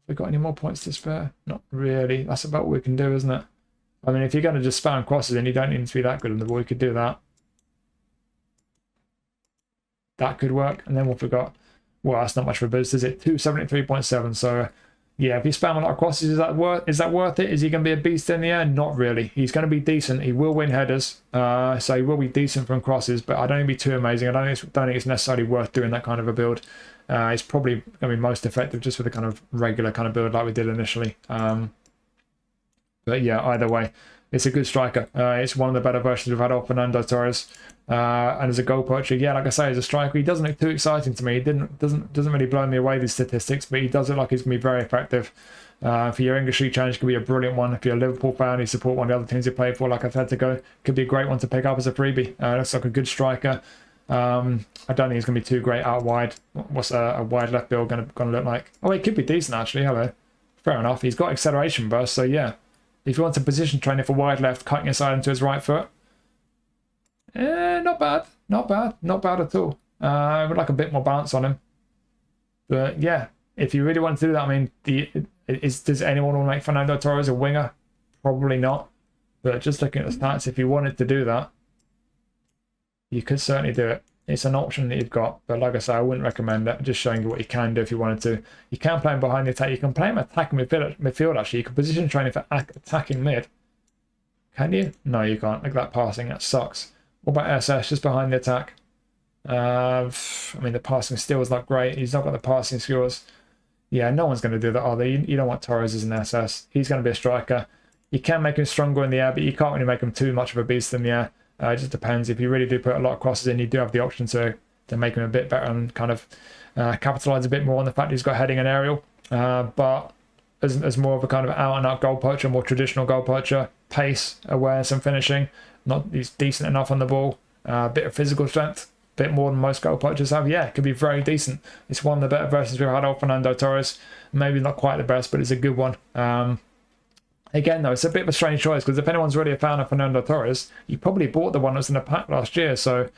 we got any more points to spare? Not really. That's about what we can do, isn't it? I mean, if you're going to just spam crosses, then you don't need to be that good on the ball. You could do that. That could work. And then what we got? Well, that's not much of a boost, is it? 273.7. So, yeah, if you spam a lot of crosses, is that worth it? Is he going to be a beast in the air? Not really. He's going to be decent. He will win headers. So he will be decent from crosses, but I don't think it'll be too amazing. I don't think it's necessarily worth doing that kind of a build. It's probably going to be most effective just with a kind of regular kind of build like we did initially. But yeah, either way, it's a good striker. It's one of the better versions we've had of Fernando Torres. And as a goal poacher, yeah, like I say, as a striker, he doesn't look too exciting to me. He doesn't really blow me away, these statistics, but he does look like he's going to be very effective. For your English League Challenge, could be a brilliant one. If you're a Liverpool fan, you support one of the other teams you play for, like I said to go, could be a great one to pick up as a freebie. Looks like a good striker. I don't think he's going to be too great out wide. What's a wide left build going to look like? Oh, he could be decent, actually. Hello. Fair enough. He's got acceleration burst, so yeah. If you want to position train it for wide left, cutting inside into his right foot, not bad. Not bad. Not bad at all. I would like a bit more balance on him. But yeah, if you really want to do that, I mean, does anyone want to make Fernando Torres a winger? Probably not. But just looking at the stats, if you wanted to do that, you could certainly do it. It's an option that you've got, but like I say, I wouldn't recommend it. Just showing you what you can do if you wanted to. You can play him behind the attack. You can play him attacking midfield, actually. You can position train him for attacking mid. Can you? No, you can't. Look at that passing. That sucks. What about SS? Just behind the attack. I mean, the passing still is not great. He's not got the passing skills. Yeah, no one's going to do that, are they? You don't want Torres as an SS. He's going to be a striker. You can make him stronger in the air, but you can't really make him too much of a beast in the air. It just depends. If you really do put a lot of crosses in, you do have the option to make him a bit better and kind of capitalise a bit more on the fact he's got heading and aerial. But as more of a kind of out-and-out goal poacher, more traditional goal poacher, pace, awareness and finishing, he's decent enough on the ball, a bit of physical strength, a bit more than most goal poachers have. Yeah, it could be very decent. It's one of the better versions we've had of Fernando Torres. Maybe not quite the best, but it's a good one. Again, though, it's a bit of a strange choice because if anyone's really a fan of Fernando Torres, you probably bought the one that was in the pack last year. So,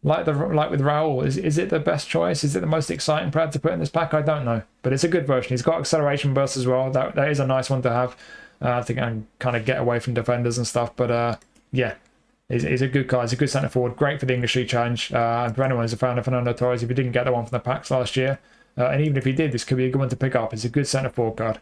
like with Raúl, is it the best choice? Is it the most exciting player to put in this pack? I don't know, but it's a good version. He's got acceleration burst as well. That is a nice one to have to kind of get away from defenders and stuff. But yeah, he's a good guy. He's a good centre forward. Great for the English League Challenge. And for anyone who's a fan of Fernando Torres, if you didn't get the one from the packs last year, and even if you did, this could be a good one to pick up. It's a good centre forward card.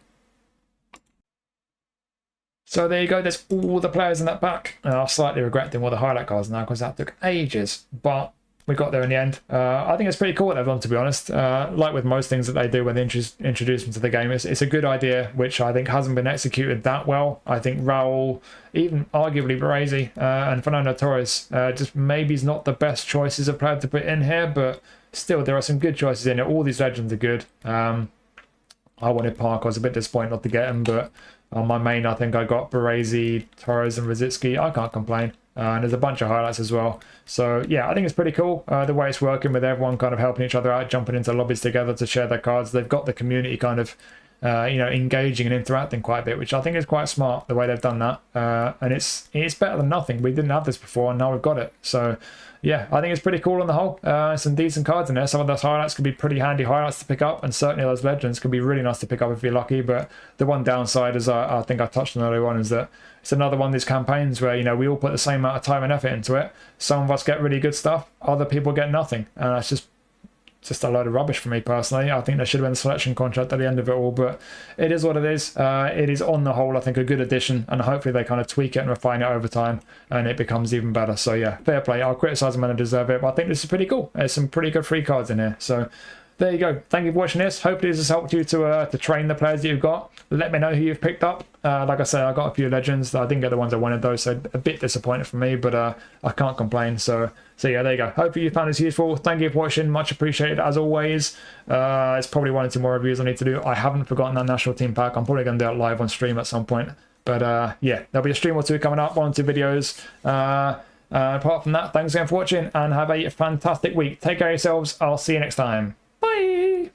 So there you go, there's all the players in that pack. I slightly regret doing all the highlight cards now because that took ages, but we got there in the end. I think it's pretty cool what they've done, to be honest. Like with most things that they do when they introduce them to the game, it's a good idea, which I think hasn't been executed that well. I think Raúl, even arguably Baresi and Fernando Torres, just maybe is not the best choices of player to put in here, but still there are some good choices in it. All these legends are good. I wanted Park. I was a bit disappointed not to get him, but on my main, I think I got Baresi, Torres and Rosický. I can't complain. And there's a bunch of highlights as well. So yeah, I think it's pretty cool the way it's working with everyone kind of helping each other out, jumping into lobbies together to share their cards. They've got the community kind of engaging and interacting quite a bit, which I think is quite smart the way they've done that. And it's better than nothing. We didn't have this before and now we've got it. So yeah, I think it's pretty cool on the whole. Some decent cards in there. Some of those highlights could be pretty handy highlights to pick up, and certainly those legends could be really nice to pick up if you're lucky. But the one downside, as I think I touched on earlier on, is that it's another one of these campaigns where we all put the same amount of time and effort into it. Some of us get really good stuff, other people get nothing, and that's just a load of rubbish for me personally. I think there should have been a selection contract at the end of it all, but it is what it is. It is on the whole, I think, a good addition, and hopefully they kind of tweak it and refine it over time and it becomes even better. So yeah, fair play. I'll criticise them when they deserve it, but I think this is pretty cool. There's some pretty good free cards in here. So there you go. Thank you for watching this. Hopefully this has helped you to train the players that you've got. Let me know who you've picked up. Like I say, I got a few legends. I didn't get the ones I wanted though, so a bit disappointed for me, but I can't complain. So yeah, there you go. Hopefully you found this useful. Thank you for watching. Much appreciated as always. It's probably one or two more reviews I need to do. I haven't forgotten that national team pack. I'm probably going to do it live on stream at some point. But yeah, there'll be a stream or two coming up, 1 or 2 videos. Apart from that, thanks again for watching and have a fantastic week. Take care of yourselves. I'll see you next time. Bye.